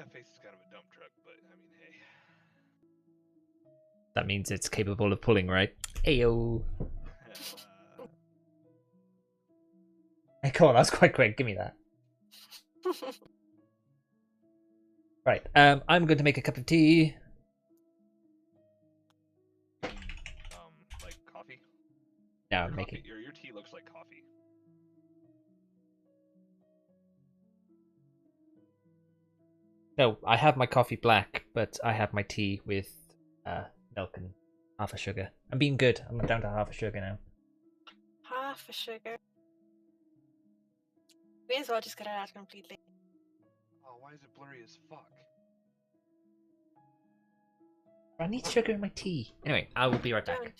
That face is kind of a dump truck, but I mean, hey. That means it's capable of pulling, right? Ayo. Hey, come on, that's quite quick. Give me that. Right. I'm going to make a cup of tea. Like coffee? No, I'm making. Your tea looks like coffee. No, I have my coffee black, but I have my tea with milk and half a sugar. I'm being good. I'm down to half a sugar now. Half a sugar. May as well just get it out completely. Oh, why is it blurry as fuck? I need sugar in my tea. Anyway, I will be right back. Don't.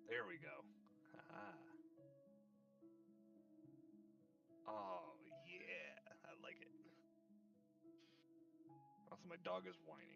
There we go. Ah. Oh, yeah. I like it. Also, my dog is whining.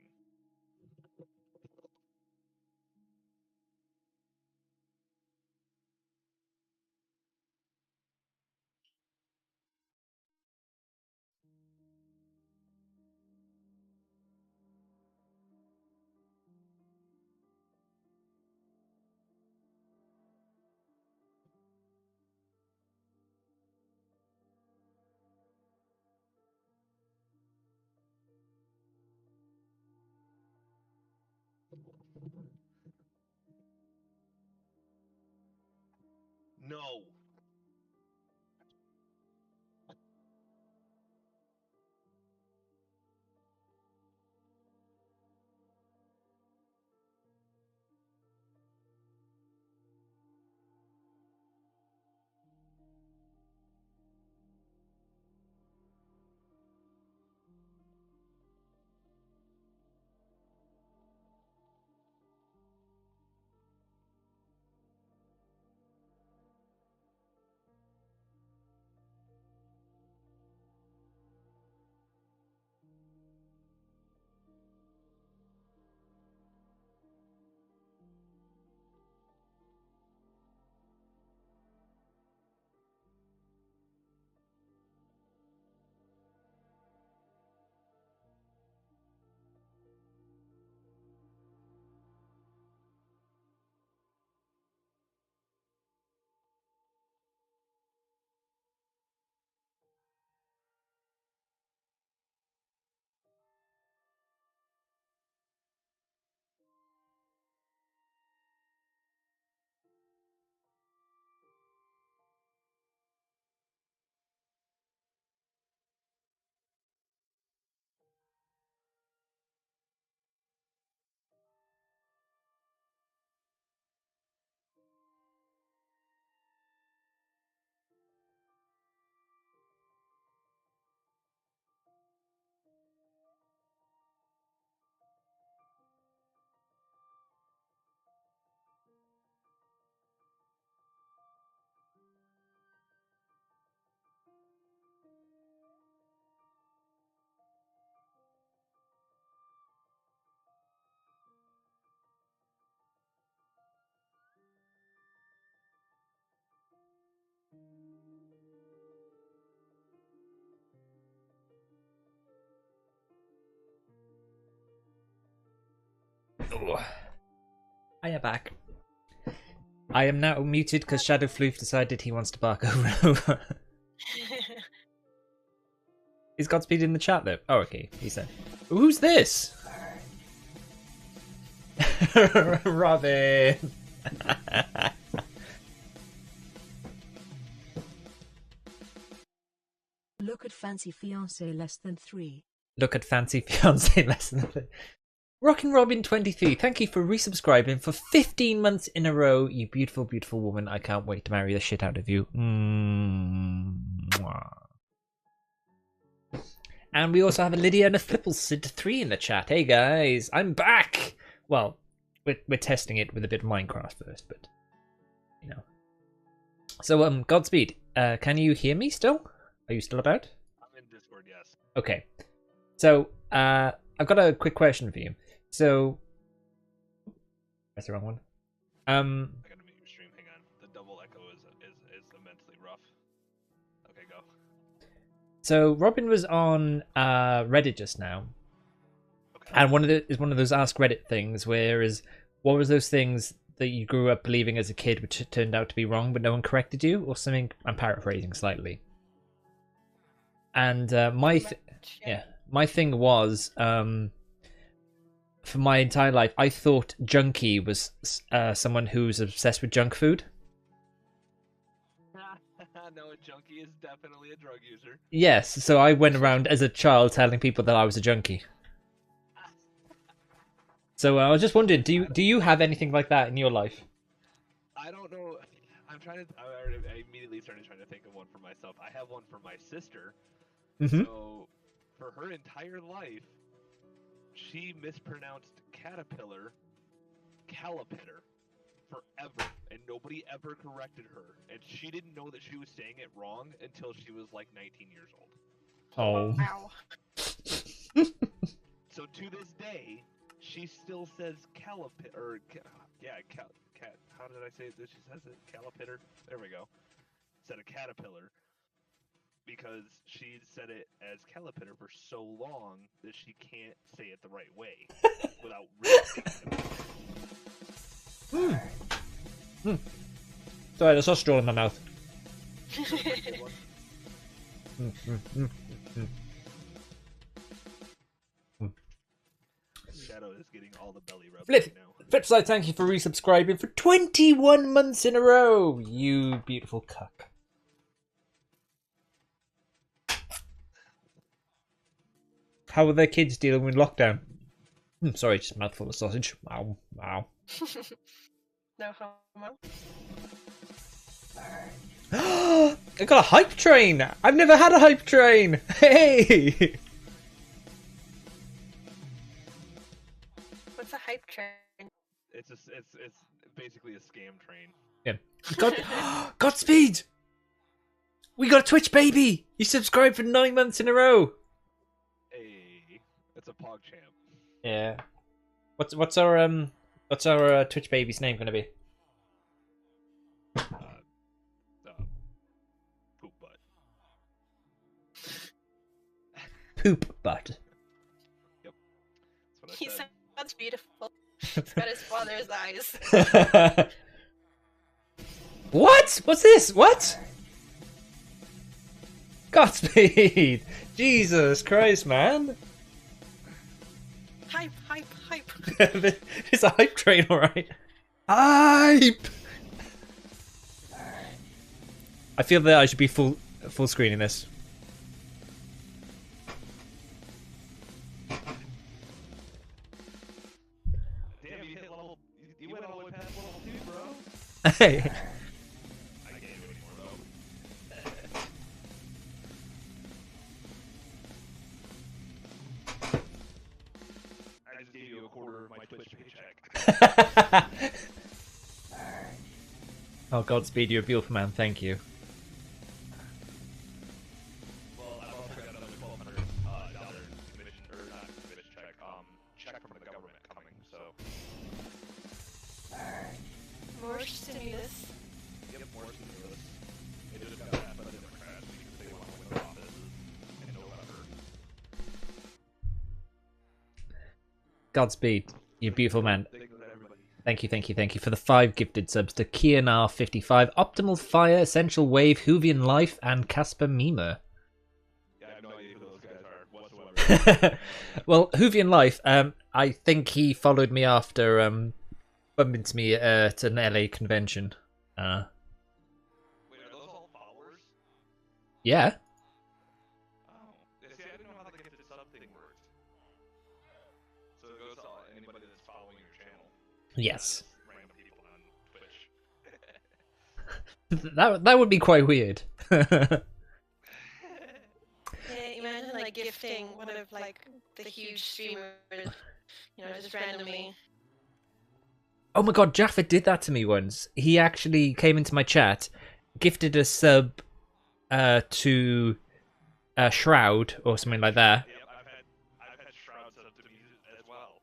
No. Oh. I am back. I am now muted because Shadow Floof decided he wants to bark over and over. Is Godspeed in the chat though? Oh, okay. He said, "Who's this?" Robin. Look at fancy fiance less than 3. Look at fancy fiance less than 3. Rockin' Robin 23, thank you for resubscribing for 15 months in a row. You beautiful, beautiful woman. I can't wait to marry the shit out of you. Mwah. And we also have a Lydia and a Flipple 3 in the chat. Hey guys, I'm back. Well, we're testing it with a bit of Minecraft first, but you know. So Godspeed. Can you hear me still? Are you still about? I'm in Discord, yes. Okay. So I've got a quick question for you. So that's the wrong one. I gotta mute your stream. Hang on. The double echo is immensely rough. Okay, go. So Robin was on Reddit just now, Okay. and one of those Ask Reddit things, whereas what was those things that you grew up believing as a kid, which turned out to be wrong, but no one corrected you, or something? I'm paraphrasing slightly. And my thing was, for my entire life, I thought junkie was someone who's obsessed with junk food. No, a junkie is definitely a drug user. Yes, so I went around as a child telling people that I was a junkie. So I was just wondering, do you have anything like that in your life? I don't know. I immediately started trying to think of one for myself. I have one for my sister. Mm-hmm. So, for her entire life, she mispronounced caterpillar, calipitter, forever, and nobody ever corrected her. And she didn't know that she was saying it wrong until she was like 19 years old. Oh. Wow. So to this day, she still says calipitter, or how did I say it? She says it, calipitter. There we go. Instead of caterpillar. Because she said it as calipitter for so long that she can't say it the right way without really thinking about it. Sorry, there's a straw in my mouth. Shadow is getting all the belly rubs Flip. right now. Flipside, thank you for resubscribing for 21 months in a row. You beautiful cuck. How are their kids dealing with lockdown? Sorry, just a mouthful of sausage. Wow, wow. No homo. I got a hype train! I've never had a hype train! Hey! What's a hype train? It's basically a scam train. Yeah. Godspeed! We got a Twitch baby! You subscribed for 9 months in a row! Hey, it's a pog champ. Yeah. What's our Twitch baby's name gonna be? Poop butt. Poop butt. Yep. That's what I He said. sounds beautiful. He's got his father's eyes. What? What's this? What? Godspeed! Jesus Christ, man! Hype, hype, hype. It's a hype train, alright. Hype! I feel that I should be full screening this. Damn, you hit level. You went all the way past level 2, bro. Hey. I can't do anymore though. I just gave you a quarter of my Twitch paycheck. Oh, Godspeed, you're a beautiful man. Thank you. Well, I've also got another $1,200 commission, or not commission check from the government coming. So, More stimulus. yep, more stimulus. They just got that by the Democrats because they want to win the office in November. Godspeed. You're a beautiful man. Thank you, everybody. Thank you for the 5 gifted subs to Kianar55, Optimal Fire, Essential Wave, Hoovian Life, and Casper Mima. Yeah, I have no idea who those guys are whatsoever. Well, Hoovian Life, I think he followed me after bumping into me at an LA convention. Wait, are those all followers? Yeah. Oh. Yeah, see, I didn't know how the gifted sub thing worked. So it goes to anybody that's following your channel. Yes. Not just random people on Twitch. That would be quite weird. Yeah, imagine like gifting one of like the huge streamers, just randomly. Oh my god, Jaffa did that to me once. He actually came into my chat, gifted a sub to Shroud or something like that. Yep, I've had Shroud set up to me as well.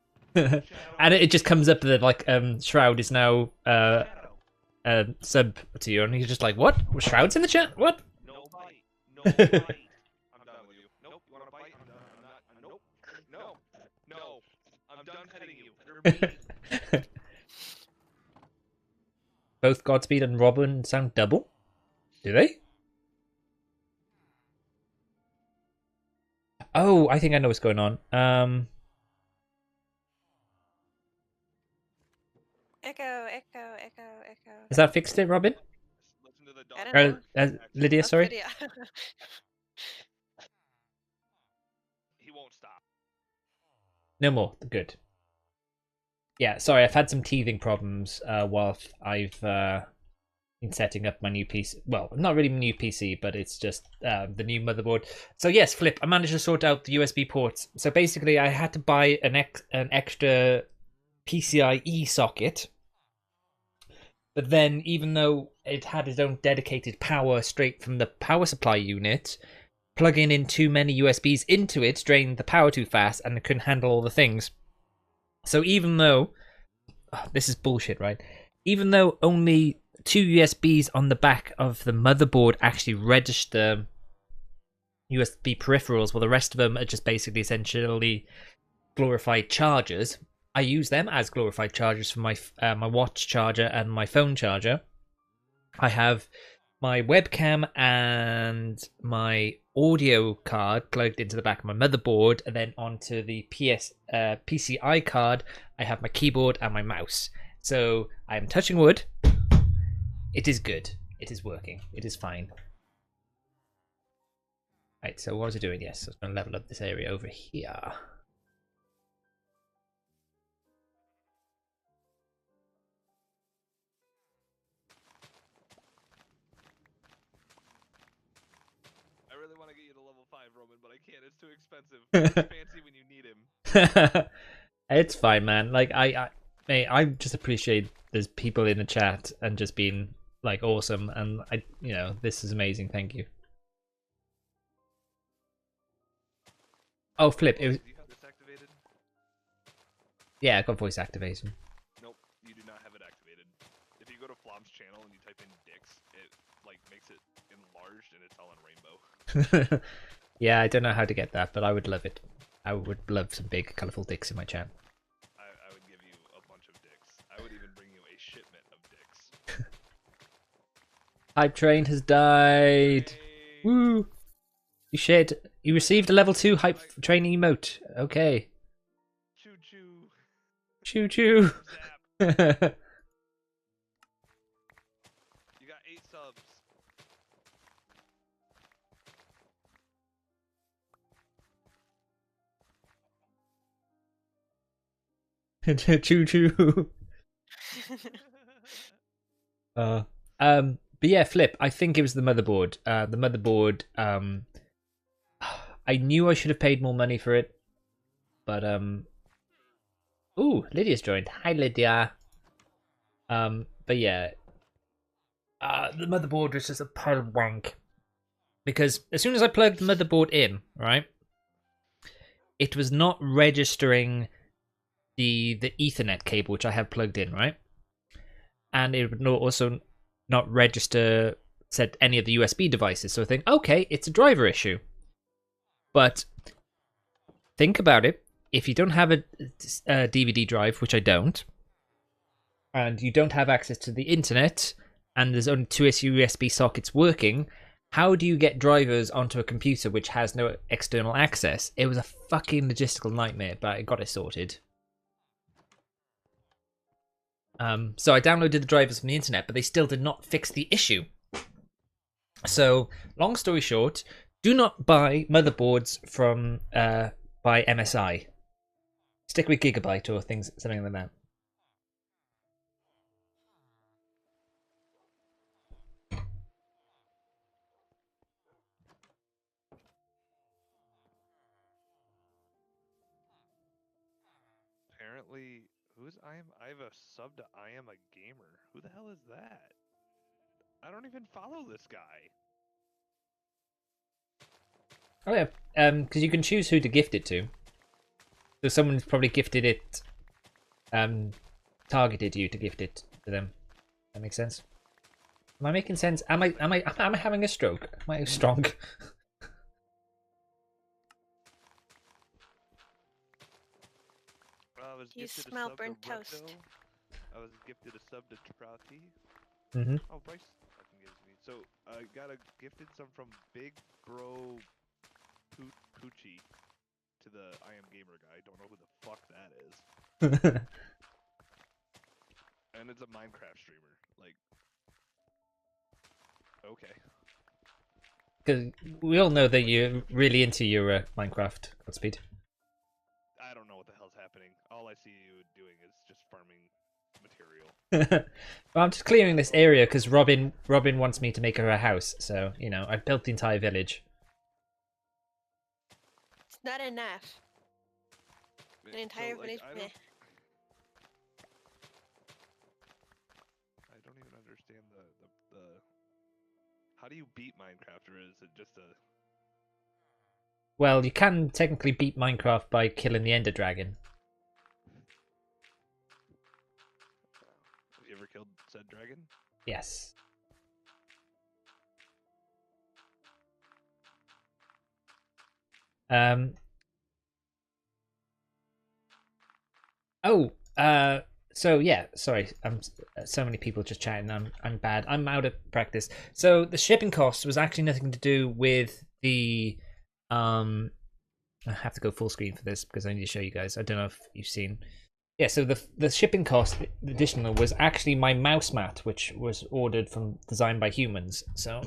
And it just comes up that like Shroud is now Shadow. sub to you, and he's just like, "What? Shroud's in the chat? What?" No bite. No bite. I'm done with you. Nope. You want to bite? I'm done. I'm not. Nope. No. No. I'm done petting you. You're mean. Both Godspeed and Robin sound double. Do they? Oh, I think I know what's going on. Echo. Has that fixed it, Robin? Listen to the I dog. don't know. Lydia, That's sorry. Lydia. He won't stop. No more. Good. Yeah, sorry, I've had some teething problems whilst I've been setting up my new PC. Well, not really my new PC, but it's just the new motherboard. So yes, Flip, I managed to sort out the USB ports. So basically, I had to buy an extra PCIe socket. But then, even though it had its own dedicated power straight from the power supply unit, plugging in too many USBs into it drained the power too fast, and it couldn't handle all the things. So even though, this is bullshit, right? Even though only 2 USBs on the back of the motherboard actually register USB peripherals, while the rest of them are just basically essentially glorified chargers, I use them as glorified chargers for my my watch charger and my phone charger. I have my webcam and my audio card plugged into the back of my motherboard, and then onto the PCI card, I have my keyboard and my mouse. So I am touching wood. It is good. It is working. It is fine. Right, so what was I doing? Yes, I was going to level up this area over here. I really want to get you to level 5, Roman, but I can't. It's too expensive. It's fancy when you need him. It's fine, man. Like I just appreciate there's people in the chat and just being like awesome, and this is amazing. Thank you. Oh, Flip, it was. Do you have this activated? Yeah, I got voice activation. Nope, you do not have it activated. If you go to Flom's channel and you type in dicks, it makes it enlarged and it's all in rainbow. Yeah, I don't know how to get that, but I would love it. I would love some big, colorful dicks in my chat. I would give you a bunch of dicks. I would even bring you a shipment of dicks. Hype Train has died. Hey. Woo! You received a level 2 Hype Train emote. Okay. Choo choo. Choo choo. Zap. You got 8 subs. Choo choo. But yeah, Flip, I think it was the motherboard. The motherboard, I knew I should have paid more money for it, but ooh, Lydia's joined. Hi, Lydia. But yeah, the motherboard was just a pile of wank, because as soon as I plugged the motherboard in, right, it was not registering the Ethernet cable which I have plugged in, right, and it would also not register said any of the USB devices. So I think, okay, it's a driver issue. But think about it. if you don't have a DVD drive, which I don't, and you don't have access to the internet, and there's only two USB sockets working, how do you get drivers onto a computer which has no external access? It was a fucking logistical nightmare, but I got it sorted. So I downloaded the drivers from the internet, but they still did not fix the issue. So, long story short, do not buy motherboards from by MSI. Stick with Gigabyte or something like that. Apparently, I have a sub to I am a gamer. Who the hell is that? I don't even follow this guy. Oh yeah, because you can choose who to gift it to. So someone's probably gifted it, targeted you to gift it to them. That makes sense. Am I making sense? Am I having a stroke? Am I strong? You smell burnt toast. I was gifted a sub to Trouty. Mm-hmm. Oh, Bryce fucking gives me. So I got gifted some from Big Bro Poochie to the I am gamer guy. Don't know who the fuck that is. And it's a Minecraft streamer. Like, okay. Because we all know that you're really into your Minecraft. Godspeed. I don't know what the hell's happening. All I see you doing is just farming material. Well, I'm just clearing this area because Robin wants me to make her a house. So, you know, I've built the entire village. It's not enough. An entire village. I don't even understand the how do you beat Minecraft, or is it just a... Well, you can technically beat Minecraft by killing the Ender Dragon. Have you ever killed said dragon? Yes. So yeah, sorry. So many people just chatting. I'm bad. I'm out of practice. So the shipping cost was actually nothing to do with the I have to go full screen for this because I need to show you guys. I don't know if you've seen. Yeah, so the shipping cost additional was actually my mouse mat, which was ordered from Designed by Humans. So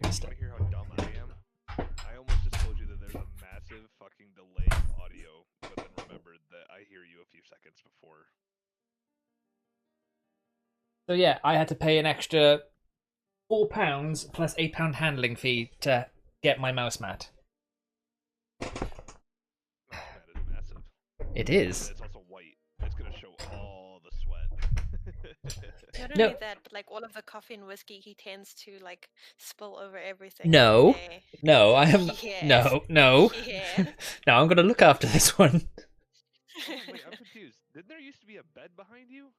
Want to hear how dumb I am? I almost just told you that there's a massive fucking delay in audio, but then remembered that I hear you a few seconds before. So yeah, I had to pay an extra £4 plus £8 handling fee to get my mouse mat. Mouse mat is massive. It is. And it's also white. It's gonna show all the sweat. Not No. only that, but like all of the coffee and whiskey, he tends to like spill over everything. No, every day. no, I am Yes. no. Yeah. No, I'm gonna look after this one. Wait, I'm confused. Didn't there used to be a bed behind you?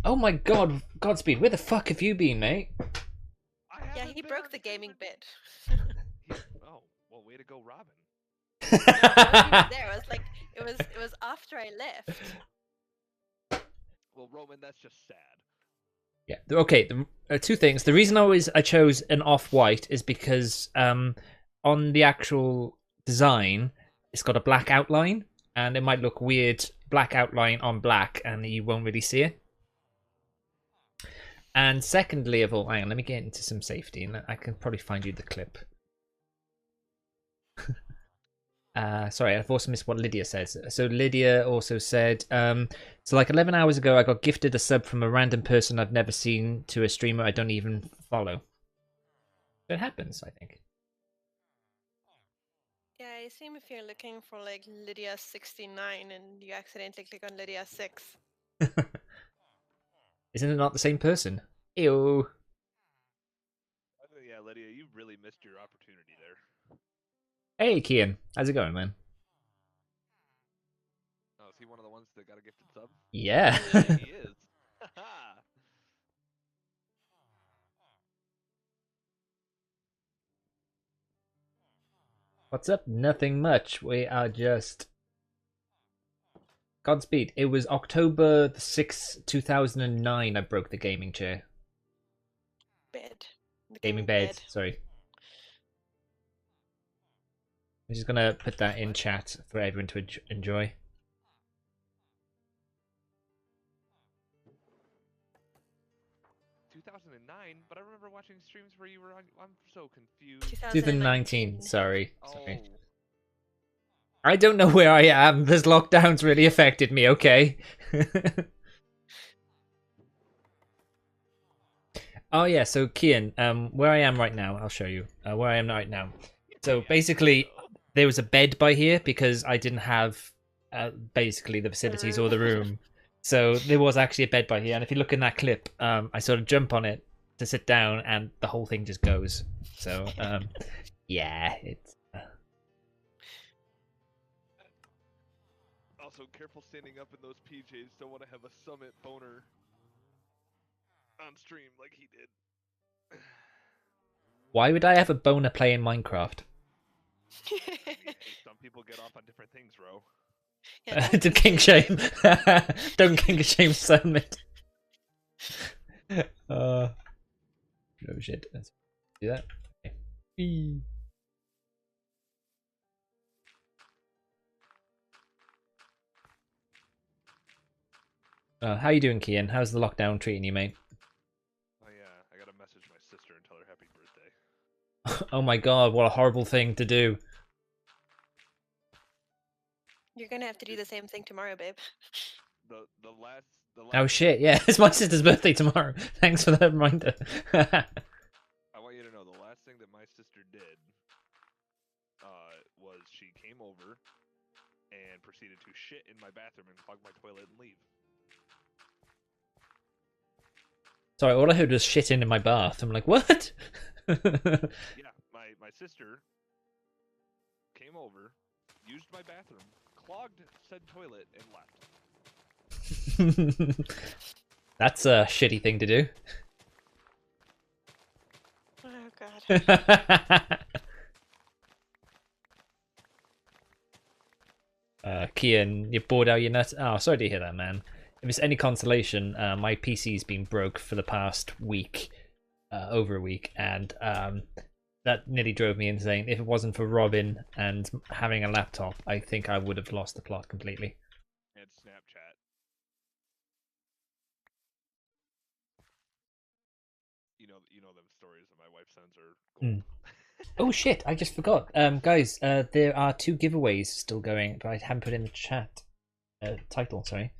Oh my god, Godspeed, where the fuck have you been, mate? Yeah, haven't he been broke on the gaming server- bed. Oh, well, way to go, Robin. He was there. It was after I left. Well, Roman, that's just sad. Yeah. Okay. Two things. The reason I chose an off-white is because on the actual design, it's got a black outline, and it might look weird black outline on black, and you won't really see it. And secondly of all, hang on, let me get into some safety, and I can probably find you the clip. Sorry, I've also missed what Lydia says. So Lydia also said, so like 11 hours ago, I got gifted a sub from a random person I've never seen to a streamer I don't even follow. It happens, I think. Yeah, I assume if you're looking for like Lydia 69 and you accidentally click on Lydia 6. Isn't it not the same person? Ew. Yeah, Lydia, you really missed your opportunity there. Hey, Kian. How's it going, man? Oh, is he one of the ones that got a gifted sub? Yeah. Yeah, he is. What's up? Nothing much. We are just... Godspeed. It was October the 6th, 2009 I broke the gaming chair. Bed. The Gaming bed, sorry. I'm just gonna put that in chat for everyone to enjoy. 2009, but I remember watching streams where you were on. I'm so confused. 2019, sorry. Oh. Sorry. I don't know where I am. This lockdown's really affected me, okay? Oh yeah, so Kian, where I am right now, I'll show you. Where I am right now. So basically, there was a bed by here because I didn't have basically the facilities or the room. So there was actually a bed by here, and if you look in that clip, I sort of jump on it to sit down, and the whole thing just goes. So, yeah, it's... Also, careful standing up in those PJs. Don't want to have a summit boner on stream like he did. Why would I have a boner playing Minecraft? Some people get off on different things, Ro. Yeah, To king shame. Don't king shame summit. Oh shit. Let's do that. Okay. How you doing, Kian? How's the lockdown treating you, mate? Oh yeah, I gotta message my sister and tell her happy birthday. Oh my god, what a horrible thing to do. You're gonna have to do the same thing tomorrow, babe. The last Oh shit, yeah, it's my sister's birthday tomorrow. Thanks for that reminder. I want you to know the last thing that my sister did was she came over and proceeded to shit in my bathroom and clog my toilet and leave. Sorry, all I heard was shit in my bath. I'm like, what? Yeah, my sister came over, used my bathroom, clogged said toilet, and left. That's a shitty thing to do. Oh god. Kian, you're bored out your nuts? Oh, sorry to hear that, man. If it's any consolation, my PC's been broke for the past week, over a week, and that nearly drove me insane. If it wasn't for Robin and having a laptop, I think I would have lost the plot completely. And Snapchat. You know them stories that my wife sends her. Gold. Oh shit, I just forgot. Guys, there are 2 giveaways still going, but I haven't put in the chat. Title, sorry.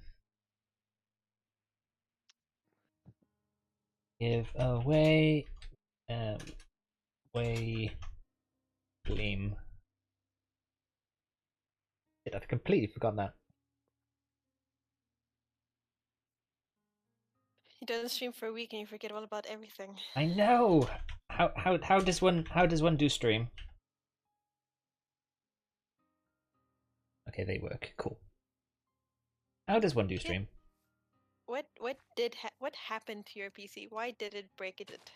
Give away Gleam. Shit, I've completely forgotten that. You don't stream for a week and you forget all about everything. I know. How does one do stream? Okay, they work. Cool. How does one do stream? What happened to your PC? Why did it break it?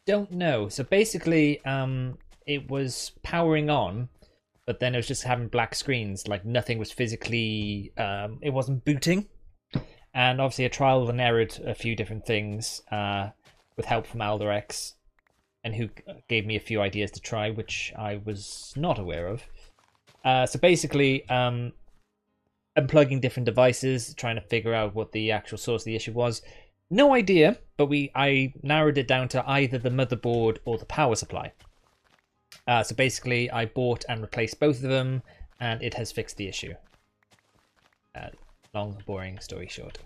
Don't know. So basically, it was powering on, but then it was just having black screens. Like nothing was physically. It wasn't booting. And obviously, I trialed and errored a few different things with help from Alderex, and who gave me a few ideas to try, which I was not aware of. So basically, unplugging different devices, trying to figure out what the actual source of the issue was. No idea, but I narrowed it down to either the motherboard or the power supply. So basically, I bought and replaced both of them, and it has fixed the issue. Long, boring story short.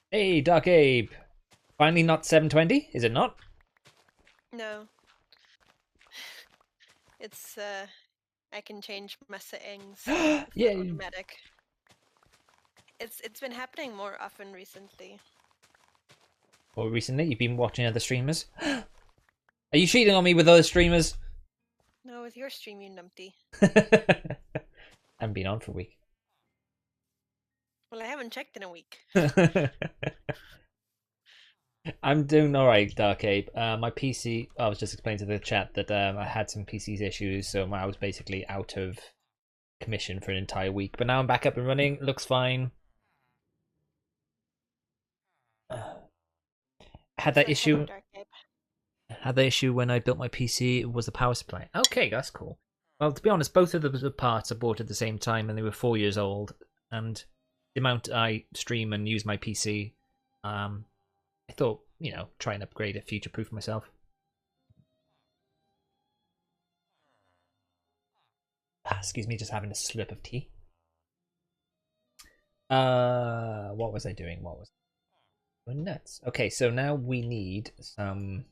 Hey, Dark Abe. Finally not 720, is it not? No. It's I can change my settings. Yeah. Automatic. It's been happening more often recently. Or recently, you've been watching other streamers? Are you cheating on me with other streamers? No, with your stream, you numpty. Haven't been on for a week. Well, I haven't checked in a week. I'm doing alright, Dark Ape. My PC, I was just explaining to the chat that I had some PC's issues, so I was basically out of commission for an entire week. But now I'm back up and running. It looks fine. Had that issue. Had the issue when I built my PC was the power supply. Okay, that's cool. Well, to be honest, both of the parts I bought at the same time, and they were 4 years old. And the amount I stream and use my PC, I thought, try and upgrade it, future-proof myself. Excuse me, just having a slip of tea. What was I doing? Oh, nuts. Okay, so now we need some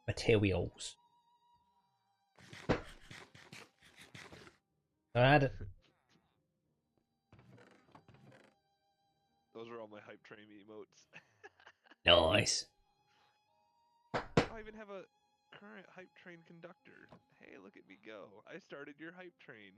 materials. Those are all my hype train emotes. Nice. I even have a current hype train conductor. Hey, look at me go. I started your hype train.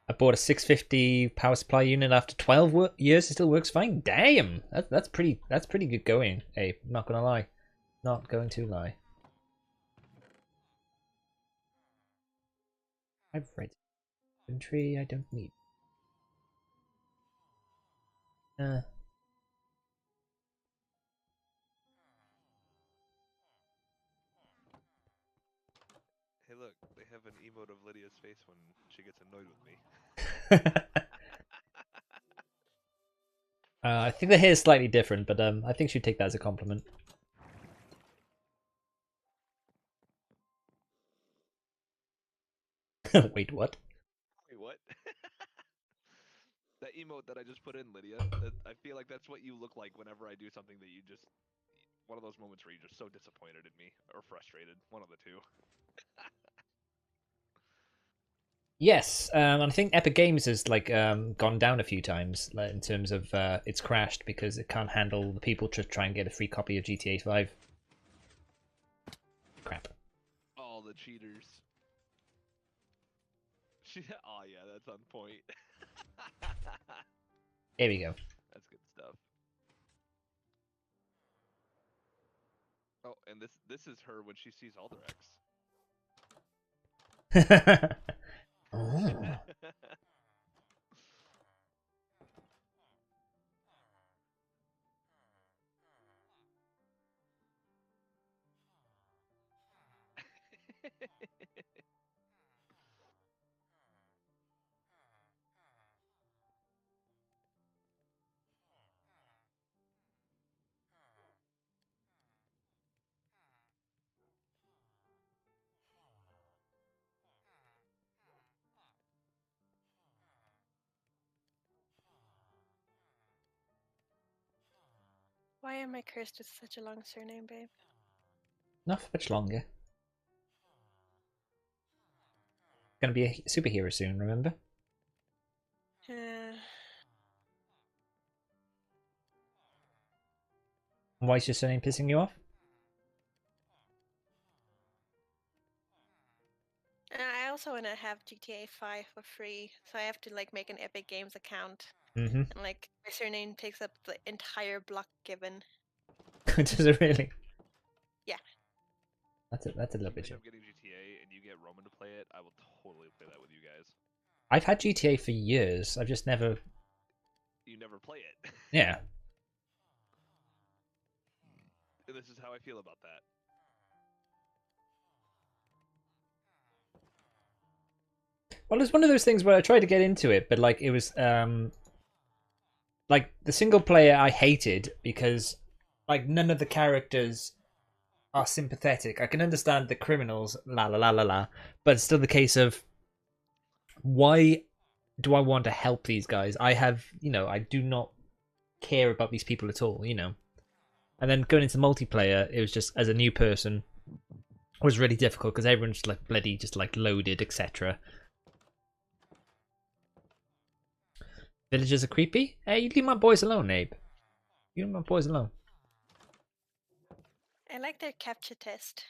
I bought a 650 power supply unit after 12 years. It still works fine. Damn, that's pretty good going. Hey, not gonna lie, not going to lie. I've read inventory. I don't need. Hey, look, they have an emote of Lydia's face when she gets annoyed with me. I think the hair is slightly different, but I think she'd take that as a compliment. Wait, what? Wait, what? That emote that I just put in, Lydia, I feel like that's what you look like whenever I do something that you just... One of those moments where you're just so disappointed in me, or frustrated, one of the two. Yes, and I think Epic Games has gone down a few times in terms of it's crashed because it can't handle the people to try and get a free copy of GTA 5. Crap. All the cheaters. Oh yeah, that's on point. There we go. That's good stuff. Oh, and this is her when she sees Alderex. Oh. Why am I cursed with such a long surname, babe? Not for much longer. Gonna be a superhero soon, remember? Why is your surname pissing you off? I also want to have GTA 5 for free, so I have to make an Epic Games account. Mm-hmm. And my surname takes up the entire block given. Does it really? Yeah. That's a little bit. If I'm getting GTA and you get Roman to play it, I will totally play that with you guys. I've had GTA for years. I've just never. You never play it. Yeah. And this is how I feel about that. Well, it's one of those things where I tried to get into it, but it was the single player I hated because none of the characters are sympathetic. I can understand the criminals, la la la la la, but it's still the case of why do I want to help these guys? I have, I do not care about these people at all, And then going into multiplayer, it was just as a new person was really difficult because everyone's bloody just loaded, etc. Villagers are creepy. Hey, you leave my boys alone, Abe. You leave my boys alone. I like their capture test.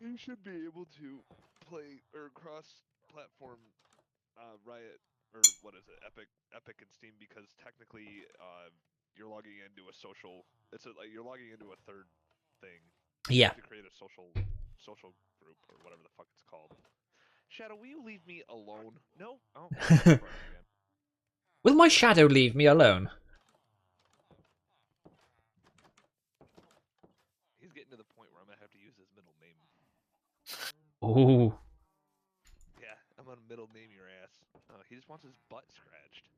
You should be able to play or cross-platform Riot or what is it, Epic and Steam because technically you're logging into a social. Like you're logging into a third thing. You Yeah. have to create a social group or whatever the fuck it's called. Shadow, will you leave me alone? No. Oh. Again. Will my shadow leave me alone? He's getting to the point where I'm gonna have to use his middle name. Ooh. Yeah, I'm gonna middle name your ass. Oh, he just wants his butt scratched.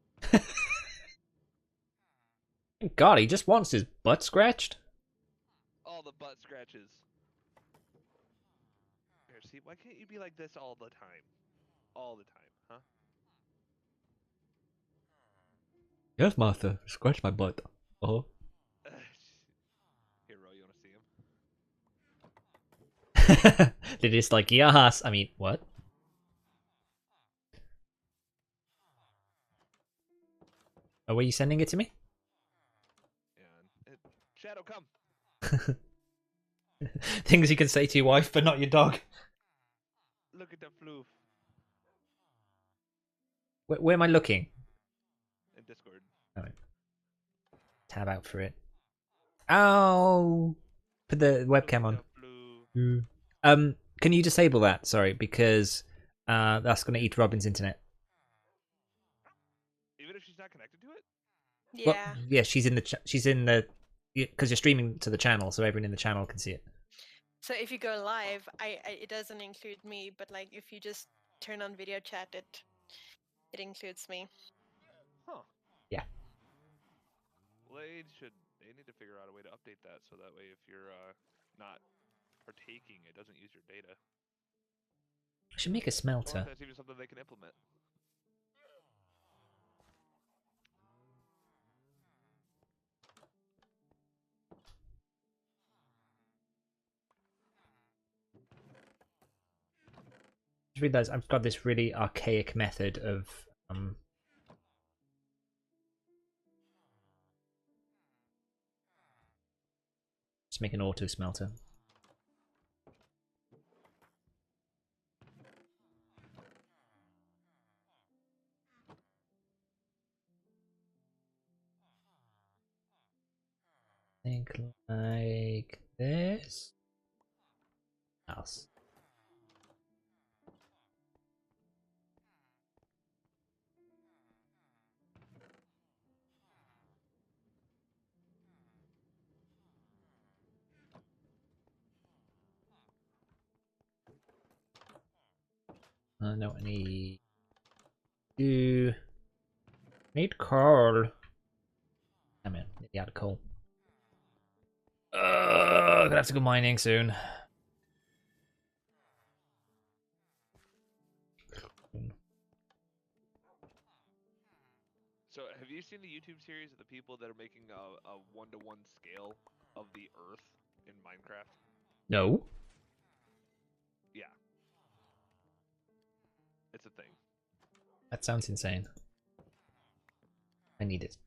God, he just wants his butt scratched? All the butt scratches. Here, see, why can't you be like this all the time? All the time, huh? Yes, Martha. Scratch my butt. Oh. Here, Ro, you wanna see him? They're just like, yes. I mean, what? Oh, were you sending it to me? Shadow, come. Things you can say to your wife, but not your dog. Look at the floof Where am I looking? in Discord. Alright. Tab out for it. Ow! Put the webcam on. Can you disable that? Sorry, because that's gonna eat Robin's internet. Even if she's not connected to it? Yeah. Well, yeah, she's in the because you're streaming to the channel, so everyone in the channel can see it. So if you go live, it doesn't include me, but like if you just turn on video chat, it includes me. Huh. Yeah. Well, they need to figure out a way to update that so that way if you're not partaking, it doesn't use your data. I should make a Or smelter. if that's even something they can implement. Just realize I've got this really archaic method of just make an auto smelter. Think like this. Else. No, I need coal. Come in, need the other coal. Gonna have to go mining soon. So, have you seen the YouTube series of the people that are making a one-to-one scale of the Earth in Minecraft? No. Yeah. It's a thing. That sounds insane. I need it.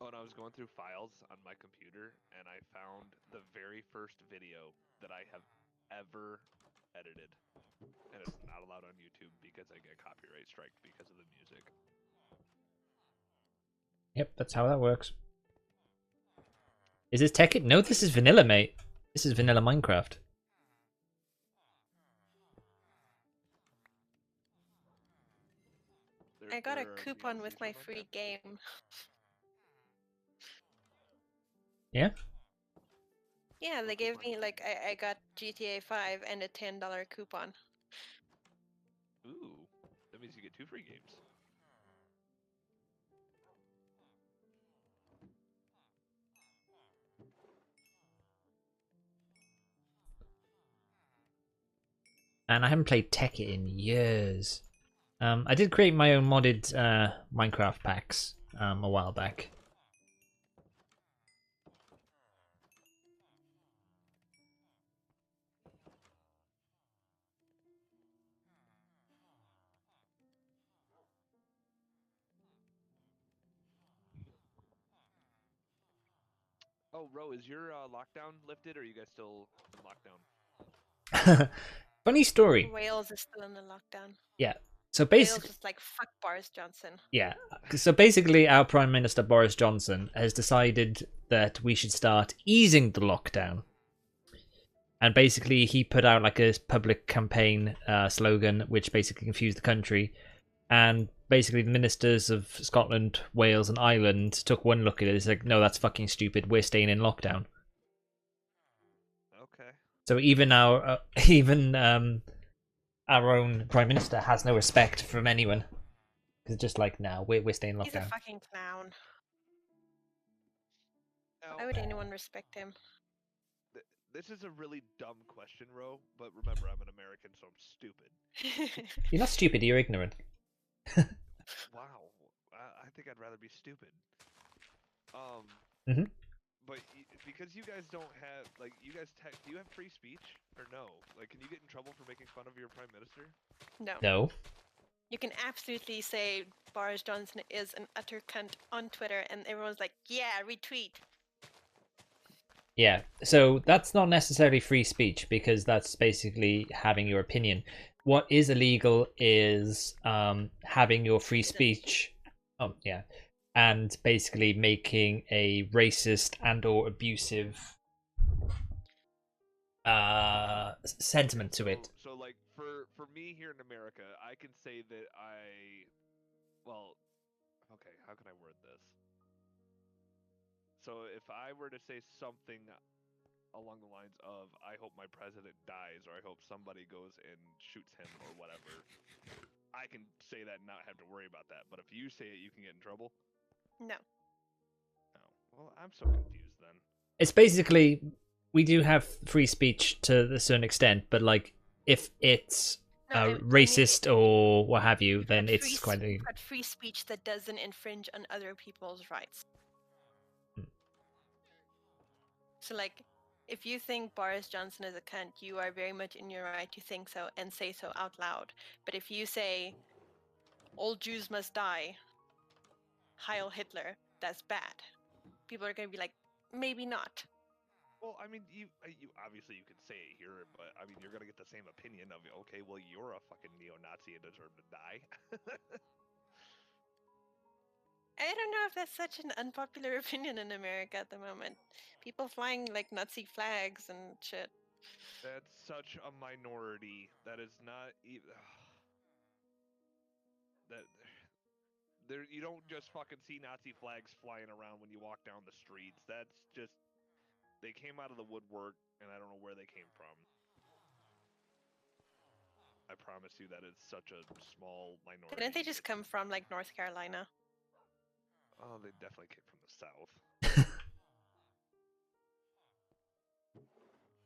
Oh, and I was going through files on my computer, and I found the very first video that I have ever edited. And it's not allowed on YouTube because I get copyright striked because of the music. Yep, that's how that works. Is this Tekkit? No, this is vanilla, mate. This is vanilla Minecraft. I got a coupon with my free game. Yeah? Yeah, they gave me like I got GTA 5 and a $10 coupon. Ooh, that means you get 2 free games. And I haven't played Tekkit in years. I did create my own modded Minecraft packs a while back. Oh, Ro, is your lockdown lifted, or are you guys still in lockdown? Funny story. Wales is still in the lockdown. Yeah. So Wales basically, is like, fuck Boris Johnson. yeah. So basically, our Prime Minister Boris Johnson has decided that we should start easing the lockdown. And basically, he put out like a public campaign slogan, which basically confused the country. And basically, the ministers of Scotland, Wales, and Ireland took one look at it. It's like, no, that's fucking stupid. We're staying in lockdown. Okay. So even our our own prime minister has no respect from anyone. Because it's just like, no, we're staying He's a lockdown. fucking clown. Now, Why would anyone respect him? this is a really dumb question, Ro, but remember, I'm an American, so I'm stupid. You're not stupid. You're ignorant. Wow, I think I'd rather be stupid. Mhm. But because you guys don't have, like, you guys do you have free speech or no? Like, can you get in trouble for making fun of your prime minister? No. No. You can absolutely say Boris Johnson is an utter cunt on Twitter, and everyone's like, yeah, retweet. Yeah. So that's not necessarily free speech because that's basically having your opinion. What is illegal is having your free speech. Oh yeah. And basically making a racist and or abusive sentiment to it. So like for me here in America, I can say that well, okay, how can I word this? So if I were to say something along the lines of I hope my president dies or I hope somebody goes and shoots him or whatever, I can say that and not have to worry about that. But if you say it, you can get in trouble. No. Oh, well, I'm so confused then. It's basically we do have free speech to a certain extent, but like if it's No, racist or what have you, then but it's quite a... but free speech that doesn't infringe on other people's rights. So, like, if you think Boris Johnson is a cunt, you are very much in your right to think so and say so out loud. But if you say, all Jews must die, Heil Hitler, that's bad. People are going to be like, maybe not. Well, I mean, you obviously you can say it here, but I mean, you're gonna get the same opinion of okay, well, you're a fucking neo-Nazi and deserve to die. I don't know if that's such an unpopular opinion in America at the moment. People flying like Nazi flags and shit. That's such a minority. That is not even. That there, you don't just fucking see Nazi flags flying around when you walk down the streets. That's just they came out of the woodwork, and I don't know where they came from. I promise you that it's such a small minority. Didn't they just come from like North Carolina? Oh, they definitely came from the South.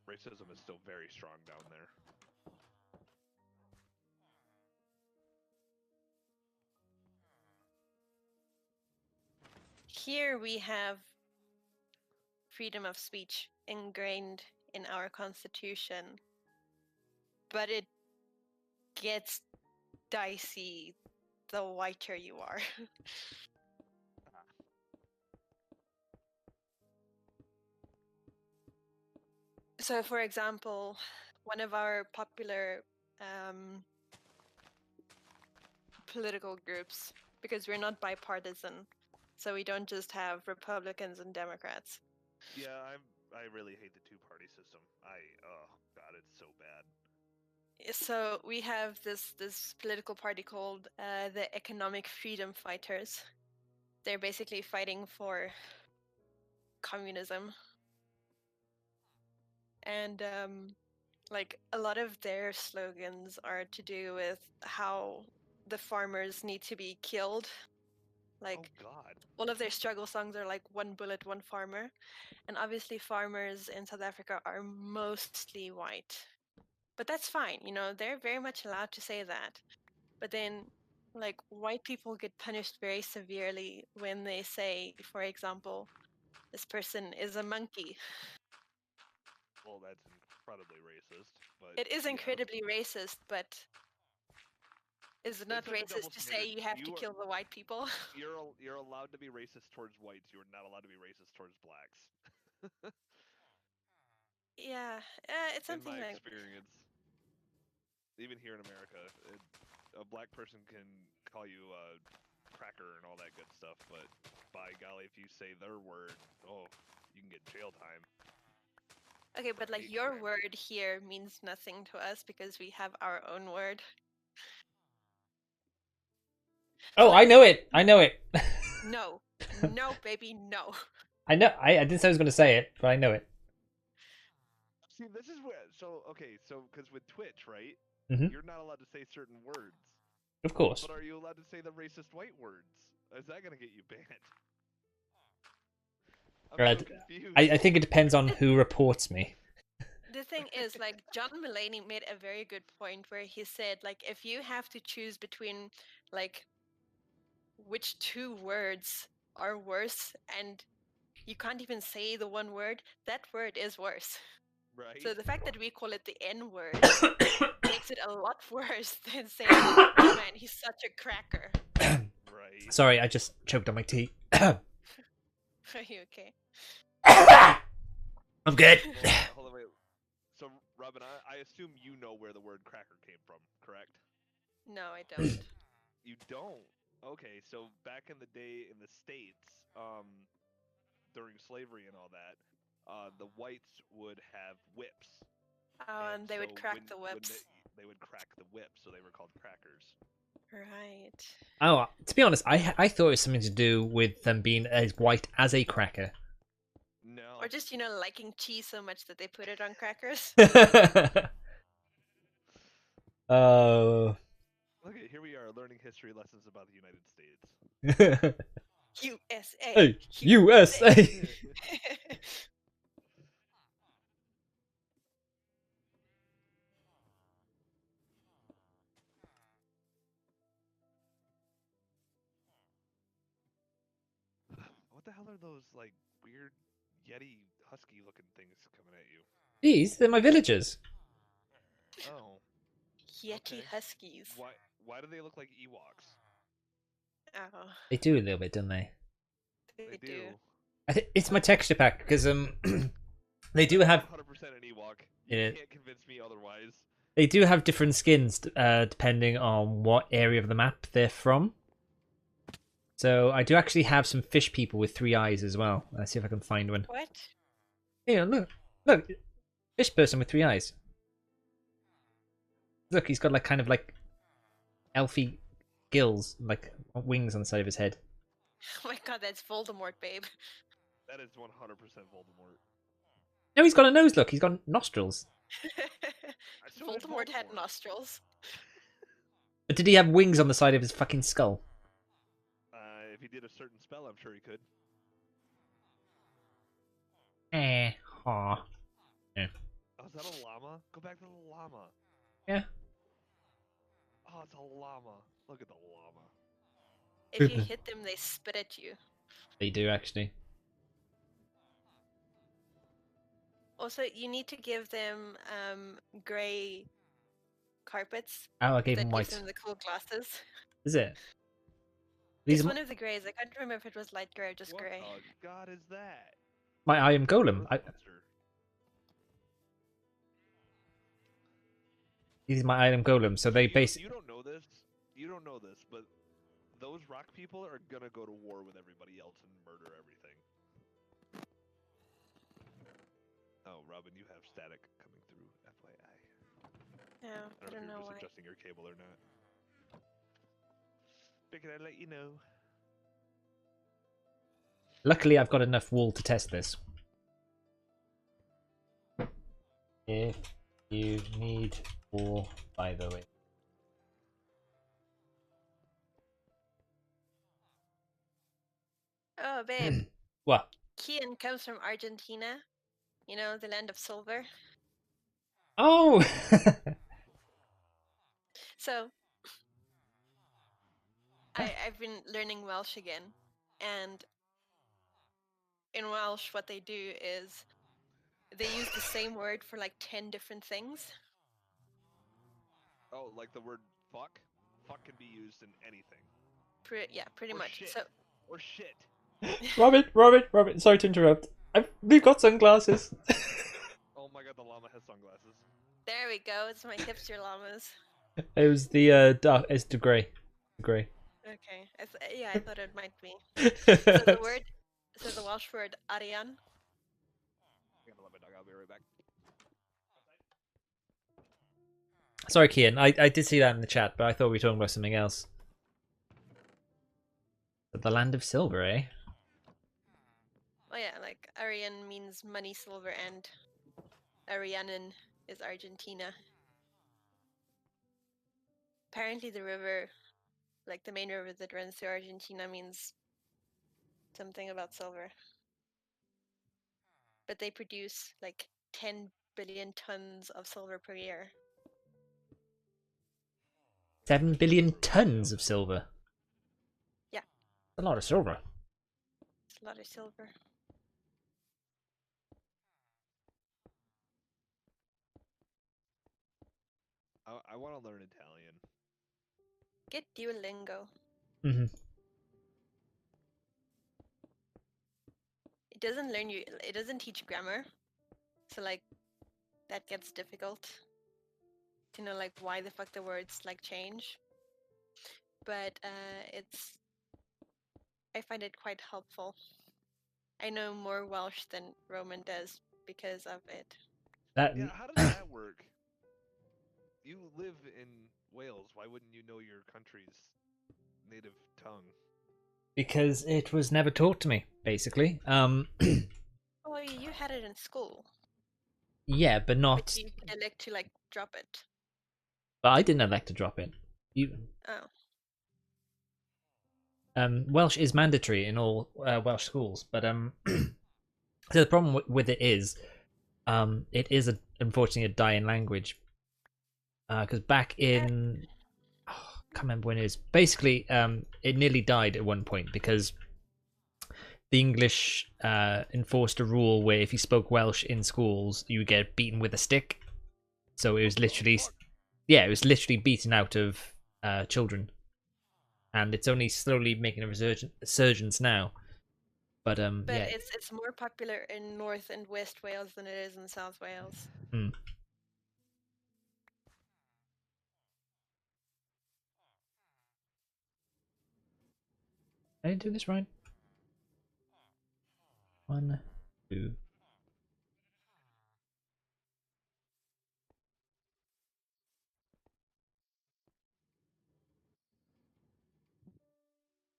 Racism is still very strong down there. Here we have freedom of speech ingrained in our constitution, but it gets dicey the whiter you are. So, for example, one of our popular political groups, because we're not bipartisan, so we don't just have Republicans and Democrats. Yeah, I really hate the two-party system. Oh god, it's so bad. So we have this political party called the Economic Freedom Fighters. They're basically fighting for communism, and like a lot of their slogans are to do with how the farmers need to be killed. Like, oh god. all of their struggle songs are like one bullet, one farmer. And obviously farmers in South Africa are mostly white. But that's fine, you know, they're very much allowed to say that. But then, like, white people get punished very severely when they say, for example, this person is a monkey. Well, that's incredibly racist. But It is yeah. incredibly racist, but is it not It's such a double racist to say standard. you have to kill the white people? You're allowed to be racist towards whites. You're not allowed to be racist towards blacks. Yeah, it's In something my like experience, even here in America, a black person can call you a cracker and all that good stuff, but by golly, if you say their word, oh, you can get jail time. okay, for but like hate your crime. word here means nothing to us because we have our own word. Oh, I Like, know it. I know it. no, no, baby, no. I know. I didn't say I was going to say it, but I know it. See, this is where. So, okay, so because with Twitch, right, Hmm. you're not allowed to say certain words, Of course. but are you allowed to say the racist white words? Is that gonna get you banned? I'm so Right. confused. I think it depends on who reports me. The thing is, like, John Mulaney made a very good point where he said, like, if you have to choose between, like, which two words are worse and you can't even say the one word, that word is worse. Right? So the fact that we call it the N word makes it a lot worse than saying, oh man, he's such a cracker. Right. Sorry, I just choked on my tea. Are you okay? I'm good. Hold on, wait. So, Robin, I assume you know where the word cracker came from, correct? No, I don't. You don't. Okay, so back in the day in the States, during slavery and all that, the whites would have whips, Oh, and they would crack the when whips. they would crack the whips, so they were called crackers. Right. Oh, to be honest, I thought it was something to do with them being as white as a cracker. No. Or just, liking cheese so much that they put it on crackers. Oh. Look at here we are learning history lessons about the United States. USA. Hey, USA. What the hell are those like weird Yeti husky looking things coming at you? These, they're my villagers. Oh, Yeti okay. Huskies. Why do they look like Ewoks? Oh, They do a little bit, don't they? they do. I think it's my texture pack because they do have 100% an Ewok. in You it. can't convince me otherwise. They do have different skins depending on what area of the map they're from. So I do actually have some fish people with 3 eyes as well. Let's see if I can find one. What? Here, look, fish person with 3 eyes. Look, he's got like kind of like elfy gills, like wings on the side of his head. Oh my god, that's Voldemort, babe. That is 100% Voldemort. No, he's got a nose. Look, he's got nostrils. So did Voldemort had nostrils. But did he have wings on the side of his fucking skull? If he did a certain spell, I'm sure he could. Aw. Yeah. Oh, is that a llama? Go back to the llama. Yeah. Oh, it's a llama. Look at the llama. If you hit them, they spit at you. They do actually. Also, you need to give them gray carpets. Oh, I gave that him gives white. them the cool glasses. Is it? These It's are one of the grays. I can't remember if it was light gray or just What gray. the god is that? my I am golem. Earth monster. These are my I am golem. So they You basically. don't know this. You don't know this, but those rock people are gonna go to war with everybody else and murder everything. Oh, Robin, you have static coming through. FYI. Yeah, I I don't don't know know if you're why. just adjusting your cable or not. Figured I'd let you know. Luckily, I've got enough wool to test this. If you need wool, by the way. Oh, babe. What? Kian comes from Argentina. You know, the land of silver. Oh! So, I've been learning Welsh again. And in Welsh, what they do is they use the same word for like 10 different things. Oh, like the word fuck? Fuck can be used in anything. Pretty Or much. shit. So, Or shit. Robert, sorry to interrupt. We've got sunglasses. Oh my god, the llama has sunglasses. There we go. It's my hipster llamas. It was the dark. It's the grey. Grey. Okay. Yeah, I thought it might be. So the word, so the Welsh word arian. I'm gonna let my dog. I'll be right back. Sorry, Kian. I did see that in the chat, but I thought we were talking about something else. The land of silver, eh? Oh yeah, like Arian means money, silver, and Arianen is Argentina. Apparently the river, like the main river that runs through Argentina, means something about silver. But they produce like 10 billion tons of silver per year. 7 billion tons of silver. Yeah. A lot of silver. It's a lot of silver. I want to learn Italian. Get Duolingo. Mm-hmm. It doesn't teach grammar. So like that gets difficult. To know like why the fuck the words like change. But I find it quite helpful. I know more Welsh than Roman does because of it. That Yeah, how does that work? You live in Wales. Why wouldn't you know your country's native tongue? because it was never taught to me, basically. Oh, you had it in school. Yeah, but not. But you elect to like drop it. But I didn't elect to drop it. You. Oh. Welsh is mandatory in all Welsh schools, but so the problem with it is unfortunately a dying language. Because back in, I can't remember when it is. Basically, it nearly died at one point because the English enforced a rule where if you spoke Welsh in schools, you would get beaten with a stick. So it was literally, it was literally beaten out of children. And it's only slowly making a resurgence now. But But yeah. it's more popular in North and West Wales than it is in South Wales. Mm. I didn't do this right. 1, 2.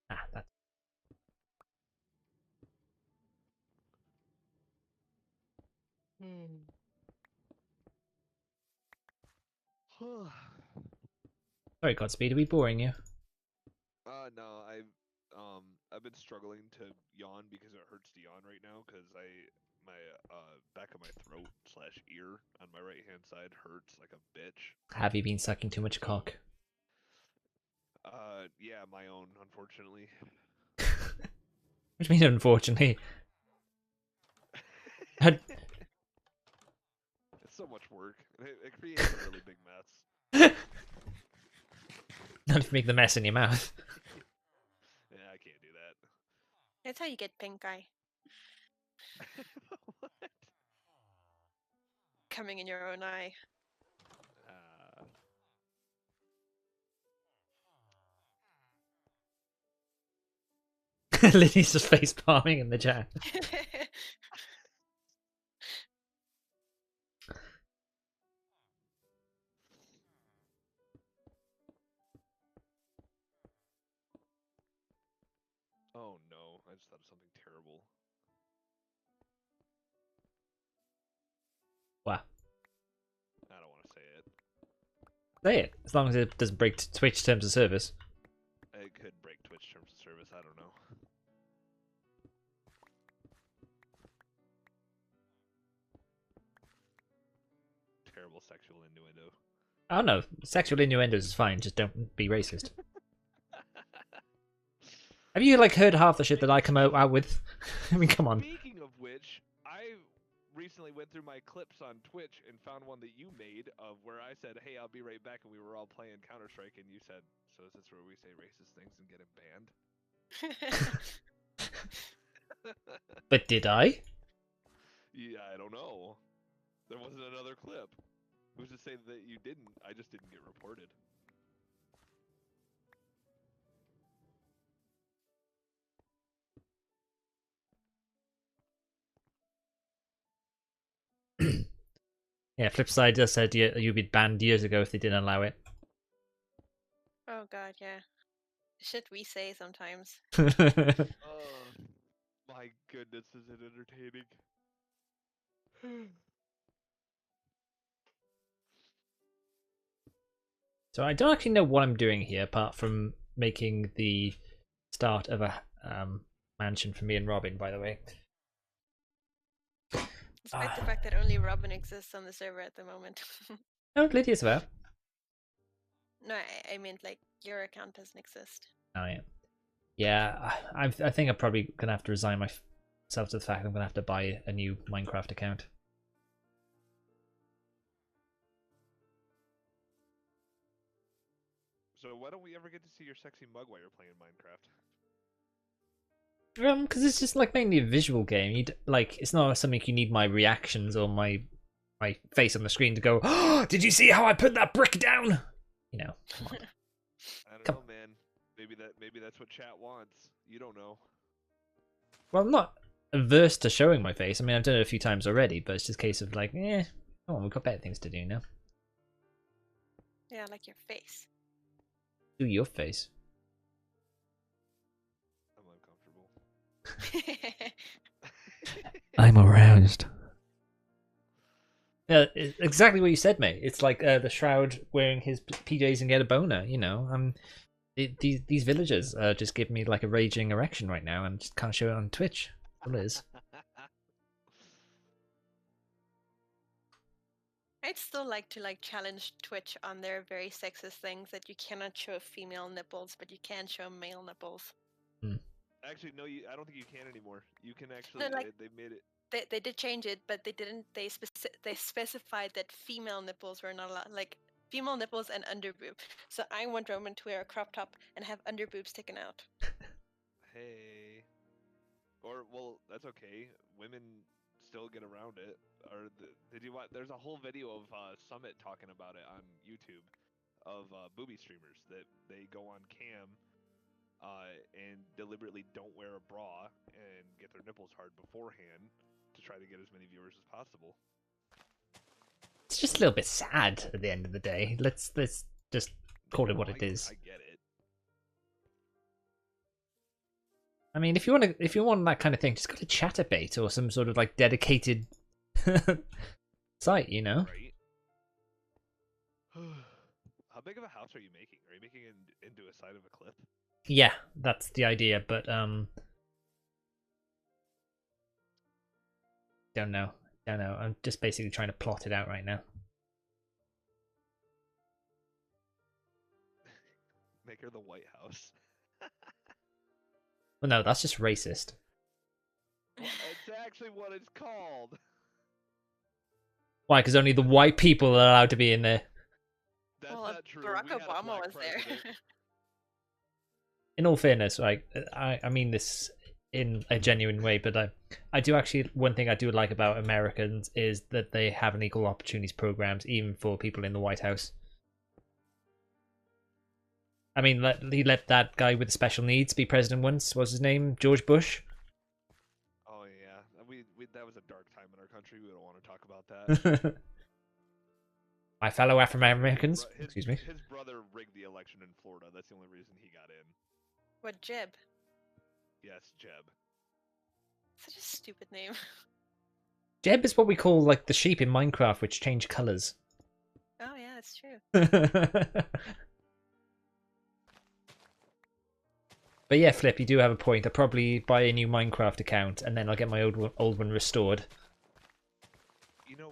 That's. Sorry, Godspeed. Are we boring you? No, I've been struggling to yawn because it hurts to yawn right now because my back of my throat / ear on my right hand side hurts like a bitch. Have you been sucking too much cock? Yeah, my own, unfortunately. Which means unfortunately. It's so much work. It creates a really big mess. Not if you make the mess in your mouth. Yeah, I can't do that. That's how you get pink eye. What? Coming in your own eye. Lily's just face palming in the chat. Oh no, I just thought of something terrible. Wow. I don't want to say it. Say it. As long as it doesn't break Twitch terms of service. It could break Twitch terms of service, I don't know. Terrible sexual innuendo. Oh no, sexual innuendos is fine, just don't be racist. Have you like heard half the shit that I come out with? I mean, come on. Speaking of which, I recently went through my clips on Twitch and found one that you made of where I said, "Hey, I'll be right back," and we were all playing Counter-Strike, and you said, "So is this where we say racist things and get it banned?" But did I? Yeah, I don't know. There wasn't another clip. Who's to say that you didn't? I just didn't get reported. Yeah, Flipside just said you'd be banned years ago if they didn't allow it. Oh god, yeah. Shit we say sometimes. Oh, my goodness, is it entertaining? So I don't actually know what I'm doing here, apart from making the start of a mansion for me and Robin, by the way. Despite the fact that only Robin exists on the server at the moment. Oh, Lydia's there. No, I meant like your account doesn't exist. Oh yeah, yeah. I think I'm probably gonna have to resign myself to the fact I'm gonna have to buy a new Minecraft account. So why don't we ever get to see your sexy mug while you're playing Minecraft? Because it's just like mainly a visual game. Like it's not something you need my reactions or my face on the screen to go. Oh, did you see how I put that brick down? You know. Come on. I don't Come- know, man. Maybe that's what chat wants. You don't know. Well, I'm not averse to showing my face. I mean, I've done it a few times already, but it's just a case of like, come on, we've got better things to do now. Yeah, like your face. Do your face. I'm uncomfortable. I'm aroused. Yeah, exactly what you said, mate. It's like the Shroud wearing his PJs and get a boner. You know, these villagers just give me like a raging erection right now, and just can't show it on Twitch. That's all it is. I'd still like to like challenge Twitch on their very sexist things that you cannot show female nipples, but you can show male nipples. Actually, no. I don't think you can anymore. You can actually. No, like- they made it. They did change it, but they didn't. They specified that female nipples were not allowed, like female nipples and underboob. So I want Roman to wear a crop top and have underboob sticking out. Hey. Or well, that's okay. Women still get around it. Or did you watch? There's a whole video of Summit talking about it on YouTube of booby streamers that they go on cam and deliberately don't wear a bra and get their nipples hard beforehand to try to get as many viewers as possible. It's just a little bit sad at the end of the day. Let's just call it what it is. I get it. I mean, if you want that kind of thing, just go to Chatterbait or some sort of like dedicated site, you know. Right. How big of a house are you making? Are you making it into a side of a cliff? Yeah, that's the idea, but don't know. I'm just basically trying to plot it out right now. Make her the White House. Well, no, that's just racist. It's actually what it's called. Why? Because only the white people are allowed to be in there. That's Well, not true. Barack We had a Obama black was there. president. In all fairness, like I mean this in a genuine way, but I do actually, one thing I do like about Americans is that they have an equal opportunities programs even for people in the White House. I mean, he let that guy with the special needs be president once. What was his name? George Bush. Oh yeah, we that was a dark time in our country. We don't want to talk about that. My fellow Afro-Americans. His- Excuse me. His brother rigged the election in Florida. That's the only reason he got in. What Jeb? Yes, Jeb. Such a stupid name. Jeb is what we call like the sheep in Minecraft, which change colors. Oh yeah, that's true. Oh, But yeah, Flip, you do have a point. I'll probably buy a new Minecraft account, and then I'll get my old one restored. You know,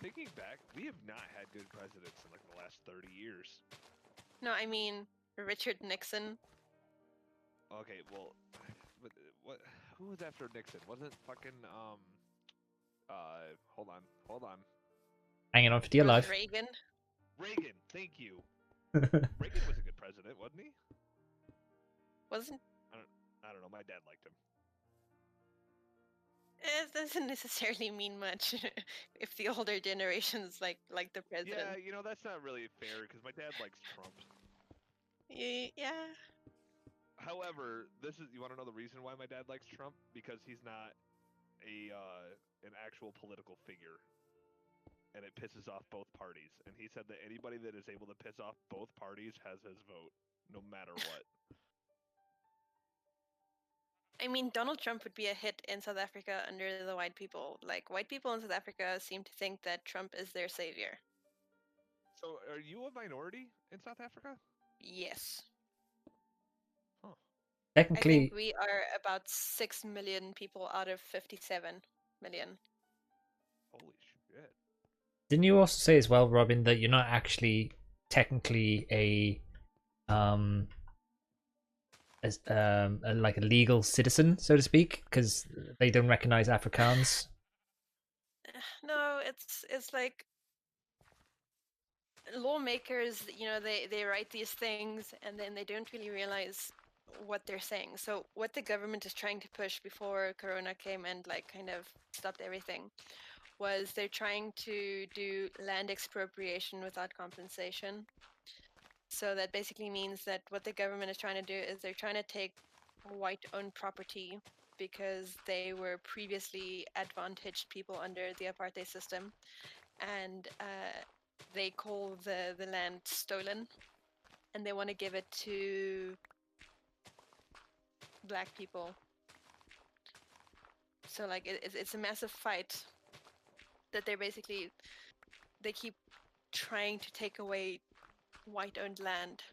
thinking back, we have not had good presidents in like the last 30 years. No, I mean Richard Nixon. Okay, well, what? Who was after Nixon? Wasn't fucking hold on. Hanging on for dear life. Reagan. Reagan, thank you. Reagan was a good president, wasn't he? Wasn't I don't know. My dad liked him. It doesn't necessarily mean much if the older generations like the president. Yeah, you know, that's not really fair because my dad likes Trump. Yeah. However, you want to know the reason why my dad likes Trump? Because he's not an actual political figure, and it pisses off both parties. And he said that anybody that is able to piss off both parties has his vote, no matter what. I mean, Donald Trump would be a hit in South Africa under the white people. Like, white people in South Africa seem to think that Trump is their savior. So, are you a minority in South Africa? Yes. Huh. I Technically, think we are about 6 million people out of 57 million. Holy shit. didn't you also say as well, Robin, that you're not actually technically like a legal citizen, so to speak, because they don't recognize Afrikaans? No, it's like lawmakers, you know, they write these things and then they don't really realize what they're saying. So what the government is trying to push before Corona came and like kind of stopped everything was they're trying to do land expropriation without compensation. So that basically means that what the government is trying to do is they're trying to take white-owned property because they were previously advantaged people under the apartheid system, and they call the land stolen, and they want to give it to black people. So like it's a massive fight that they keep trying to take away white-owned land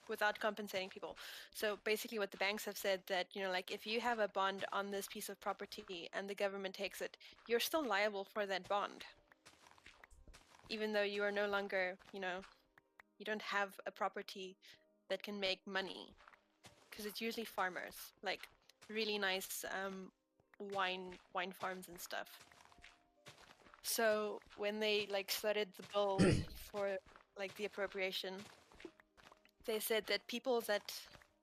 without compensating people. So basically what the banks have said that, you know, like if you have a bond on this piece of property and the government takes it, you're still liable for that bond. Even though you are no longer, you know, you don't have a property that can make money. Because it's usually farmers, like really nice wine farms and stuff. So when they like started the bill for like the appropriation, they said that people that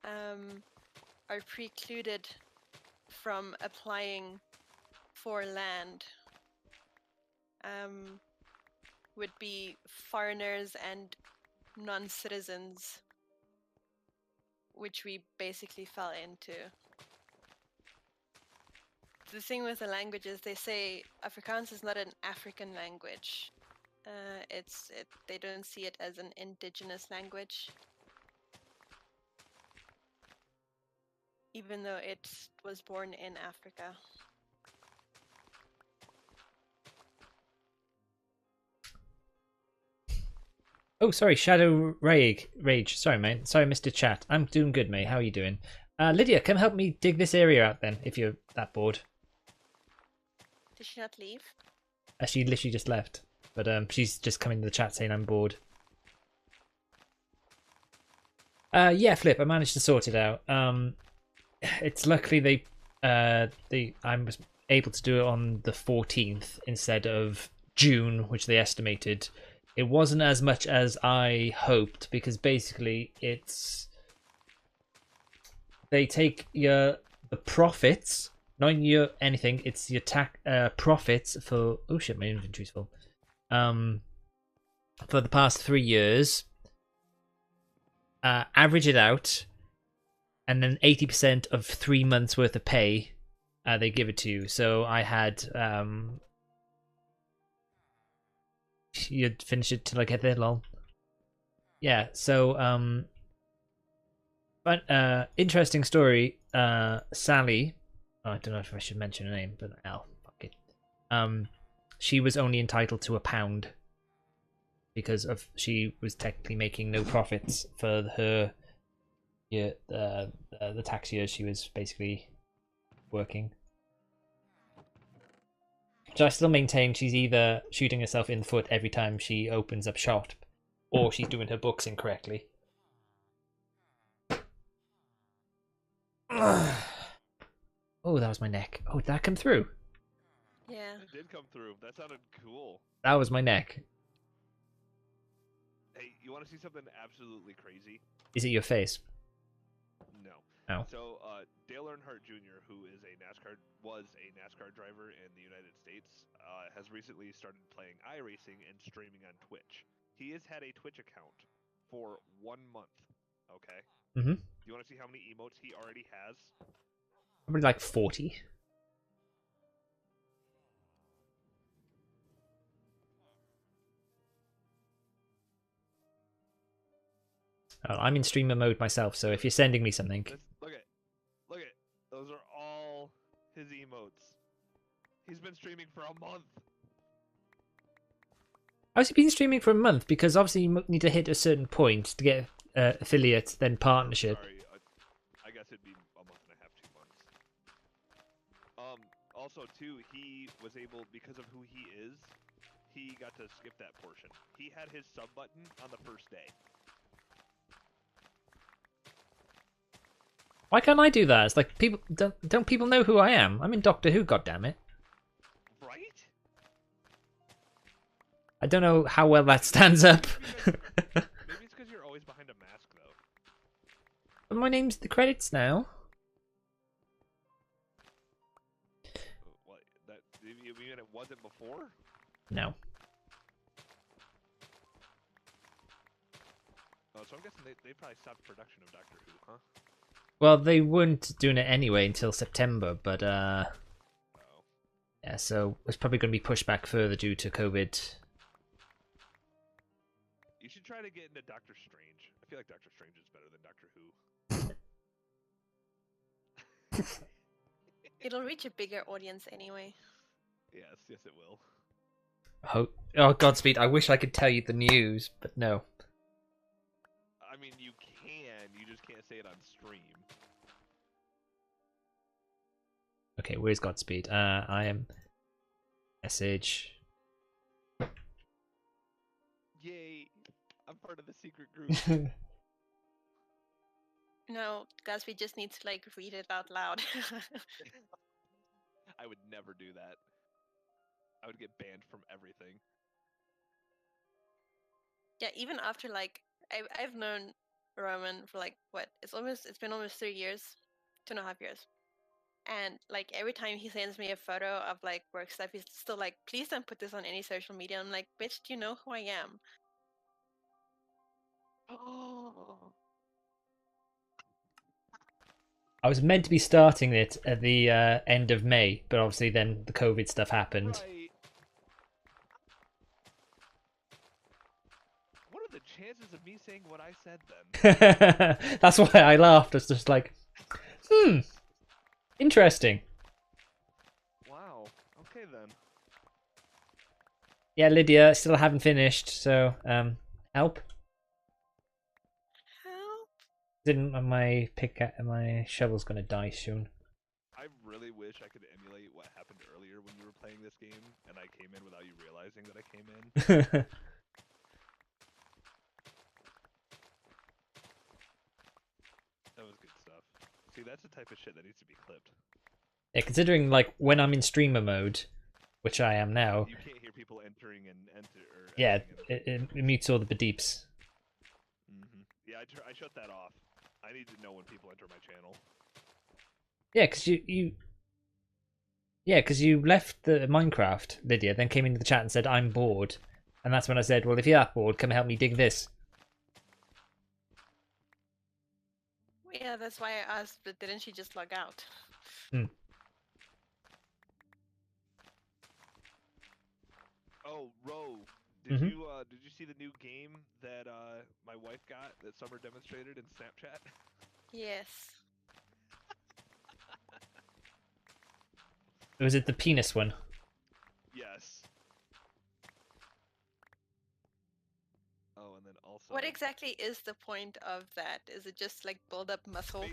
are precluded from applying for land would be foreigners and non-citizens, which we basically fell into. The thing with the languages, they say Afrikaans is not an African language. They don't see it as an indigenous language, even though it was born in Africa. Oh, sorry, Shadow Rage. Sorry, mate. Sorry, Mr. Chat. I'm doing good, mate. How are you doing? Lydia, come help me dig this area out then, if you're that bored. Did she not leave? She literally just left, but she's just coming to the chat saying I'm bored. Yeah, Flip, I managed to sort it out. It's luckily I was able to do it on the 14th instead of June, which they estimated. It wasn't as much as I hoped because basically they take the profits, not your anything. It's your profits for oh shit, my inventory's full. For the past 3 years, average it out, and then 80% of 3 months worth of pay, they give it to you. So I had you'd finish it till I get there, lol. Yeah, so but interesting story. Sally, I don't know if I should mention her name, but fuck it. She was only entitled to £1 because she was technically making no profits for her the tax year she was basically working. So I still maintain she's either shooting herself in the foot every time she opens up shop, or she's doing her books incorrectly. Oh, that was my neck. Oh, did that come through? Yeah. It did come through. That sounded cool. That was my neck. Hey, you want to see something absolutely crazy? Is it your face? No. Oh. So, Dale Earnhardt Jr., who was a NASCAR driver in the United States, has recently started playing iRacing and streaming on Twitch. He has had a Twitch account for 1 month. Okay. Mm-hmm. Do you want to see how many emotes he already has? Probably like 40. Oh, I'm in streamer mode myself, so if you're sending me something... Look at. Those are all his emotes. He's been streaming for a month. How's he been streaming for a month? Because obviously you need to hit a certain point to get affiliate, then partnership. Sorry, I guess it'd be a month and a half, 2 months. Also, too, he was able, because of who he is, he got to skip that portion. He had his sub button on the first day. Why can't I do that? It's like people don't people know who I am? I'm in Doctor Who, goddammit. Right? I don't know how well that stands up. Maybe it's because you're always behind a mask, though. But my name's in the credits now. What? You mean it wasn't before? No. Oh, so I'm guessing they probably stopped production of Doctor Who, huh? Well, they weren't doing it anyway until September, but Oh. yeah, so it's probably going to be pushed back further due to COVID. You should try to get into Doctor Strange. I feel like Doctor Strange is better than Doctor Who. It'll reach a bigger audience anyway. Yes, it will. Oh, Godspeed! I wish I could tell you the news, but no. I mean, you can. You just can't say it on stream. Okay, where's Godspeed? I am message. Yay! I'm part of the secret group. No, Gatsby just needs to like read it out loud. I would never do that. I would get banned from everything. Yeah, even after like I've known Roman for like what? It's been almost 3 years, 2.5 years. And like every time he sends me a photo of like work stuff, he's still like, please don't put this on any social media. I'm like, bitch, do you know who I am? Oh. I was meant to be starting it at the end of May, but obviously then the COVID stuff happened. Right. What are the chances of me saying what I said then? That's why I laughed. It's just like, interesting. Wow. Okay then. Yeah, Lydia, still haven't finished, so help. Help. Didn't my my shovel's gonna die soon. I really wish I could emulate what happened earlier when you were playing this game, and I came in without you realizing that I came in. That was good stuff. See, that's the type of shit that needs to be clipped. Yeah, considering like when I'm in streamer mode, which I am now. You can't hear people entering and Yeah, exiting it mutes all the beeps. Yeah, I shut that off. I need to know when people enter my channel. Yeah, because you left the Minecraft, Lydia, then came into the chat and said, I'm bored. And that's when I said, well, if you're that bored, come help me dig this. Yeah, that's why I asked, but didn't she just log out? Oh, Ro, did Mhm. you see the new game that my wife got that Summer demonstrated in Snapchat? Yes. Was it the penis one? Yes. Oh, and then also. What exactly is the point of that? Is it just like build up muscle?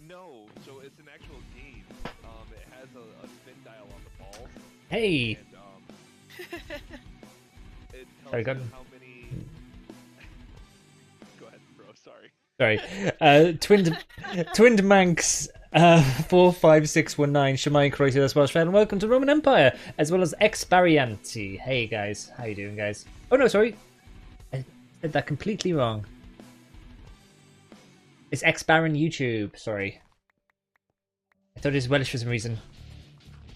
No, so it's an actual game. It has a spin dial on the balls. Hey! And it tells Sorry, you go on. how many. Go ahead, bro. Sorry. Sorry. Twinned Manx 45619 Shemai Croatia, that's Welsh fan, and welcome to Roman Empire, as well as Exparianti. Hey guys, how you doing, guys? Oh no, sorry. I said that completely wrong. It's X Baron YouTube. Sorry, I thought it was Welsh for some reason.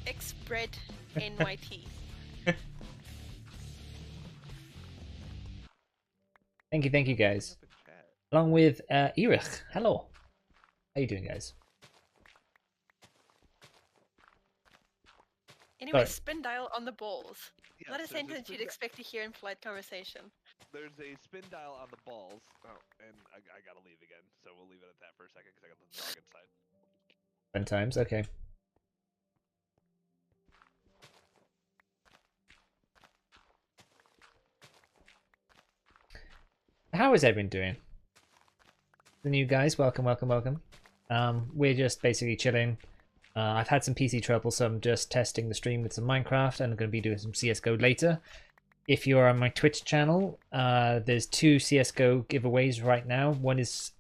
Xbread NYT. Thank you, guys. Up in chat. Along with Erich. Hello. How you doing, guys? Anyway, Sorry. spin dial on the balls. Yes, Not a there's sentence spin you'd expect to hear in polite conversation. There's a spin dial on the balls. Oh, and I gotta leave again, so we'll leave it at that for a second because I got the dog inside. 10 times. Okay. How is everyone doing? The new guys, welcome. We're just basically chilling. I've had some PC trouble, so I'm just testing the stream with some Minecraft, and I'm going to be doing some CSGO later. If you're on my Twitch channel, there's 2 CSGO giveaways right now. One is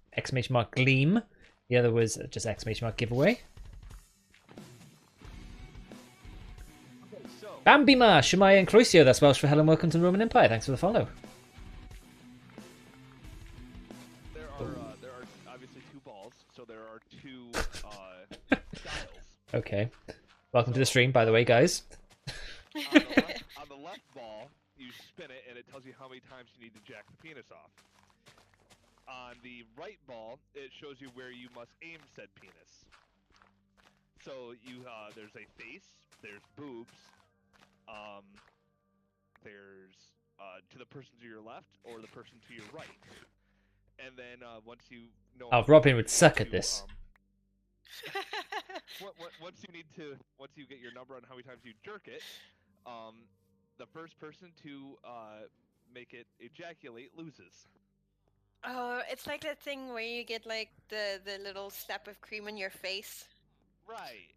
!Gleam, the other was just !giveaway. Okay, so Bambima, Shemaya, and Crucio, that's Welsh for hello and welcome to the Roman Empire. Thanks for the follow. there are obviously 2 balls, so there are 2 dials. Okay. Welcome to the stream, by the way, guys. On the left ball, you spin it, and it tells you how many times you need to jack the penis off. On the right ball, it shows you where you must aim said penis. So you there's a face, there's boobs, there's to the person to your left or the person to your right. And then once you know, Oh, Robin would suck at this. Once you get your number on how many times you jerk it, the first person to make it ejaculate loses. Oh, it's like that thing where you get like the little slap of cream in your face. Right.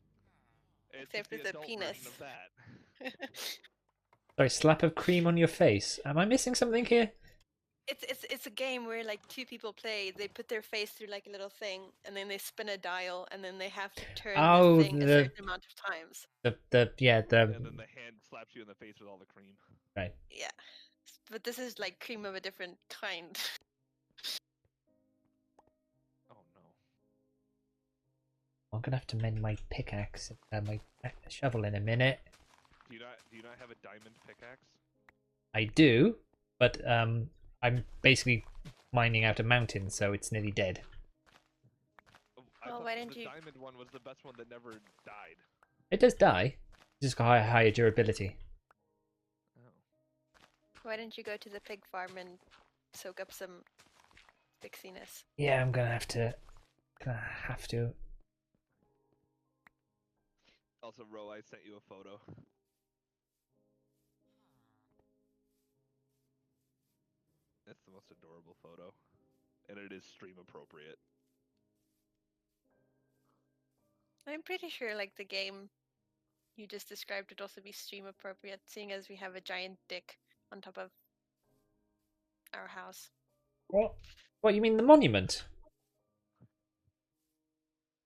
It's Except the it's a adult penis. version of that. Sorry, slap of cream on your face. Am I missing something here? It's a game where like 2 people play. They put their face through like a little thing, and then they spin a dial, and then they have to turn Oh, the thing a the- certain amount of times. And then the hand slaps you in the face with all the cream. Right. Yeah, but this is like cream of a different kind. Oh no. I'm gonna have to mend my pickaxe, my shovel in a minute. Do you not have a diamond pickaxe? I do, but I'm basically mining out a mountain, so it's nearly dead. Oh, I Well, thought why didn't the you- diamond one was the best one that never died. It does die. It's just got higher durability. Oh. Why don't you go to the pig farm and soak up some fixiness? Yeah, I'm gonna have to. Also, Ro, I sent you a photo. That's the most adorable photo. And it is stream appropriate. I'm pretty sure like the game you just described would also be stream appropriate, seeing as we have a giant dick on top of our house. What? What, you mean the monument?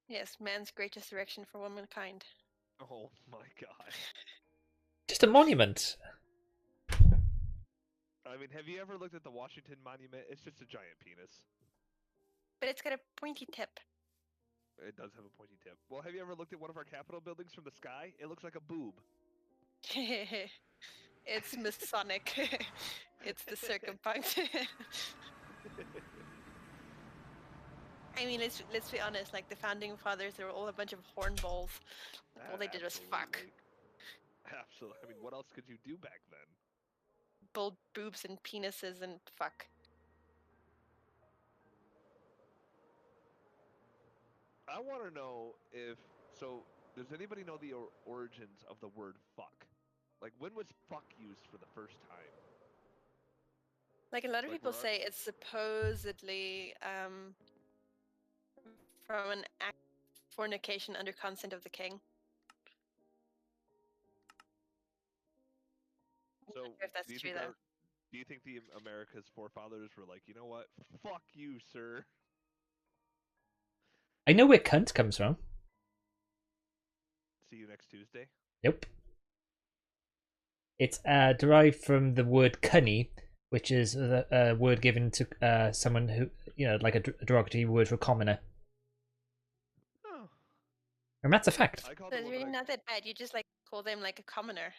Yes, man's greatest erection for womankind. Oh my god. Just a monument. I mean, have you ever looked at the Washington Monument? It's just a giant penis. But it's got a pointy tip. It does have a pointy tip. Well, have you ever looked at one of our Capitol buildings from the sky? It looks like a boob. It's Masonic. It's the circumpunct. I mean, let's be honest. Like the founding fathers, they were all a bunch of hornballs. All they did was fuck. Absolutely. I mean, what else could you do back then? Build boobs and penises and fuck. I want to know if does anybody know the origins of the word fuck? Like, when was fuck used for the first time? Like a lot of Like people what? say, it's supposedly from an act of fornication under consent of the king. So, sure if that's do you true, think though. do you think the America's forefathers were like, you know what? Fuck you, sir. I know where cunt comes from. See you next Tuesday. Nope. It's derived from the word cunny, which is a word given to someone who, like a derogatory word for a commoner. Oh, And that's a fact. I called So the it's woman really not that bad. You just like call them like a commoner.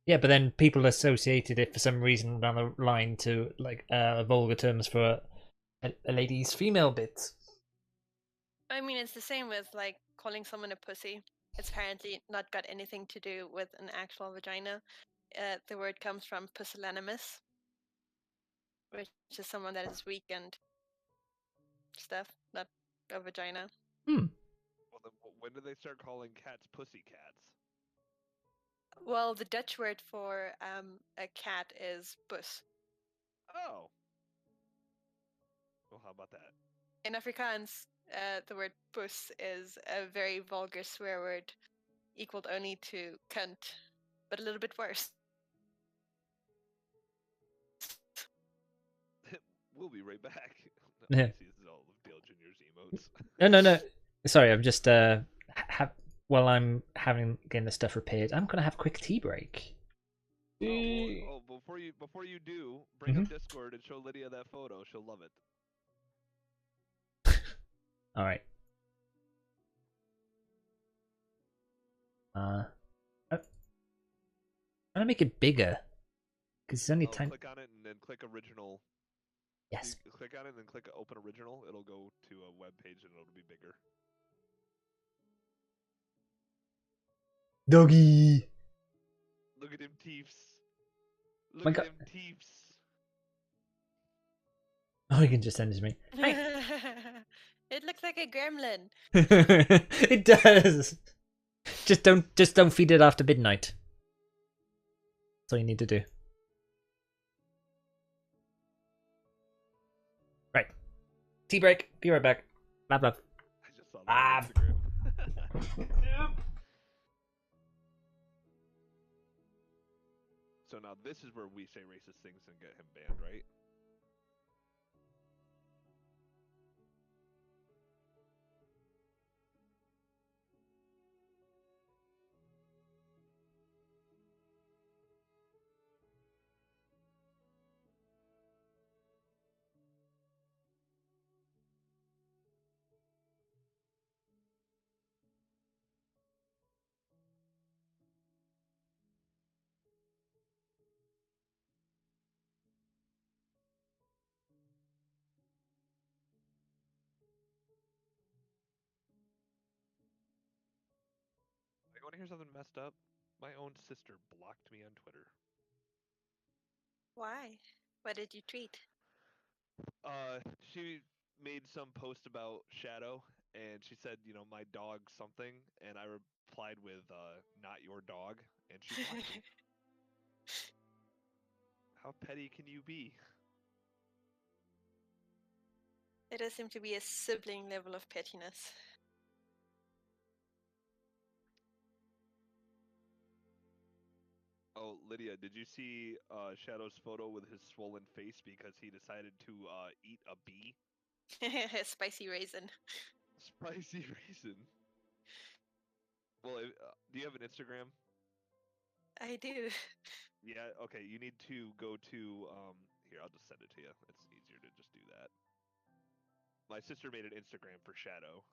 Yeah, but then people associated it for some reason down the line to like vulgar terms for a lady's female bits. I mean, it's the same with like calling someone a pussy. It's apparently not got anything to do with an actual vagina. The word comes from pusillanimous, which is someone that is weak and stuff, not a vagina. Well, then, when did they start calling cats pussy cats? Well, the Dutch word for a cat is bus. Oh. Well, how about that? In Afrikaans, the word bus is a very vulgar swear word, equaled only to cunt, but a little bit worse. We'll be right back. Yeah. This is all of Dale Jr.'s emotes. No. Sorry, I'm just while I'm getting the stuff repaired, I'm gonna have a quick tea break. Before you do, bring Mm-hmm. up Discord and show Lydia that photo. She'll love it. All right. I'm gonna make it bigger because it's only tiny. Click on it and then click original. Yes. You click on it and then click open original. It'll go to a web page and it'll be bigger. Doggy. Look at him teeths. Look My at God. him teeths. Oh, you can just send it to me. It looks like a gremlin. It does. Just don't feed it after midnight. That's all you need to do. Right. Tea break. Be right back. Blah blah. I just saw that on Instagram. So now this is where we say racist things and get him banned, right? I want to hear something messed up. My own sister blocked me on Twitter. Why? What did you tweet? She made some post about Shadow, and she said, my dog something, and I replied with, not your dog, and she blocked me. How petty can you be? It does seem to be a sibling level of pettiness. Oh, Lydia, did you see Shadow's photo with his swollen face because he decided to eat a bee? Spicy raisin. Spicy raisin. Well, do you have an Instagram? I do. Yeah, okay, you need to go to, here, I'll just send it to you. It's easier to just do that. My sister made an Instagram for Shadow.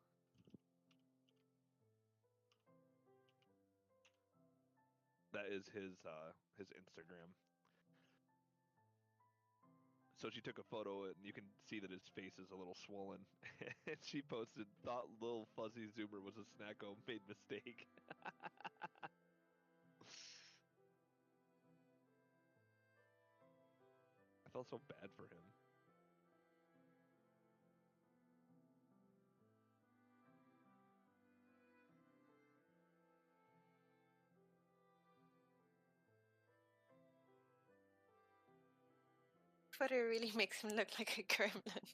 That is his Instagram. So she took a photo and you can see that his face is a little swollen. And she posted, thought little fuzzy zoomer was a snacko, made mistake. I felt so bad for him. Twitter really makes him look like a gremlin.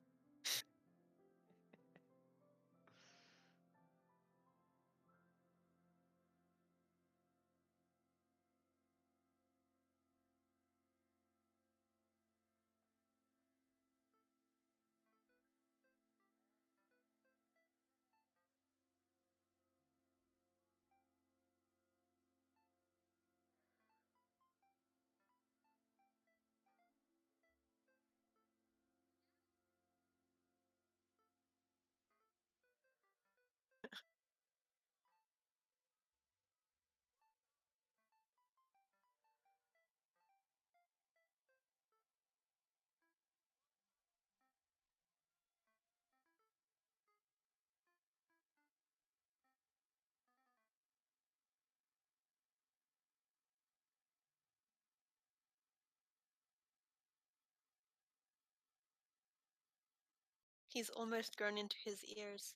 He's almost grown into his ears.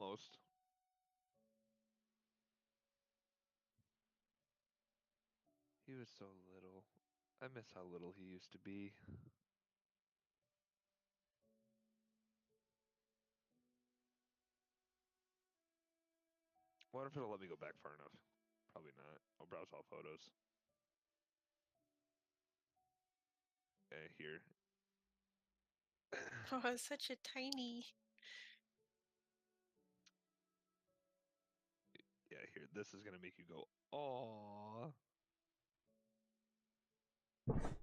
Almost. He was so little. I miss how little he used to be. Wonder if it'll let me go back far enough. Probably not. I'll browse all photos. Okay, here. Oh, it's such a tiny. Yeah, here. This is gonna make you go, aww.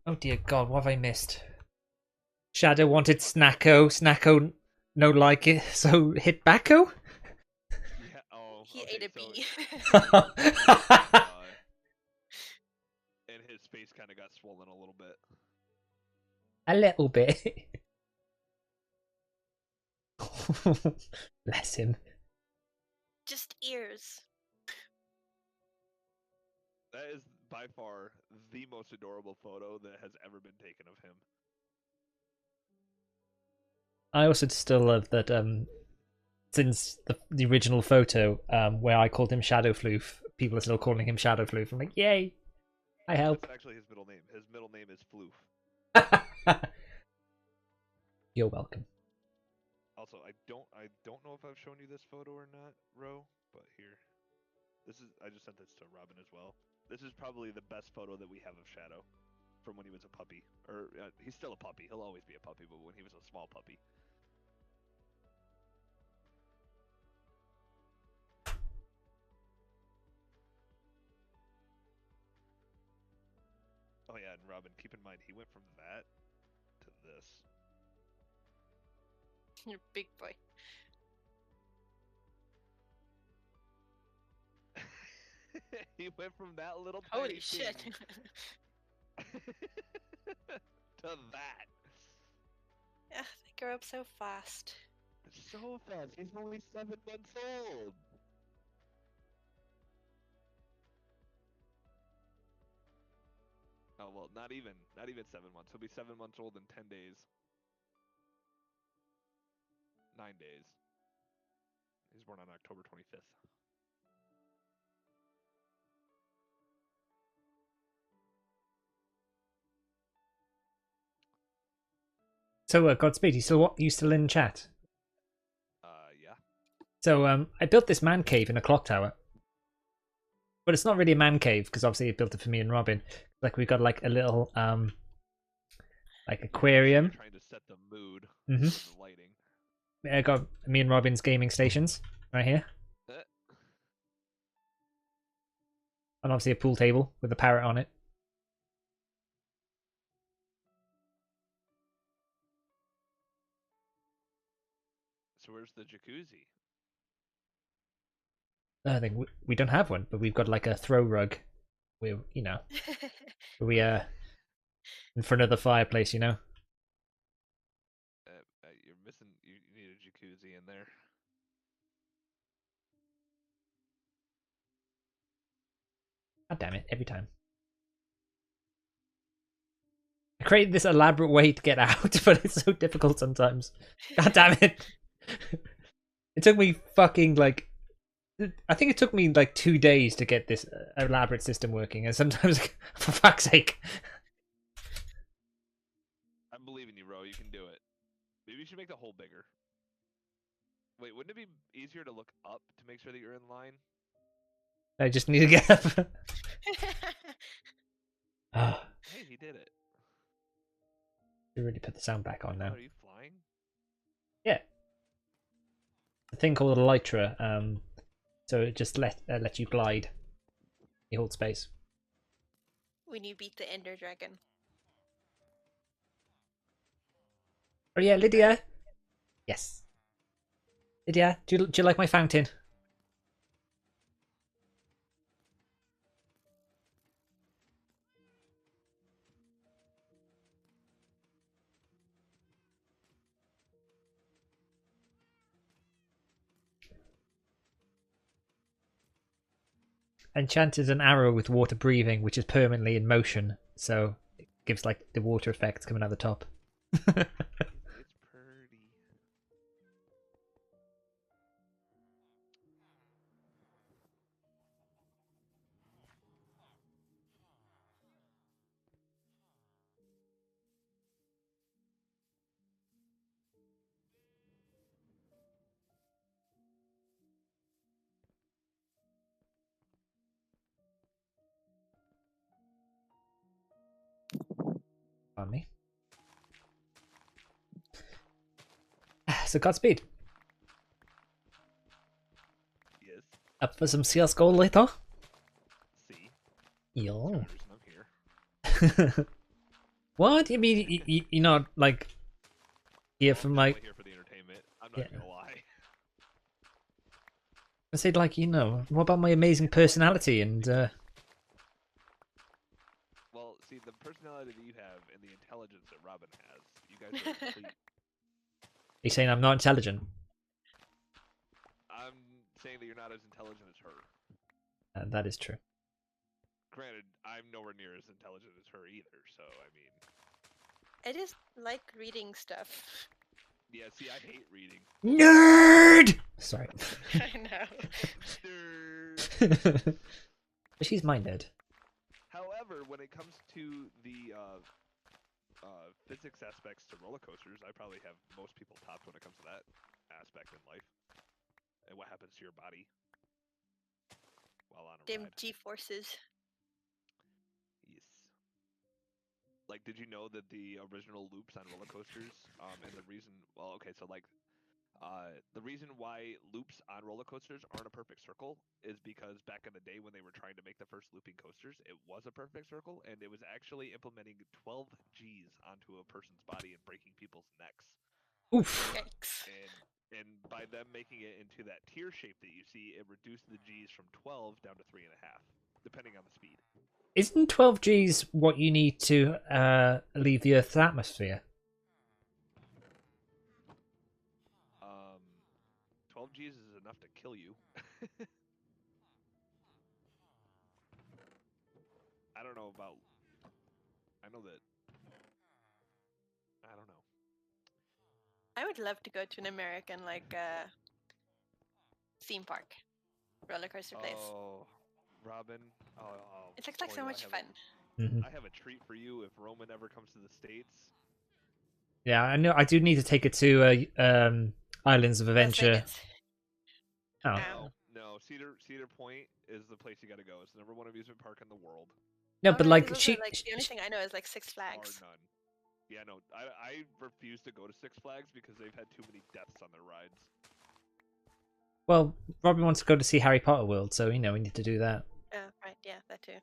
Oh dear God, what have I missed? Shadow wanted Snacko. Snacko no like it, so hit Backo? Yeah, oh. He okay, ate a so, bee. and his face kind of got swollen a little bit. A little bit. Bless him. Just ears. That is by far the most adorable photo that has ever been taken of him. I also still love that since the original photo where I called him Shadow Floof, people are still calling him Shadow Floof. I'm like, yay! I help. That's actually his middle name. His middle name is Floof. You're welcome. Also, I don't know if I've shown you this photo or not, Ro, but here. I just sent this to Robin as well. This is probably the best photo that we have of Shadow from when he was a puppy. Or, he's still a puppy. He'll always be a puppy, but when he was a small puppy. Oh yeah, and Robin, keep in mind, he went from that to this. You're a big boy. He went from that little Holy tiny shit. thing to that. Yeah, they grow up so fast. So fast. He's only 7 months old. Oh well, not even 7 months. He'll be 7 months old in 10 days. 9 days. He's born on October 25th. So, Godspeed, you still in chat? Yeah. So, I built this man cave in a clock tower. But it's not really a man cave, because obviously I built it for me and Robin. Like, we've got, like, a little, like, aquarium. Trying to set the mood Mm-hmm. with the lighting. I got me and Robin's gaming stations right here. And obviously a pool table with a parrot on it. So where's the jacuzzi? I think we don't have one, but we've got like a throw rug. We, in front of the fireplace, you know. You're missing. You need a jacuzzi in there. God damn it! Every time. I created this elaborate way to get out, but it's so difficult sometimes. God damn it! It took me fucking like. I think it took me like 2 days to get this elaborate system working, and sometimes, for fuck's sake. I'm believing you, Ro. You can do it. Maybe you should make the hole bigger. Wait, wouldn't it be easier to look up to make sure that you're in line? I just need to get up. Hey, he did it. You really put the sound back on now. Are you flying? Yeah. A thing called Elytra. So it just let you glide. You hold space. When you beat the Ender Dragon. Oh yeah, Lydia. Yes. Lydia, do you like my fountain? Enchanted an arrow with water breathing, which is permanently in motion, so it gives like the water effects coming out the top. It's pretty. on me. So Godspeed. Yes. Up for some CS:GO later? See. Yo. I'm here. What? You mean you're not like here Well, for I'm my? definitely here for the entertainment. I'm not Yeah. gonna lie. I said like what about my amazing personality and Well, see, the personality that you have and the intelligence that Robin has, you guys are complete. you saying I'm not intelligent? I'm saying that you're not as intelligent as her. That is true. Granted, I'm nowhere near as intelligent as her either, so I mean, I just like reading stuff. yeah, see, I hate reading. Nerd. Sorry. I know. Nerd. She's my nerd. However, when it comes to the physics aspects to roller coasters, I probably have most people topped when it comes to that aspect in life. And what happens to your body while on a Dim ride. G-forces. Yes. Like, did you know that the original loops on roller coasters, and the reason, well, okay, so like, the reason why loops on roller coasters aren't a perfect circle is because back in the day when they were trying to make the first looping coasters, it was a perfect circle, and it was actually implementing 12 Gs onto a person's body and breaking people's necks. Oof. Yikes. And by them making it into that tear shape that you see, it reduced the Gs from 12 down to 3.5, depending on the speed. Isn't 12 Gs what you need to leave the Earth's atmosphere? 12 Gs is enough to kill you. I don't know about. I know that. I don't know. I would love to go to an American theme park, roller coaster place. Oh, Robin. It looks like boy, so do much fun. I have a treat for you if Roman ever comes to the States. Yeah, I know. I do need to take it to Islands of Las Adventure. Vegas. Oh, No. Cedar Point is the place you got to go. It's the '1 amusement park in the world. no, Oh, but right, like 'cause she, also, the only thing I know is like Six Bar Flags. none. Yeah, no. I refuse to go to Six Flags because they've had too many deaths on their rides. well, Robin wants to go to see Harry Potter World, so we need to do that. Oh, right, yeah, that too.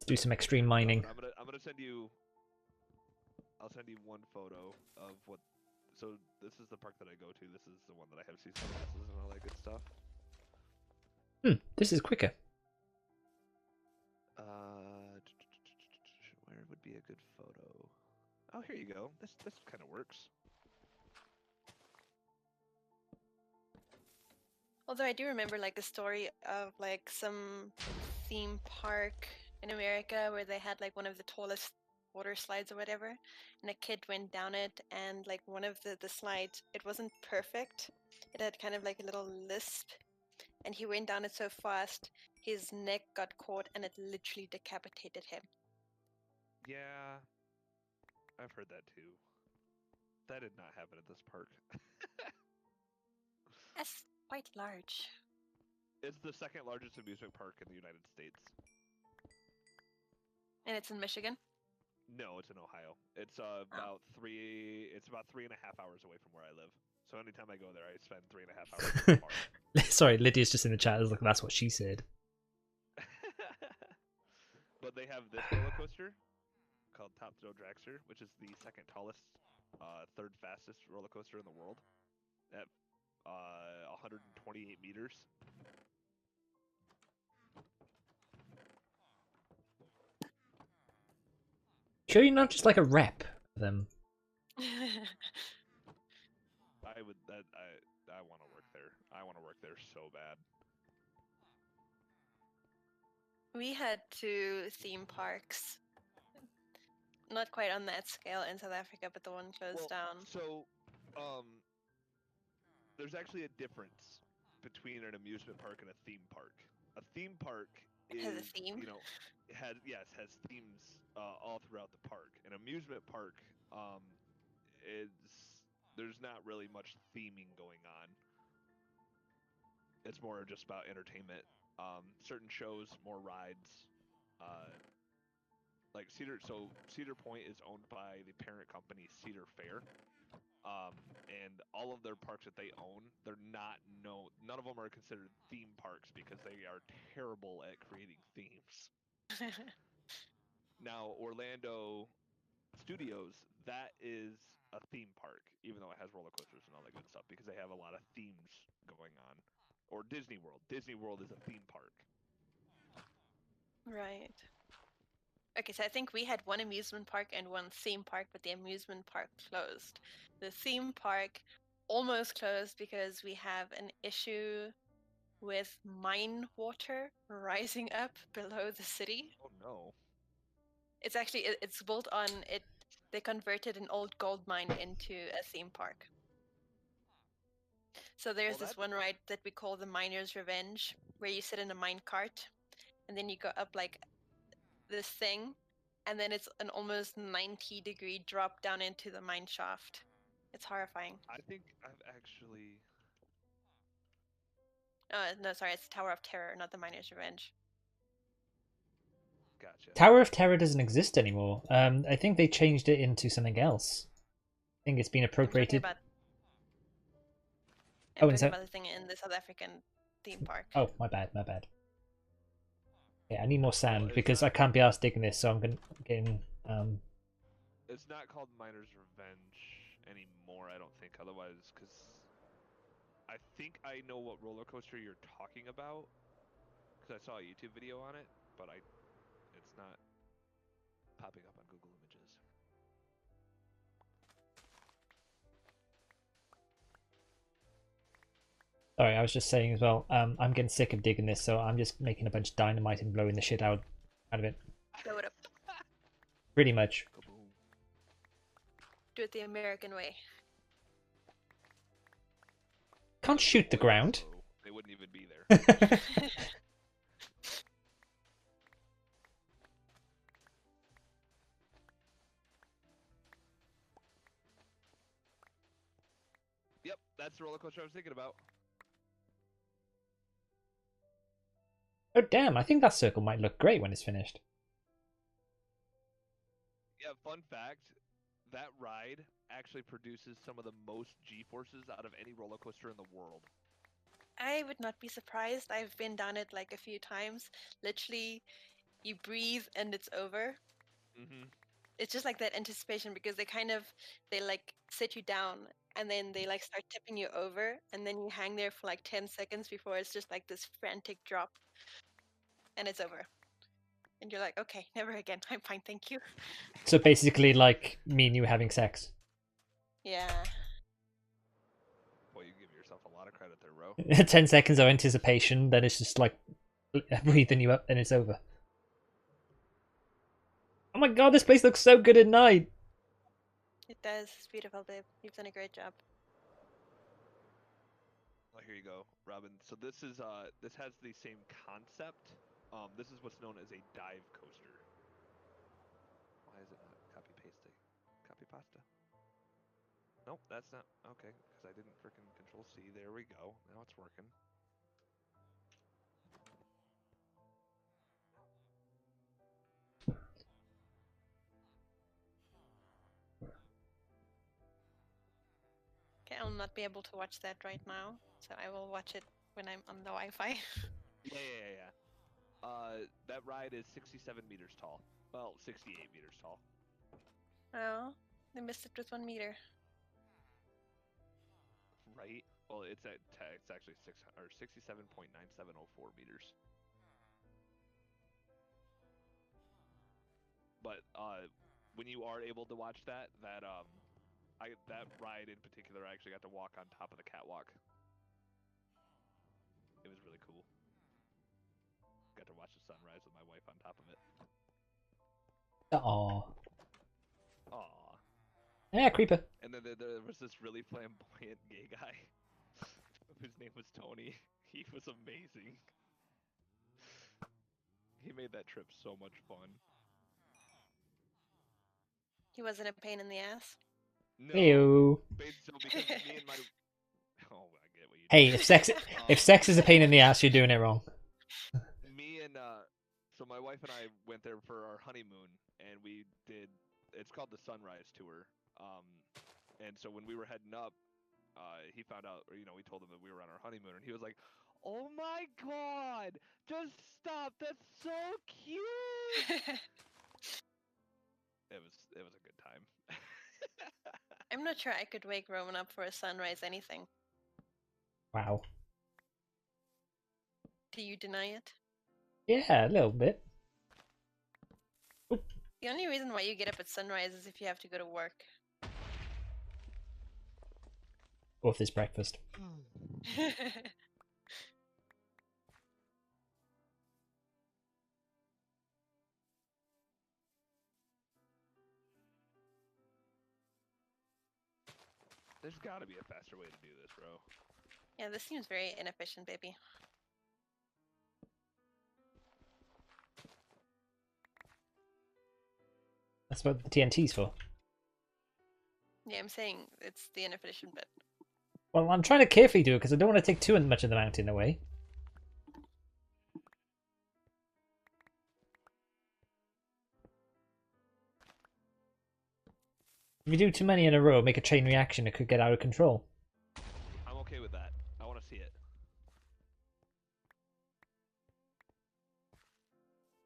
Do some extreme mining. Robin, I'm gonna send you. I'll send you one photo of what. So this is the park that I go to. This is the one that I have season passes and all that good stuff. This is quicker. Where would be a good photo? Oh, here you go. This kind of works. Although I do remember like a story of like some theme park in America where they had like one of the tallest water slides or whatever, and a kid went down it, and like one of the slides, it wasn't perfect. It had kind of like a little lisp, and he went down it so fast, his neck got caught, and it literally decapitated him. Yeah, I've heard that too. That did not happen at this park. That's quite large. It's the second largest amusement park in the United States. And it's in Michigan? No, it's in Ohio. It's about 3.5 hours away from where I live. So anytime I go there, I spend 3.5 hours in the park. Sorry, Lydia's just in the chat. Look, that's what she said. But they have this roller coaster called Top Thrill Dragster, which is the second tallest, third fastest roller coaster in the world at 128 meters. Sure, you're not just like a rep for them. I want to work there. I want to work there so bad. We had 2 theme parks. Not quite on that scale in South Africa, but the one closed down. So, there's actually a difference between an amusement park and a theme park. A theme park Has a theme? has themes all throughout the park. An amusement park there's not really much theming going on. It's more just about entertainment. Certain shows, more rides. like Cedar Point is owned by the parent company Cedar Fair. And all of their parks that they own, none of them are considered theme parks because they are terrible at creating themes. Now, Orlando Studios, that is a theme park, even though it has roller coasters and all that good stuff, because they have a lot of themes going on. Or Disney World. Disney World is a theme park. Right. Okay, so I think we had one amusement park and one theme park, but the amusement park closed. The theme park almost closed because we have an issue with mine water rising up below the city. Oh no. It's actually it's built on it. They converted an old gold mine into a theme park. So there's this one ride that we call the Miner's Revenge, where you sit in a mine cart, and then you go up like this thing, and then it's an almost 90-degree drop down into the mine shaft. It's horrifying. I think I've actually. No, sorry, it's Tower of Terror, not the Miner's Revenge. Gotcha. Tower of Terror doesn't exist anymore. I think they changed it into something else. I think it's been appropriated. I'm Oh, talking about the thing in the South African theme park. Oh, my bad. Yeah, I need more sand because I can't be asked digging this, so I'm getting. It's not called Miner's Revenge anymore, I don't think. Otherwise, because I think I know what roller coaster you're talking about, because I saw a YouTube video on it, but it's not popping up on Google Images. Sorry, I was just saying as well. I'm getting sick of digging this, so I'm just making a bunch of dynamite and blowing the shit out of it. Blow it up. Pretty much. Kaboom. Do it the American way. Can't shoot the ground. So they wouldn't even be there. Yep, that's the roller coaster I was thinking about. Oh damn! I think that circle might look great when it's finished. Yeah, fun fact, that ride actually produces some of the most G-forces out of any roller coaster in the world. I would not be surprised. I've been down it like a few times. Literally, you breathe and it's over. Mm-hmm. It's just like that anticipation because they like sit you down and then they like start tipping you over and then you hang there for like 10 seconds before it's just like this frantic drop and it's over. And you're like, okay, never again. I'm fine, thank you. So basically, like me and you having sex. Yeah. Boy, you give yourself a lot of credit there, bro. 10 seconds of anticipation, then it's just like breathing you up, and it's over. Oh my god, this place looks so good at night. It does. It's beautiful, babe. You've done a great job. Well, here you go, Robin. So this has the same concept. This is what's known as a dive coaster. Why is it not copy pasting? Copy pasta. Nope, that's not okay. Because I didn't frickin' Control C. There we go. Now it's working. Okay, I'll not be able to watch that right now, so I will watch it when I'm on the Wi-Fi. Yeah. That ride is 67 meters tall. Well, 68 meters tall. Oh, I missed it with 1 meter. Right? Well, it's actually 67.9704 meters. But when you are able to watch that ride in particular, I actually got to walk on top of the catwalk. It was really cool. Got to watch the sunrise with my wife on top of it. Aww. Aww. Yeah, creeper. And then there was this really flamboyant gay guy whose name was Tony. He was amazing. He made that trip so much fun. He wasn't a pain in the ass. No. Ew. So because me and my oh, I get what you Hey, did. if sex is a pain in the ass, you're doing it wrong. Me and so my wife and I went there for our honeymoon, and we did. It's called the Sunrise Tour. And so when we were heading up, he found out, or we told him that we were on our honeymoon, and he was like, "Oh my God, just stop! That's so cute." It was a good time. I'm not sure I could wake Roman up for a sunrise anything. Wow. Do you deny it? Yeah, a little bit. The only reason why you get up at sunrise is if you have to go to work. Or this breakfast. There's got to be a faster way to do this, bro. Yeah, this seems very inefficient, baby. That's what the TNT's for. Yeah, I'm saying it's the inefficient bit. Well, I'm trying to carefully do it because I don't want to take too much of the mountain away. If you do too many in a row, make a chain reaction, it could get out of control. I'm okay with that. I want to see it.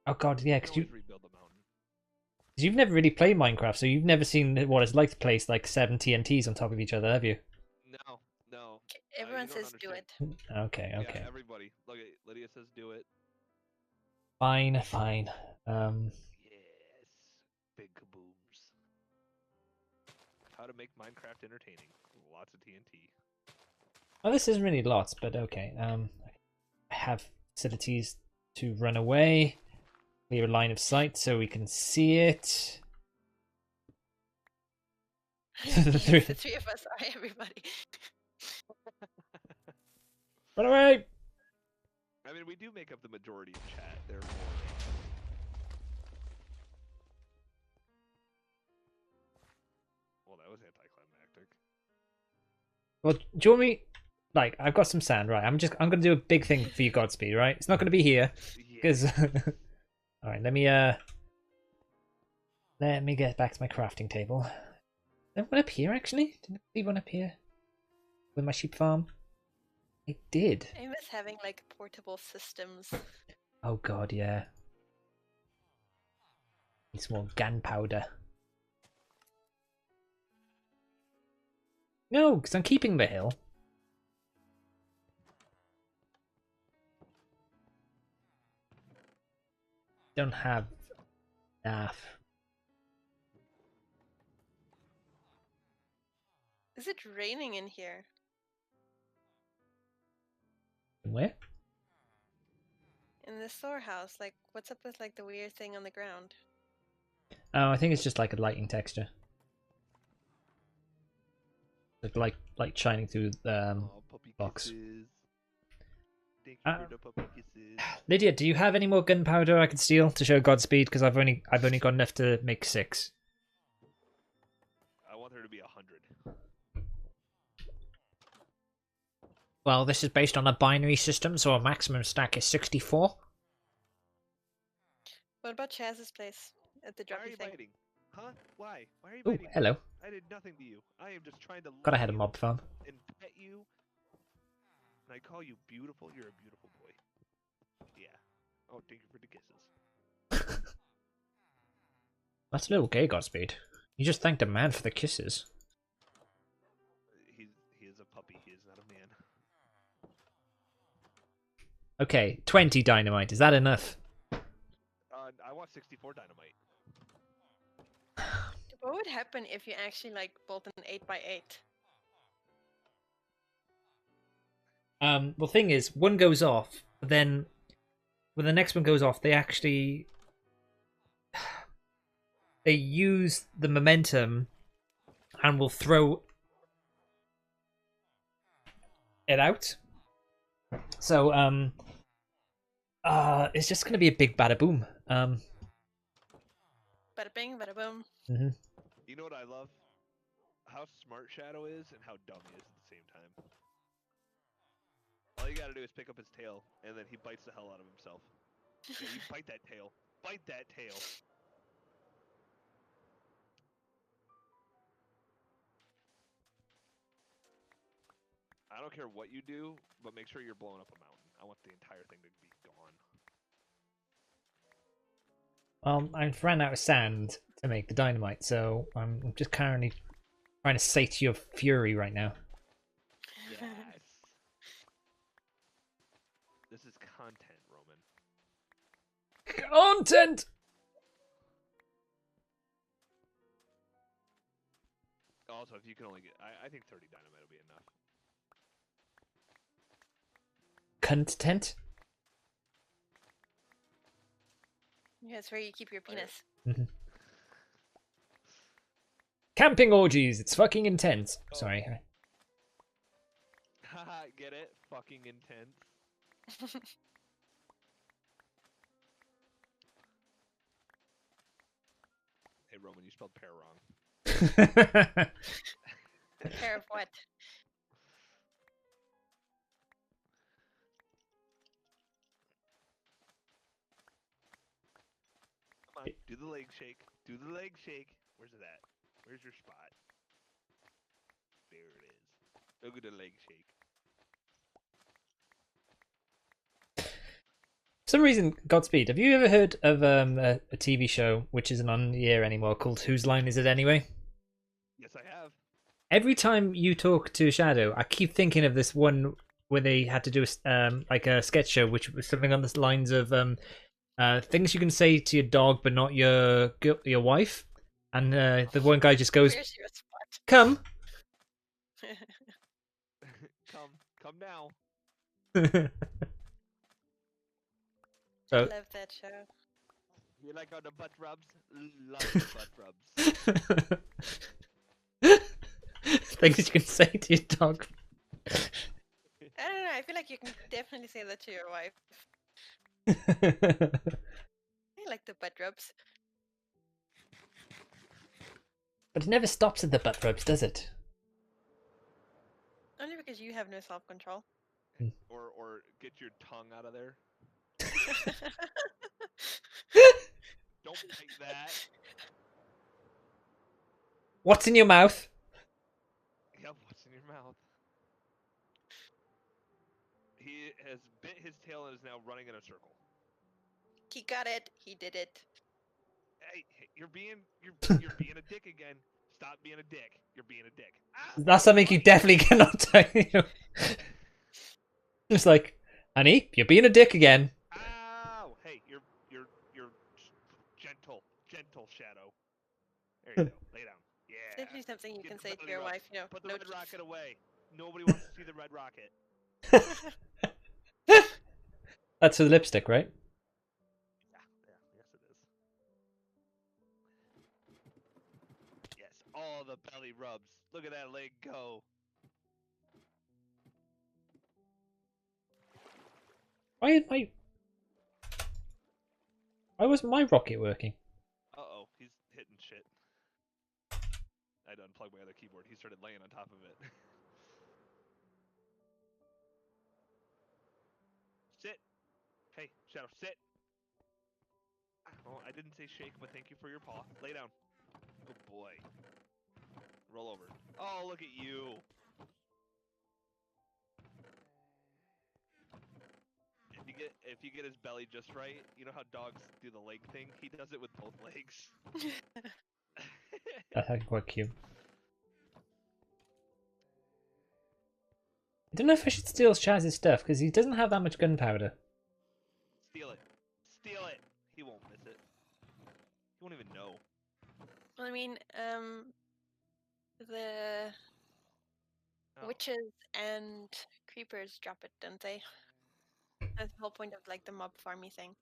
Oh god, yeah, You because can always rebuild the mountain. you've never really played Minecraft, so you've never seen what it's like to place like 7 TNTs on top of each other, have you? No, no. Everyone you don't says do it. understand. Okay, okay. Yeah, everybody. Look, Lydia says do it. Fine, fine. Yes, big kabooms. How to make Minecraft entertaining? Lots of TNT. Well, this isn't really lots, but okay. I have facilities to run away. Clear a line of sight so we can see it. The three of us are everybody. Run away! I mean, we do make up the majority of chat. They're more. Well, that was anticlimactic. Well, do you want me? Like, I've got some sand, right? I'm gonna do a big thing for you, Godspeed, right? It's not gonna be here, Yeah. because. All right, let me get back to my crafting table. There one up here, actually. Didn't I leave one up here with my sheep farm? I did. I miss having like portable systems. Oh god, yeah. Need some more gunpowder. No, because I'm keeping the hill. Don't have enough. Is it raining in here? Where? In the storehouse? Like, what's up with like the weird thing on the ground? Oh, I think it's just like a lighting texture. Like light shining through the Aw, puppy box. kisses. Thank you for the puppy kisses. Lydia, do you have any more gunpowder I can steal to show Godspeed? Because I've only got enough to make 6. I want her to be 100. Well, this is based on a binary system, so a maximum stack is 64. What about Chaz's place at the Why are droppy you thing? biting? Huh? Why? Why are you Oh, biting? hello. I did nothing to you. I am just trying to Got love ahead of you mob farm. and pet you. And I call you beautiful. You're a beautiful boy. Yeah. Oh, thank you for the kisses. That's a little gay, Godspeed. You just thanked a man for the kisses. He is a puppy. He is not a man. Okay, 20 dynamite. Is that enough? I want 64 dynamite. What would happen if you actually like built an 8x8? The thing is, one goes off, but then when the next one goes off, they use the momentum and will throw it out. So it's just gonna be a big bada boom. Bada bing, bada boom. Mm-hmm. You know what I love? How smart Shadow is and how dumb he is at the same time. All you gotta do is pick up his tail, and then he bites the hell out of himself. Yeah, you bite that tail. Bite that tail. don't care what you do, but make sure you're blowing up a mountain. I want the entire thing to be gone. I've ran out of sand to make the dynamite, so I'm just currently trying to sate your fury right now. Yes. This is content, Roman. Content! Also, if you can only get, I think 30 dynamite will be enough. Content? Yeah, it's where you keep your penis. Camping orgies, it's fucking intense. Oh. Sorry. Haha, get it? Fucking intense. Hey, Roman, you spelled pear wrong. Pair of what? Come on, do the leg shake. Do the leg shake. Where's it at? Where's your spot? There it is. Look at the leg shake. For some reason, Godspeed, have you ever heard of a TV show which isn't on the air anymore called Whose Line Is It Anyway? Yes, I have. Every time you talk to Shadow, I keep thinking of this one where they had to do like a sketch show, which was something on the lines of things you can say to your dog but not your wife. And the one guy just goes, Where's your spot? "Come." Come now. I So love that show. You like all the butt rubs? Love the butt rubs. things you can say to your dog. I don't know. I feel like you can definitely say that to your wife. I like the butt rubs. But it never stops at the butt rubs, does it? Only because you have no self-control. Or get your tongue out of there. Don't bite that. What's in your mouth? Yep, what's in your mouth? He has bit his tail and is now running in a circle. He got it. He did it. Hey, you're being a dick again. Stop being a dick. You're being a dick. Ah! That's something you definitely cannot tell. Just like, honey, you're being a dick again. Ow! Hey, you're gentle Shadow. There you go. Lay down. Yeah. Definitely something you Get can the say to belly your rub. wife. You know, Put the no red teeth. rocket away. Nobody wants to see the red rocket. That's for the lipstick, right? Yeah, yes it is. Yes, all the belly rubs. Look at that leg go. Why wasn't my rocket working? Uh-oh, he's hitting shit. I had to unplug my other keyboard. He started laying on top of it. Sit. Hey, Shadow, sit. Oh, I didn't say shake, but thank you for your paw. Lay down. Good boy. Roll over. Oh, look at you. If you get his belly just right, you know how dogs do the leg thing? He does it with both legs. That's actually quite cute. I don't know if I should steal Chaz's stuff because he doesn't have that much gunpowder. Steal it. Steal it. He won't miss it. He won't even know. Well, I mean, the Oh. witches and creepers drop it, don't they? That's the whole point of like the mob farmy thing.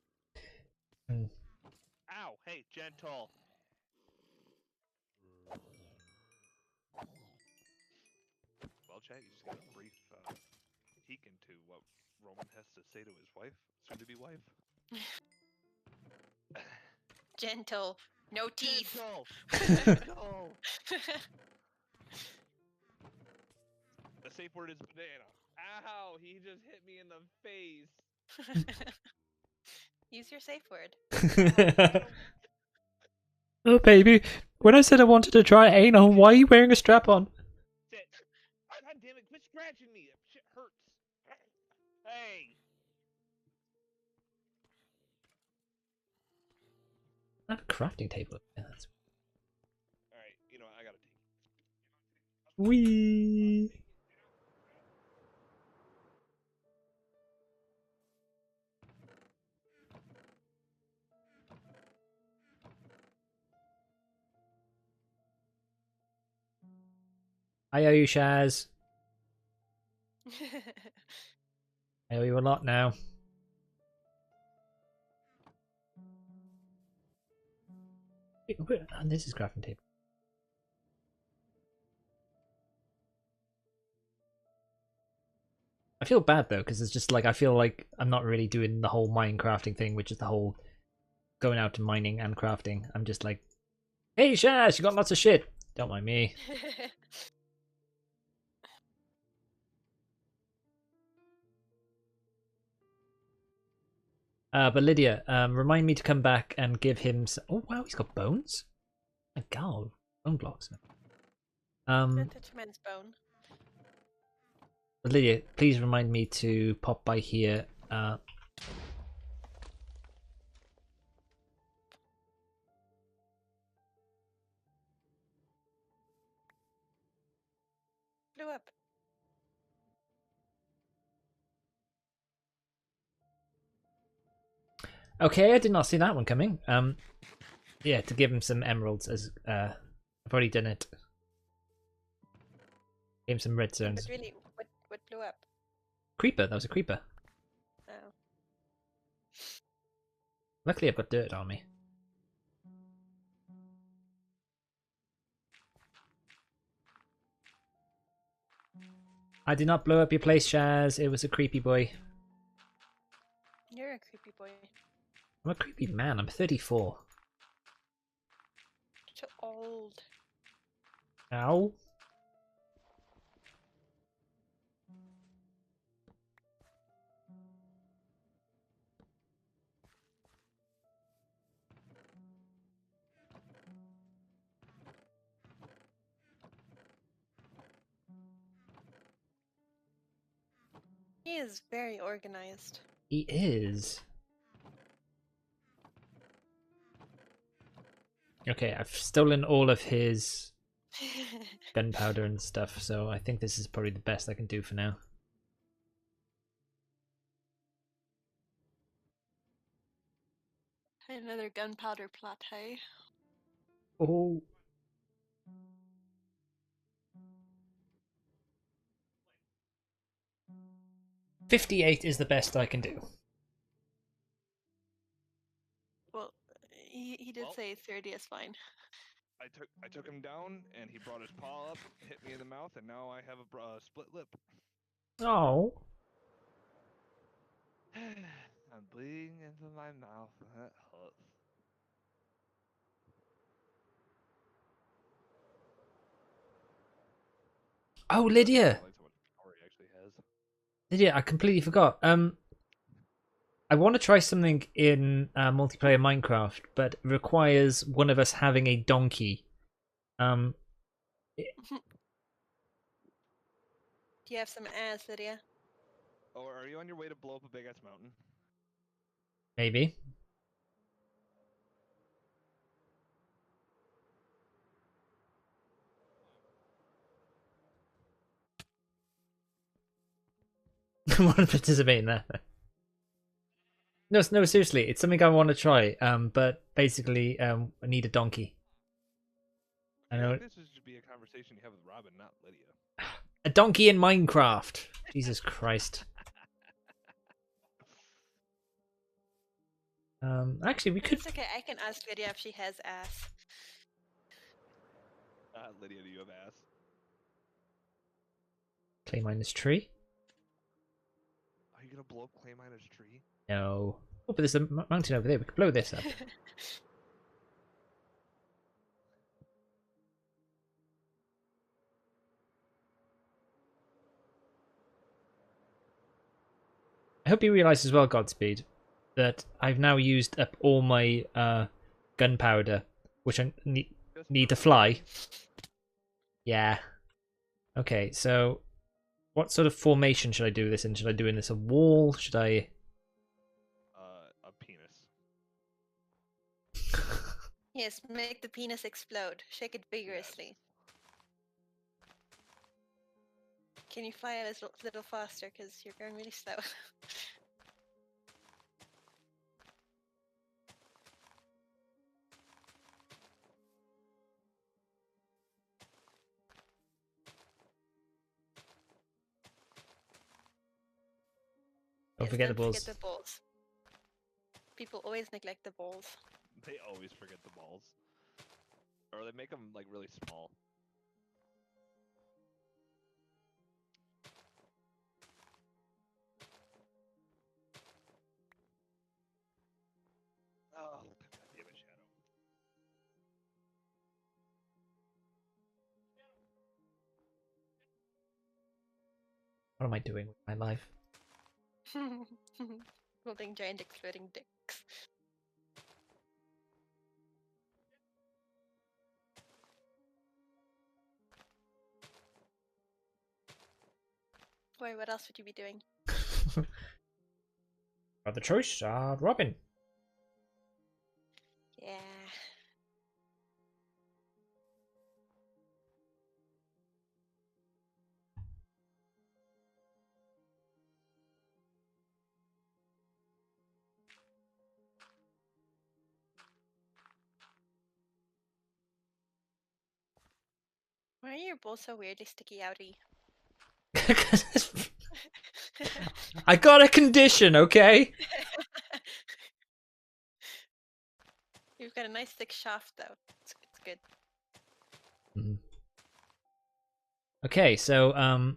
Ow! Hey, gentle. Well, chat, you just got a brief peek into what Roman has to say to his wife, soon-to-be wife. Gentle, no teeth. Gentle. Gentle. The safe word is banana. Ow! He just hit me in the face. Use your safe word. Oh, baby. When I said I wanted to try anal, why are you wearing a strap on? Sit. God damn it! Quit scratching me. Hey! Not a crafting table. Yeah, that's... Alright, you know what? I gotta take Wee. I owe you, Shaz. I owe you a lot now. And this is crafting table. I feel bad though, because it's just like I feel like I'm not really doing the whole Minecrafting thing, which is the whole going out to mining and crafting. I'm just like, hey Shaz, you got lots of shit. Don't mind me. But Lydia, remind me to come back and give him some... Oh wow, he's got bones. My God, bone blocks. Don't touch a man's bone. But Lydia, please remind me to pop by here. Blew up. Okay, I did not see that one coming. Yeah, to give him some emeralds as I've already done it. Gave him some redstones. But really, what blew up? Creeper, that was a creeper. Oh. Luckily I've got dirt on me. I did not blow up your place, Shaz. It was a creepy boy. You're a creepy boy. I'm a creepy man. I'm 34. So old. Ow. He is very organized. He is. Okay, I've stolen all of his gunpowder and stuff, so I think this is probably the best I can do for now. Another gunpowder plot, hey? Oh. $58 is the best I can do. Well, he did Well. say 30 is fine. I took him down, and he brought his paw up, hit me in the mouth, and now I have a split lip. Oh. I'm bleeding into my mouth, and that hurts. Oh, Lydia. I realize how much power he actually has. Lydia, I completely forgot. I want to try something in multiplayer Minecraft, but it requires one of us having a donkey. Do you have some ass, Lydia? Oh, are you on your way to blow up a big ass mountain? Maybe. I want to participate in that. No, seriously, it's something I want to try. But basically, I need a donkey. I know This should be a conversation you have with Robin, not Lydia. a donkey in Minecraft. Jesus Christ. Actually, we could. It's okay, I can ask Lydia if she has ass. Lydia, do you have ass? Clay miner's tree. Are you gonna blow up Clay Miner's tree? No. Oh, but there's a mountain over there. We could blow this up. I hope you realise as well, Godspeed, that I've now used up all my gunpowder, which I need to fly. Yeah. Okay, so What sort of formation should I do this in? Should I do in this a wall? Should I? A penis. Yes, make the penis explode. Shake it vigorously. Can you fly a little faster? Because you're going really slow. Don't Yes, forget the don't balls. forget the balls. People always neglect the balls. They always forget the balls. Or they make them like really small. Oh, damn it, Shadow. What am I doing with my life? Building giant exploding dicks. Wait, what else would you be doing? Other choice, Robin. Yeah. Why are your balls so weirdly sticky outy? I got a condition, okay? You've got a nice thick shaft though. It's good. Mm. Okay, so I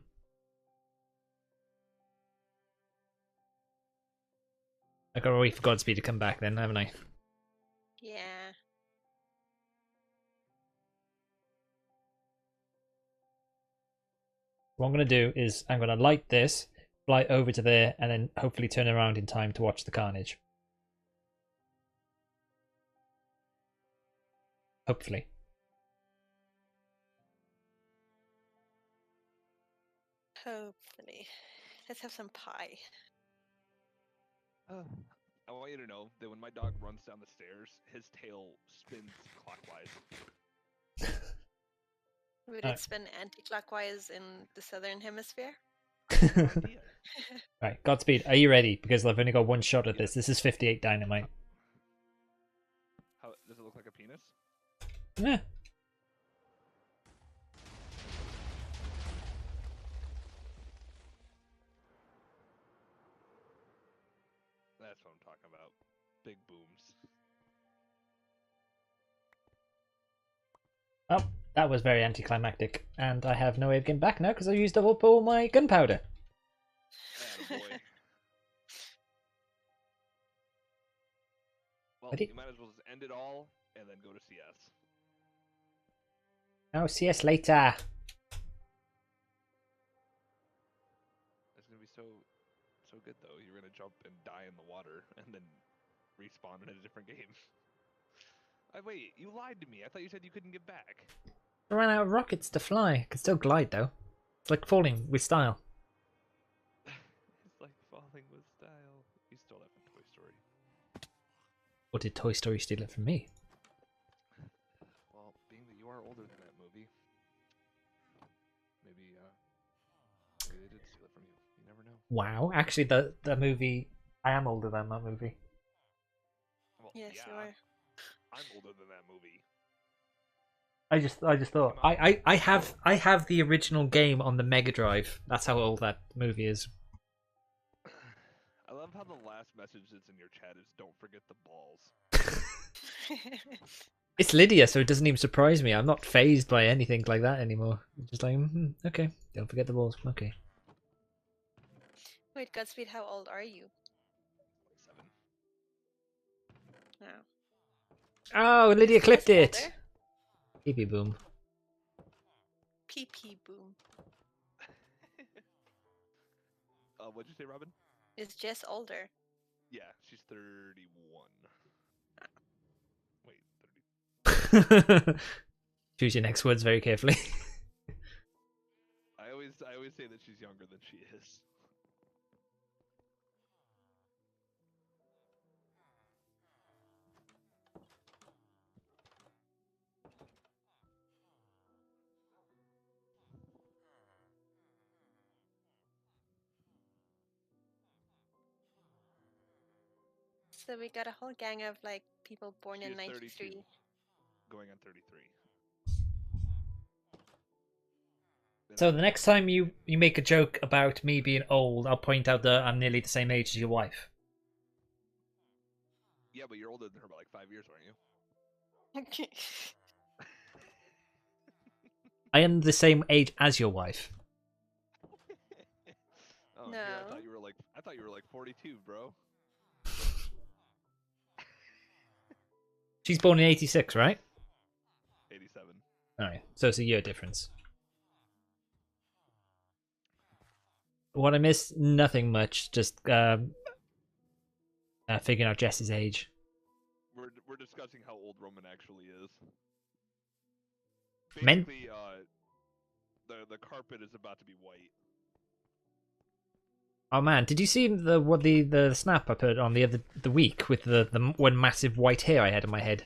gotta wait for Godspeed to come back then, haven't I? Yeah. What I'm gonna do is I'm gonna light this, fly over to there, and then hopefully turn around in time to watch the carnage. Hopefully. Hopefully. Let's have some pie. I want you to know that when my dog runs down the stairs, his tail spins clockwise. Would it spin anti-clockwise in the southern hemisphere? No idea. Right, Godspeed, are you ready? Because I've only got one shot at this. This is 58 dynamite. How does it look like a penis? Yeah. That's what I'm talking about. Big booms. Oh, that was very anticlimactic. And I have no way of getting back now because I used up all my gunpowder. Attaboy. Well, Ready? you might as well just end it all and then go to CS. Oh, see us later. It's gonna be so good though. You're gonna jump and die in the water and then respawn in a different game. Wait, you lied to me. I thought you said you couldn't get back. I ran out of rockets to fly. Could still glide though. It's like falling with style. It's like falling with style. You stole that from Toy Story. Or did Toy Story steal it from me? Well, being that you are older than that movie, maybe they did steal it from you. You never know. Wow, actually, the movie. I am older than that movie. Well, Yes, yeah, you are. I'm older than that movie. I just thought I have the original game on the Mega Drive. That's how old that movie is. I love how the last message that's in your chat is "Don't forget the balls." It's Lydia, so it doesn't even surprise me. I'm not phased by anything like that anymore. I'm just like, okay, don't forget the balls. Okay. Wait, Godspeed, how old are you? 27. No. Oh, Lydia Is clipped Jess it. older? Pee boom. PP boom. What'd you say, Robin? Is Jess older? Yeah, she's 31. Wait, 30. Choose your next words very carefully. I always always say that she's younger than she is. So we got a whole gang of like people born in She's 32, '93. going on 33. So the next time you make a joke about me being old, I'll point out that I'm nearly the same age as your wife. Yeah, but you're older than her by like 5 years, aren't you? I am the same age as your wife. Oh, No. yeah, I thought you were like 42, bro. She's born in 86, right? 87. Alright, so it's a year difference. What I miss? Nothing much. Just figuring out Jess's age. We're discussing how old Roman actually is. Men- Basically, the carpet is about to be white. Oh man, did you see the snap I put on the week with the one massive white hair I had in my head?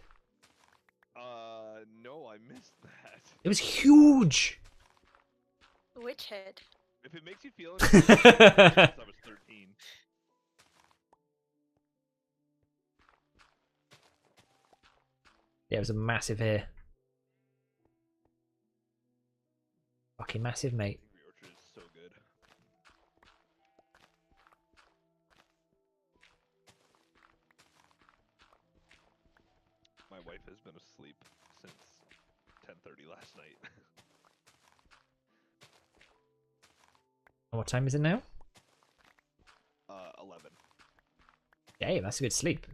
No, I missed that. It was huge. Witch head. If it makes you feel anything, I was 13. Yeah, it was a massive hair. Fucking massive, mate. Angry Orchard is so good. My wife has been asleep since 10:30 last night. What time is it now? 11. Yeah, that's a good sleep.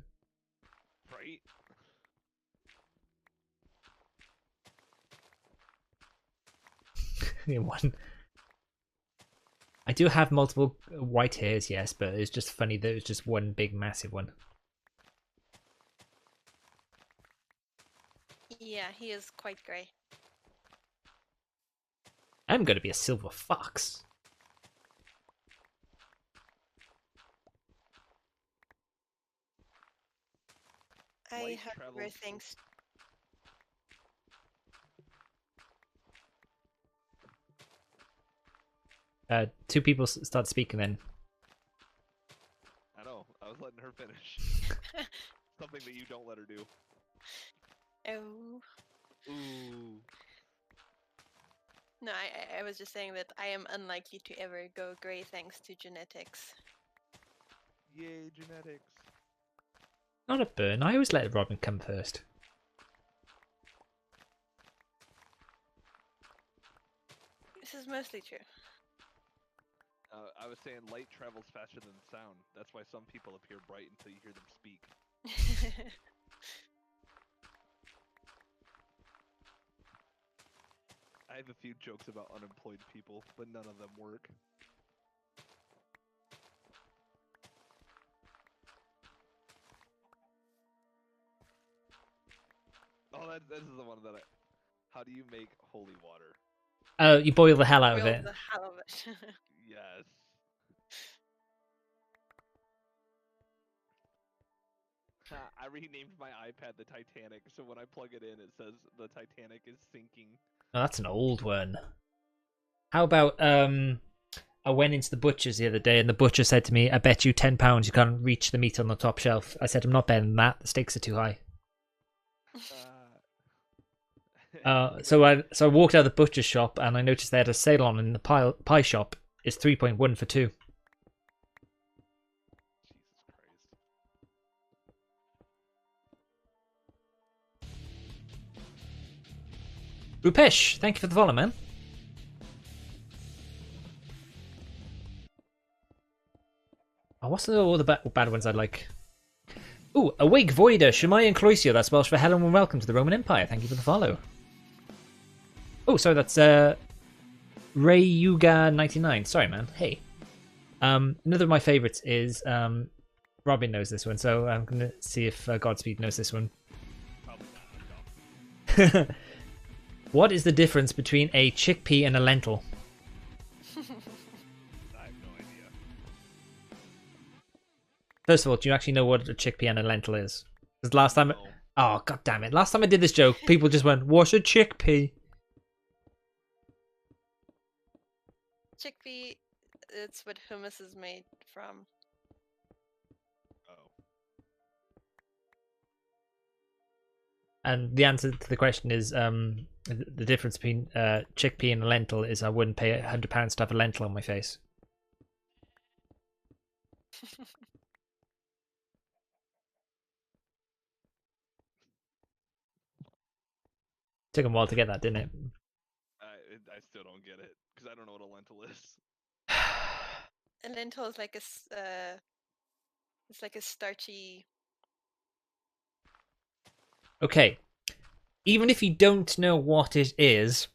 Right? One. I do have multiple white hairs, yes, but it's just funny that it was just one big massive one. Yeah, he is quite grey. I'm gonna be a silver fox. I Light have travels rare through- things. Two people start speaking then. I know. I was letting her finish. Something that you don't let her do. Oh. Ooh. No, I was just saying that I am unlikely to ever go grey thanks to genetics. Yay, genetics. Not a burn. I always let Robin come first. This is mostly true. I was saying light travels faster than sound. That's why some people appear bright until you hear them speak. I have a few jokes about unemployed people, but none of them work. Oh, this is the one that how do you make holy water? You boil the hell out of Boil it. the hell of it. Yes. I renamed my iPad the Titanic, so when I plug it in, it says the Titanic is sinking. Oh, that's an old one. How about I went into the butcher's the other day and the butcher said to me, I bet you £10 you can't reach the meat on the top shelf. I said, I'm not betting that. The stakes are too high. So I walked out of the butcher's shop and I noticed they had a sale on in the pie shop. It's 3.1 for 2. Rupesh, thank you for the follow, man. Oh, what's all the bad ones I'd like? Ooh, Awake Voida, Shemai and Cloicia, that's Welsh for hello and welcome to the Roman Empire. Thank you for the follow. Oh, sorry, that's Ray Yuga 99. Sorry, man. Hey. Another of my favorites is Robin knows this one, so I'm gonna see if Godspeed knows this one. Probably not. What is the difference between a chickpea and a lentil? First of all, do you actually know what a chickpea and a lentil is? Because last time, No. oh god damn it! Last time I did this joke, people just went, "What's a chickpea?" Chickpea, it's what hummus is made from. Oh. And the answer to the question is, the difference between chickpea and a lentil is I wouldn't pay £100 to have a lentil on my face. Took a while to get that, didn't it? I still don't get it because I don't know what a lentil is. A lentil is like it's like a starchy. Okay, even if you don't know what it is,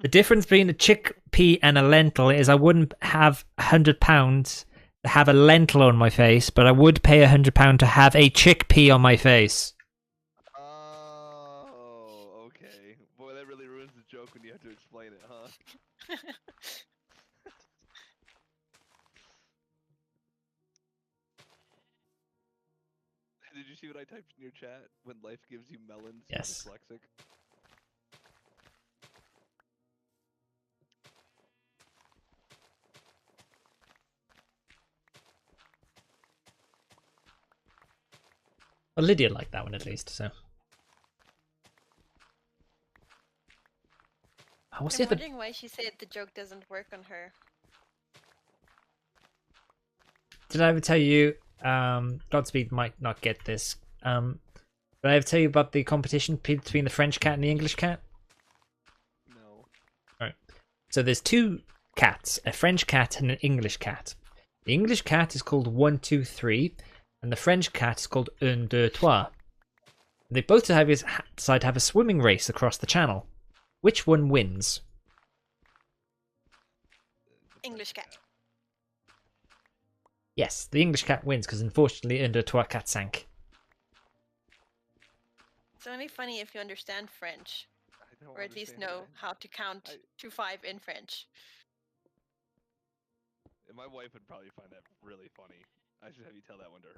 the difference between a chickpea and a lentil is I wouldn't have £100 to have a lentil on my face, but I would pay £100 to have a chickpea on my face. Oh, okay. Boy, that really ruins the joke when you have to explain it, huh? Did you see what I typed in your chat? When life gives you melons, Yes. you're dyslexic. Well, Lydia liked that one at least, so. Oh, what's the I'm other? wondering why she said the joke doesn't work on her. Did I ever tell you? Godspeed might not get this. Did I ever tell you about the competition between the French cat and the English cat? No. So there's two cats, a French cat and an English cat. The English cat is called 1, 2, 3, and the French cat is called 1, 2, 3. They both decide to have a swimming race across the channel. Which one wins? English cat. Yes, the English cat wins because unfortunately 1, 2, 3 cat sank. It's only funny if you understand French, I don't or at least understand know it. how to count I- to 5 in French. My wife would probably find that really funny. I should have you tell that one to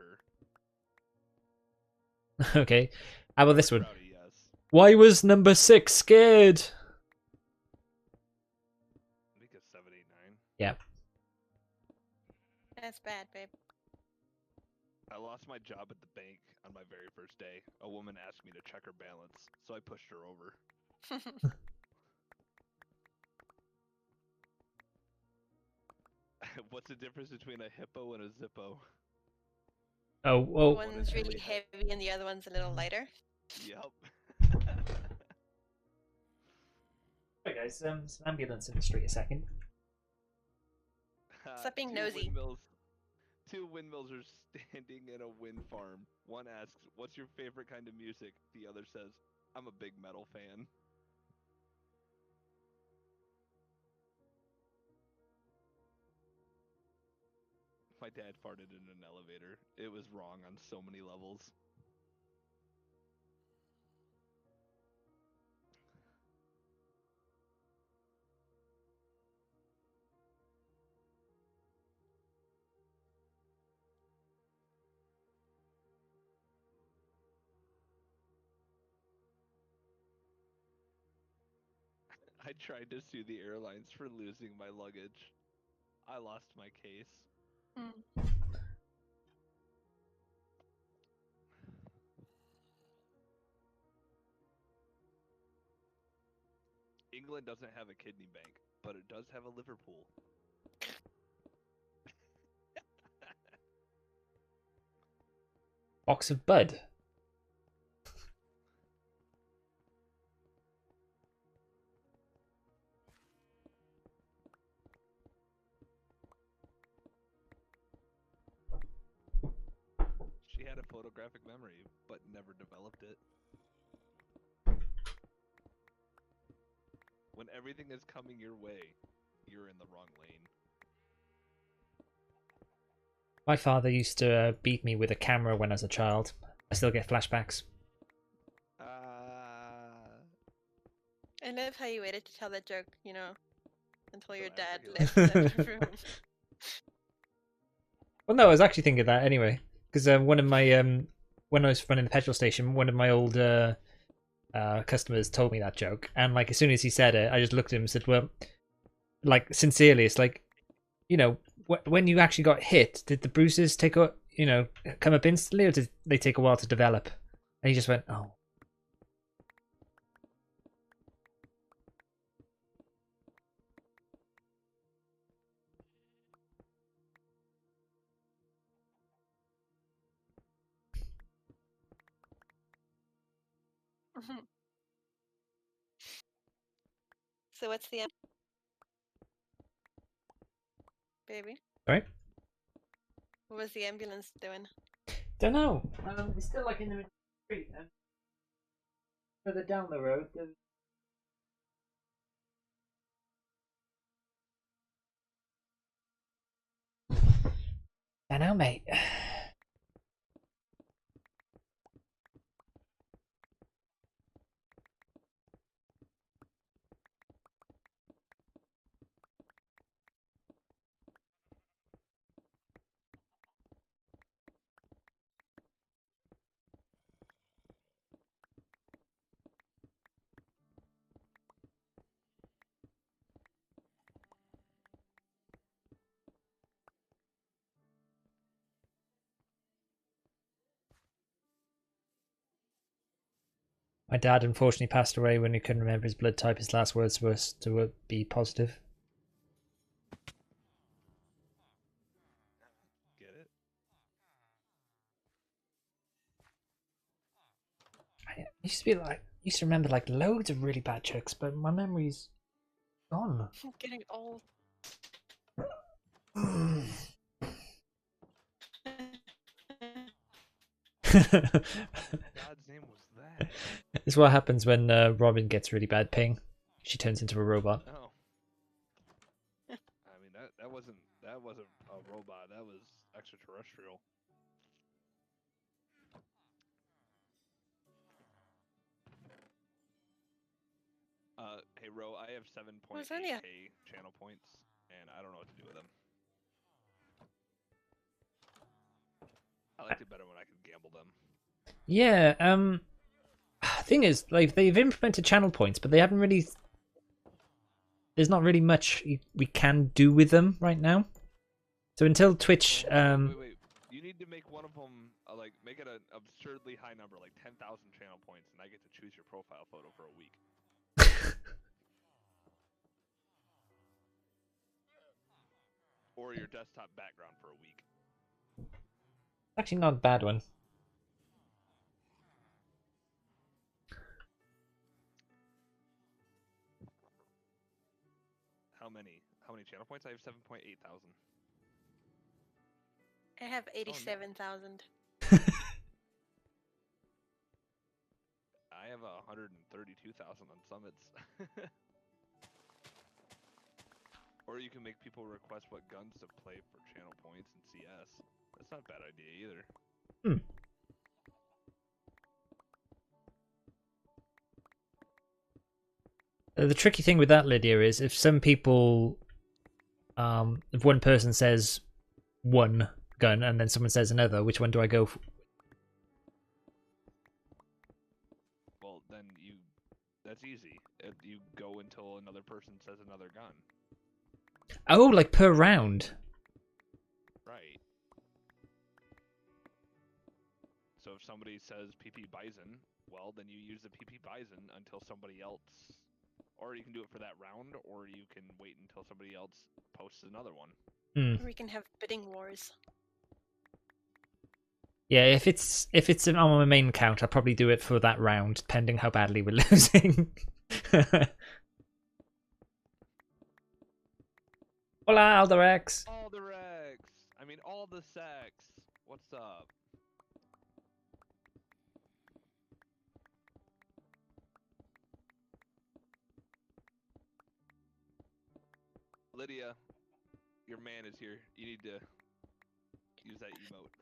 her. Okay, how about this one? Rowdy, yes. Why was number 6 scared? I think it's 789. Yeah. That's bad, babe. I lost my job at the bank on my very first day. A woman asked me to check her balance, so I pushed her over. What's the difference between a hippo and a zippo? Oh, well, One's really heavy and the other one's a little lighter. Yep. Hey guys, there's an ambulance in the street a second. Stop being Two nosy. Two windmills are standing in a wind farm. One asks, "What's your favorite kind of music?" The other says, "I'm a big metal fan." My dad farted in an elevator. It was wrong on so many levels. I tried to sue the airlines for losing my luggage. I lost my case. Hmm. England doesn't have a kidney bank, but it does have a Liverpool. Box of Bud. She had a photographic memory, but never developed it. When everything is coming your way, you're in the wrong lane. My father used to beat me with a camera when I was a child. I still get flashbacks. I love how you waited to tell that joke, you know, until your Until dad after he left the room. Well, no, I was actually thinking that anyway. because one of my when I was running the petrol station, one of my old customers told me that joke, and like as soon as he said it, I just looked at him and said, "Well, like sincerely, it's like, you know, when you actually got hit, did the bruises come up instantly, or did they take a while to develop?" And he just went, "Oh." So what's the baby? Right? What was the ambulance doing? Don't know. It's still like in the middle of the street, and further down the road. I know, mate. My dad unfortunately passed away when he couldn't remember his blood type. His last words were to be positive. Get it? I used to remember like loads of really bad jokes, but my memory's gone. I'm getting old. God's name was that? This is what happens when Robin gets really bad ping. She turns into a robot. Oh. I mean that wasn't a robot. That was extraterrestrial. Hey Ro, I have 7.8k channel points, and I don't know what to do with them. I liked it better when I could gamble them. Yeah, thing is, like they've implemented channel points, but they haven't really. There's not really much we can do with them right now. So until Twitch, Wait. You need to make one of them like make it an absurdly high number, like 10,000 channel points, and I get to choose your profile photo for a week. Or your desktop background for a week. actually not a bad one. How many channel points? I have 7.8 thousand. I have 87,000. I have 132,000 on summits. Or you can make people request what guns to play for channel points in CS. That's not a bad idea either. The tricky thing with that, Lydia, is if some people, if one person says one gun and then someone says another, which one do I go for? Well, then that's easy. If you go until another person says another gun. Oh, like per round. Right. So if somebody says PP Bison, well, then you use the PP Bison until somebody else, or you can do it for that round, or you can wait until somebody else posts another one. We can have bidding wars. Yeah, if it's on my main account, I'll probably do it for that round, depending how badly we're losing. Hola, Alderex. Alderex! I mean, all the sex! What's up? Lydia, your man is here. You need to use that emote.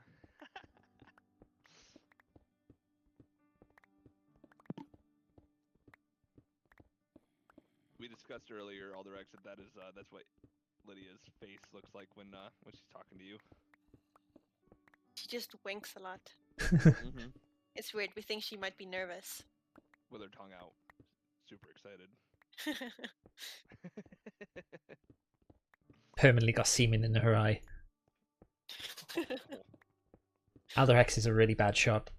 We discussed earlier, Alderex, that that's what Lydia's face looks like when she's talking to you. She just winks a lot. Mm-hmm. It's weird. We think she might be nervous. With her tongue out. Super excited. Permanently got semen in her eye. Alderex is a really bad shot.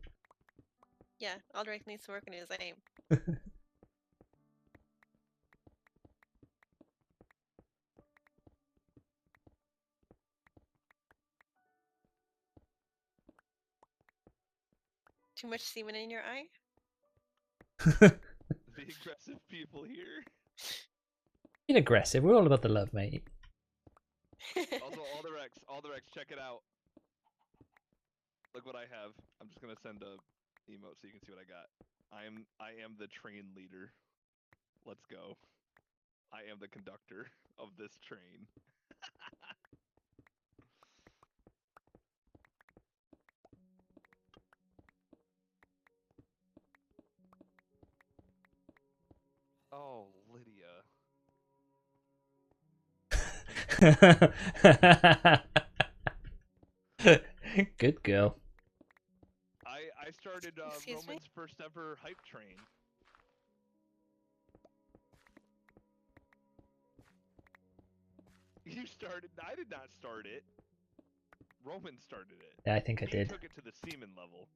Yeah, Aldrich needs to work on his aim. Too much semen in your eye? The aggressive people here. Being aggressive. We're all about the love, mate. Also, Alderex, check it out. Look what I have. I'm just gonna send a emote so you can see what I got. I am the train leader. Let's go. I am the conductor of this train. Oh, Lydia. Good girl. I started Excuse me? Roman's first ever hype train. You started. I did not start it. Roman started it. Yeah, I think I He did. took it to the semen level.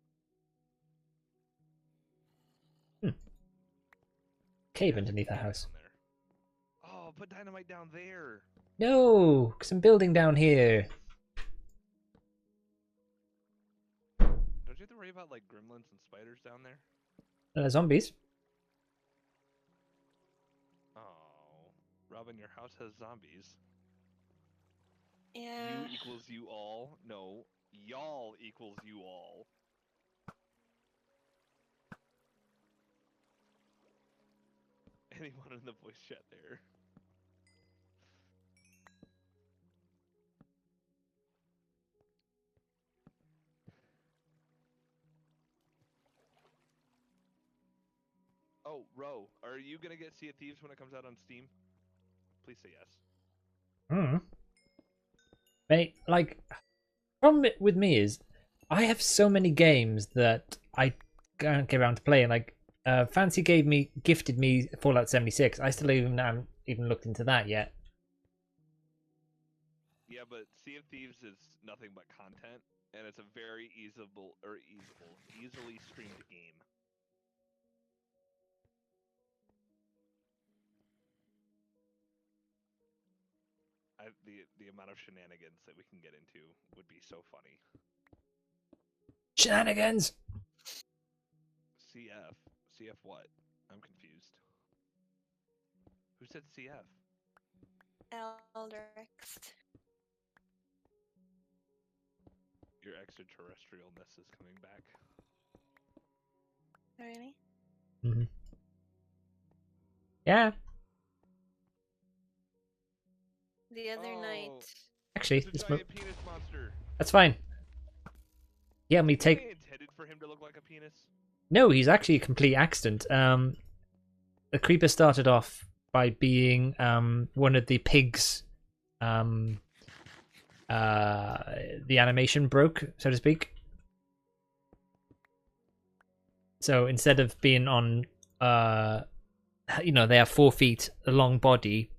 Cave Yeah, underneath the down house. there. Oh, put dynamite down there. No, because I'm building down here. Don't you have to worry about like gremlins and spiders down there? Zombies. Oh, Robin, your house has zombies. Yeah. You equals you all. No, y'all equals you all. Anyone in the voice chat there? Oh, Ro, are you gonna get Sea of Thieves when it comes out on Steam? Please say yes. Mate, like, problem with me is I have so many games that I can't get around to playing. Like, Fancy gifted me Fallout 76. I still haven't even looked into that yet. Yeah, but Sea of Thieves is nothing but content, and it's a very easily streamed game. The amount of shenanigans that we can get into would be so funny. Shenanigans! CF what? I'm confused. Who said CF? Aldrich. Your extraterrestrialness is coming back. Really? Mm-hmm. Yeah. The other night. Actually, It's a giant penis monster. that's fine. Yeah, me take. They intended for him to look like a penis. No, he's actually a complete accident. The creeper started off by being one of the pigs. The animation broke, so to speak. So instead of being on, they have 4 feet, a long body.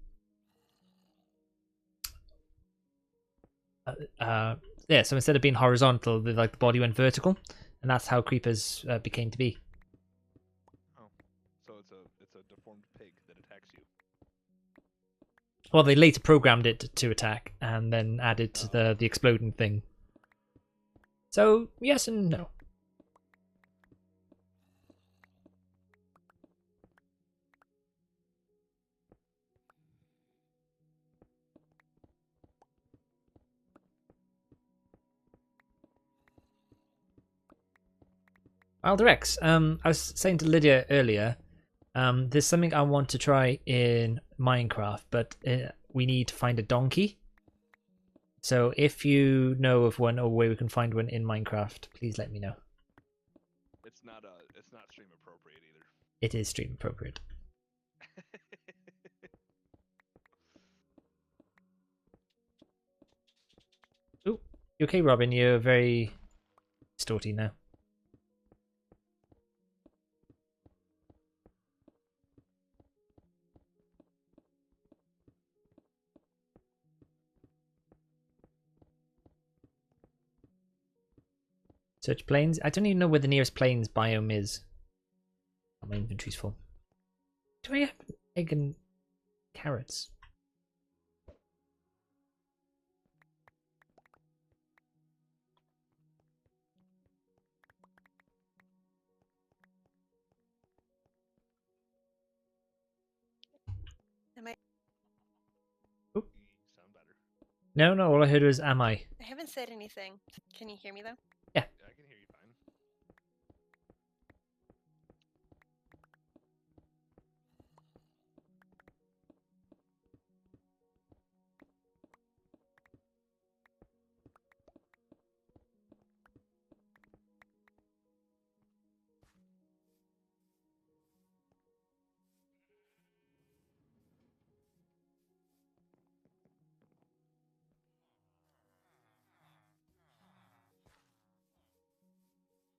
Yeah, so instead of being horizontal, the body went vertical, and that's how creepers became to be. Oh, so it's a deformed pig that attacks you. Well, they later programmed it to attack, and then added the exploding thing. So yes and no. Alderex, I was saying to Lydia earlier, there's something I want to try in Minecraft, but we need to find a donkey. So if you know of one or where we can find one in Minecraft, please let me know. It's not stream appropriate either. It is stream appropriate. Ooh, you okay, Robin? You're very distorty now. Search plains. I don't even know where the nearest plains biome is. Oh, my inventory's full. Do I have egg and carrots? Am I? Sound better. No, no. All I heard was "Am I?" I haven't said anything. Can you hear me though? Yeah, I can hear you fine.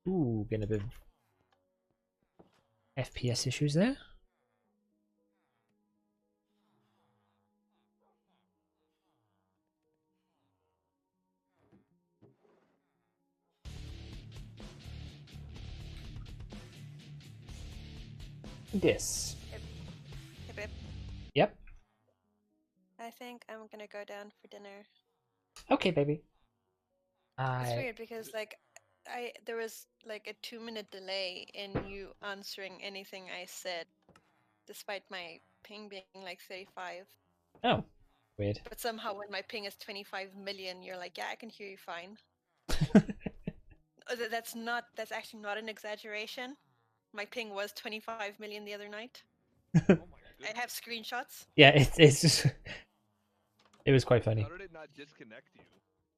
Ooh, getting a bit of FPS issues there. This. Hey, babe. Yep. I think I'm gonna go down for dinner. Okay, baby. It's weird because like there was like a 2-minute delay in you answering anything I said, despite my ping being like 35. Oh, weird. But somehow when my ping is 25 million, you're like, yeah, I can hear you fine. That's actually not an exaggeration. My ping was 25 million the other night. Oh my I goodness. have screenshots. Yeah, it's just it was quite funny. How did it not disconnect you?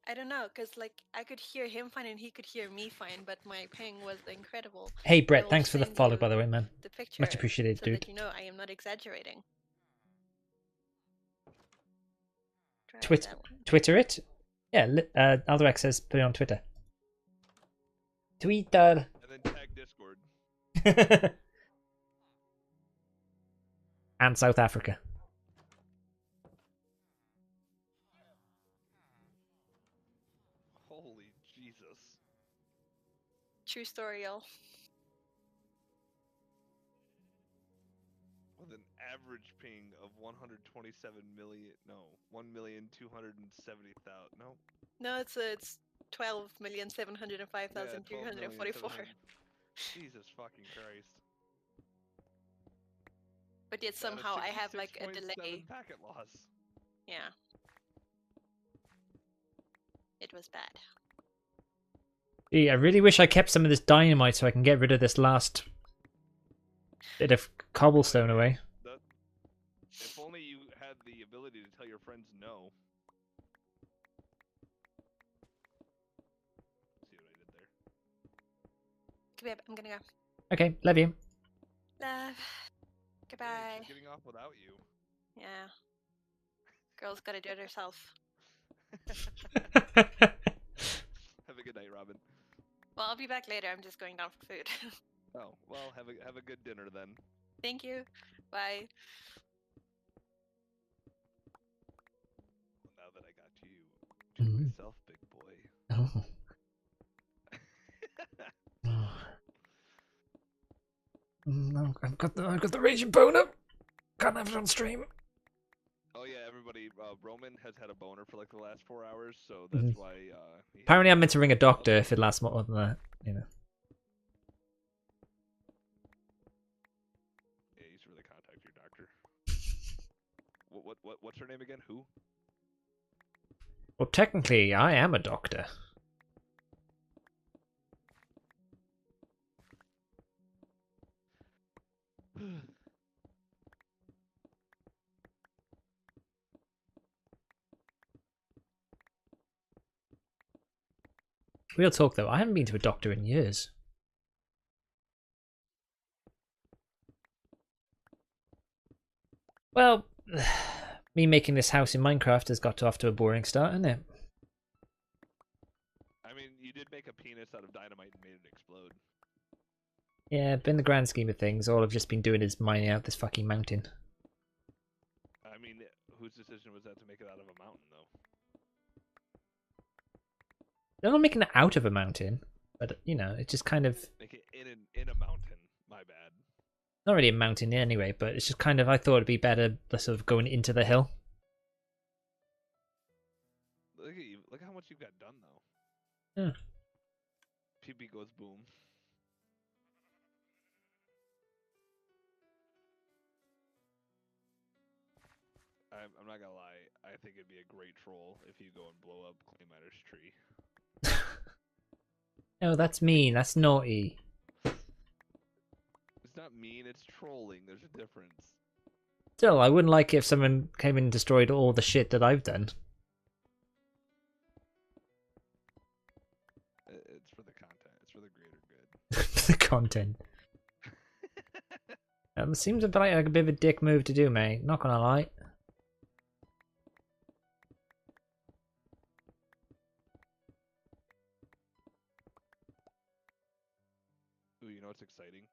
I don't know, because like I could hear him fine and he could hear me fine, but my ping was incredible. Hey I Brett, will thanks for the send follow you by the way, man. The picture, Much appreciated, so dude. that you know I am not exaggerating. Try Twit that one. Twitter it? Yeah, Aldorex says put it on Twitter. Twitter. And then tag Discord. And South Africa. Holy Jesus. True story, y'all. With an average ping of 127 million, no, 1,270,000. No. No, it's 12,705,344. Jesus fucking Christ. But yet Got a somehow I have like a 66.7 delay. packet loss. Yeah. It was bad. Gee, I really wish I kept some of this dynamite so I can get rid of this last bit of cobblestone away. If only you had the ability to tell your friends no. See what I did there? Come here, I'm gonna go. Okay, love you. Love. Goodbye. Hey, she's getting off without you. Yeah. Girl's gotta do it herself. Have a good night, Robin. Well, I'll be back later. I'm just going down for food. Oh, well, have a good dinner then. Thank you. Bye. Well, now that I got you to myself, big boy. Oh. No, I've got the raging boner. Can't have it on stream. Oh yeah, everybody. Roman has had a boner for like the last 4 hours, so that's why. Apparently, I'm meant to ring a doctor if it lasts more than that. You know. Yeah, you should really contact your doctor. What's her name again? Who? Well, technically, I am a doctor. Real talk, though, I haven't been to a doctor in years. Well, me making this house in Minecraft has got off to a boring start, hasn't it? I mean, you did make a penis out of dynamite and made it explode. Yeah, but in the grand scheme of things, all I've just been doing is mining out this fucking mountain. I mean, whose decision was that to make it out of a mountain, though? They're not making it out of a mountain, but you know, it's just kind of Make it in a mountain. My bad. not really a mountain anyway, but it's just kind of I thought it'd be better sort of going into the hill. Look at you. Look how much you've got done, though. Yeah. PB goes boom. I'm not gonna lie. I think it'd be a great troll if you go and blow up Clay Miner's tree. No, that's mean. That's naughty. It's not mean. It's trolling. There's a difference. Still, I wouldn't like it if someone came and destroyed all the shit that I've done. It's for the content. It's for the greater good. The content. Seems a bit like a bit of a dick move to do, mate. Not gonna lie. Ooh, you know what's exciting?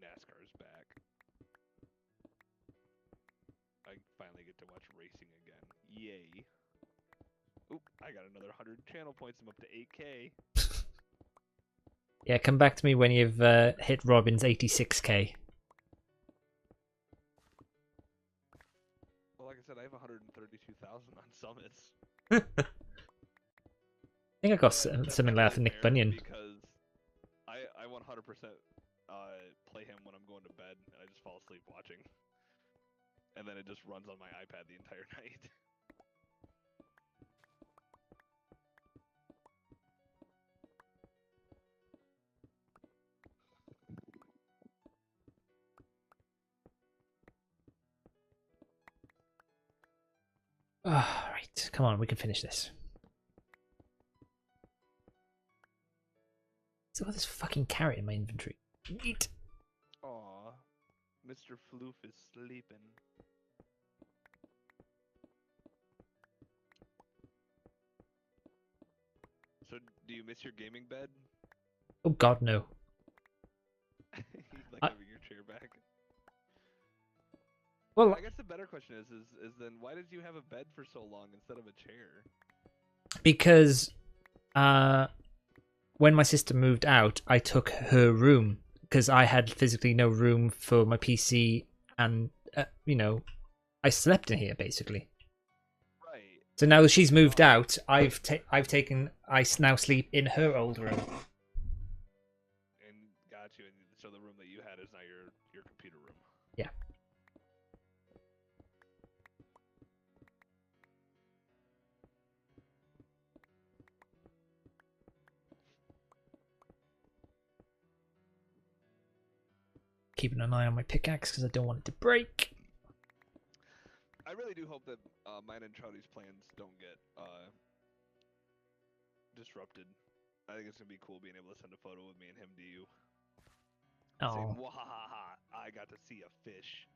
NASCAR's back. I finally get to watch racing again. Yay. Oop, I got another 100 channel points. I'm up to 8K. Yeah, come back to me when you've hit Robin's 86k. Well, like I said, I have 132,000 on summits. I think I got something like that for Nick Bunyan. Because I 100% play him when I'm going to bed, and I just fall asleep watching. And then it just runs on my iPad the entire night. Right, come on, we can finish this. So what this fucking carrot in my inventory? Eat. Aw, Mr. Floof is sleeping. So, do you miss your gaming bed? Oh God, no. You like I- having your chair back? Well, I guess the better question is then why did you have a bed for so long instead of a chair? because when my sister moved out, I took her room because I had physically no room for my PC, and you know, I slept in here basically. Right. So now that she's moved out, I now sleep in her old room. And got you. And so the room that you had is now your computer room. Yeah. Keeping an eye on my pickaxe because I don't want it to break. I really do hope that mine and Trouty's plans don't get disrupted. I think it's gonna be cool being able to send a photo of me and him to you. Saying, Oh, "Wahaha! I got to see a fish."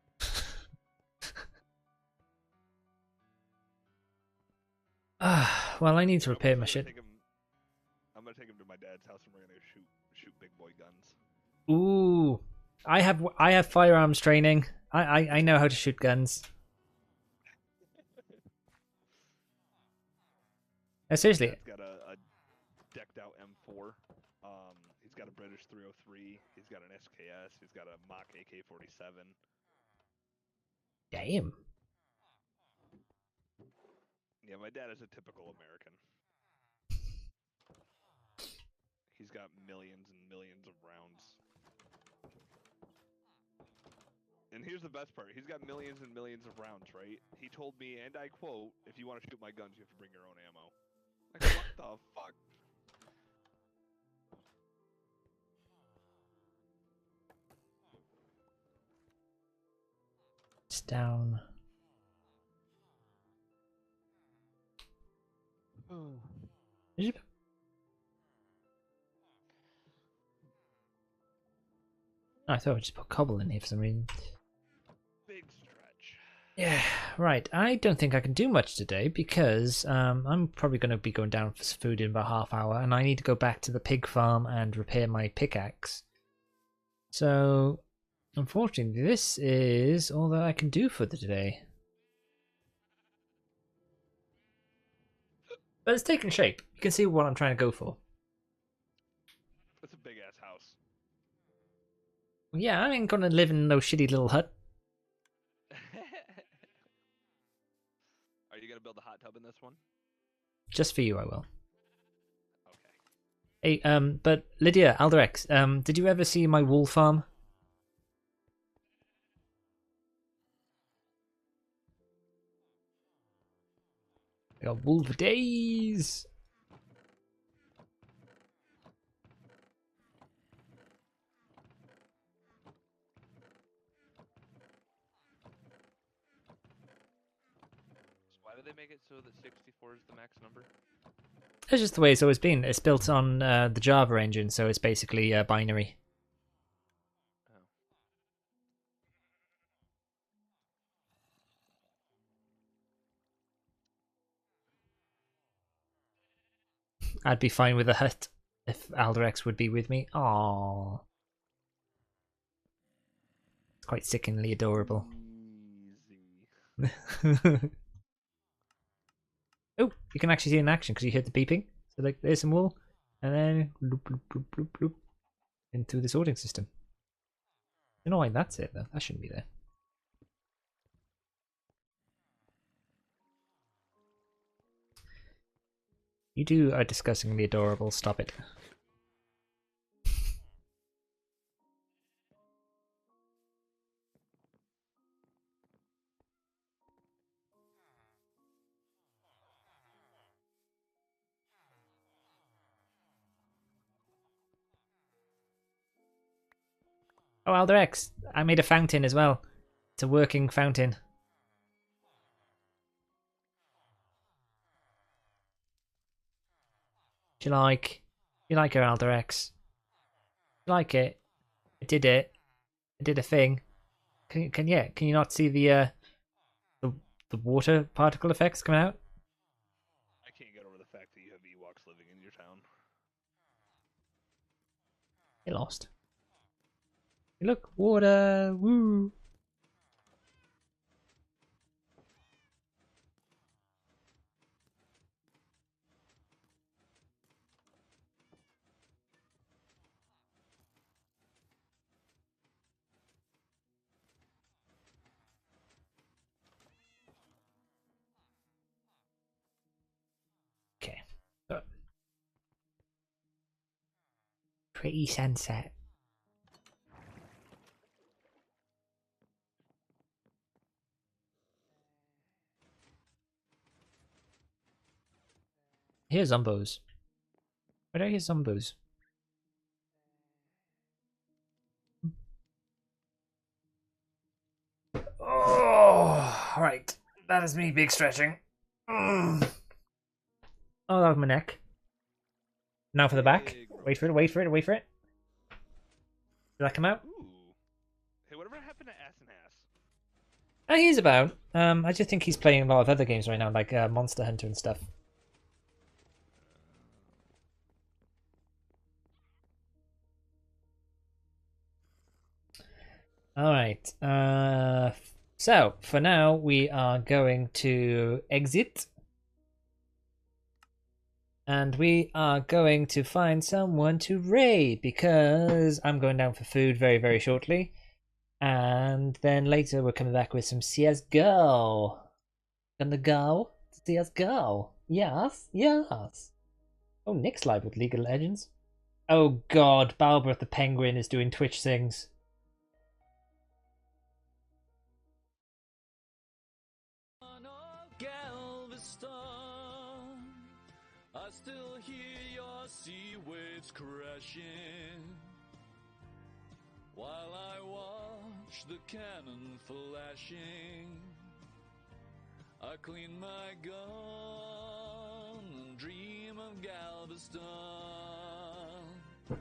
well, I need to I'm repair also my gonna shit. I'm gonna take him to my dad's house and we're gonna shoot big boy guns. Ooh, I have firearms training. I know how to shoot guns. No, seriously. Dad's got a decked out M4. He's got a British 303. He's got an SKS. He's got a Mach AK-47. Damn. Yeah, my dad is a typical American. He's got millions and millions of rounds. And here's the best part. He's got millions and millions of rounds, right? He told me, and I quote, "If you want to shoot my guns, you have to bring your own ammo." Like, what the fuck? It's down. Is it- I thought I just put cobble in here for some reason. Big stretch. Yeah, right. I don't think I can do much today because I'm probably going to be going down for food in about half hour, and I need to go back to the pig farm and repair my pickaxe. So, unfortunately, this is all that I can do for the day. But it's taking shape. You can see what I'm trying to go for. That's a big ass house. Yeah, I ain't gonna live in no shitty little hut. Are you gonna build a hot tub in this one? Just for you, I will. Okay. Hey, but Lydia, Alderex, did you ever see my wool farm? I got wool for days. So why do they make it so that 64 is the max number? That's just the way it's always been. It's built on the Java engine, so it's basically binary. Oh. I'd be fine with a hut if Alderex would be with me. Aww. It's quite sickeningly adorable. Easy. Oh, you can actually see it in action because you heard the beeping. So like, there's some wool, and then bloop, bloop, bloop, bloop, bloop, into the sorting system. I don't know why that's it though. That shouldn't be there. You two are disgustingly adorable. Stop it. Oh, Alderex, I made a fountain as well. It's a working fountain. Do you like? You like her, Alderex? You like it? I did it. I did a thing. Can you not see the the water particle effects coming out? I can't get over the fact that you have Ewoks living in your town. Get lost. Look, water. Woo. Okay. So, pretty sunset. Hear zombos. Where do I hear zombos? Oh, right. That is me big stretching. Oh, that was my neck. Now for the back. Big Wait for it, wait for it, wait for it. Did that come out? Ooh. Hey, whatever happened to Ass and Ass? Oh, he's about. I just think he's playing a lot of other games right now, like Monster Hunter and stuff. Alright. So, for now, we are going to exit. And we are going to find someone to raid, because I'm going down for food very, very shortly. And then later we're coming back with some CSGO. Gonna go to CSGO. Yes, yes. Oh, Nick's live with League of Legends. Oh god, Balbert the Penguin is doing Twitch things. I still hear your sea waves crashing while I watch the cannon flashing. I clean my gun and dream of Galveston.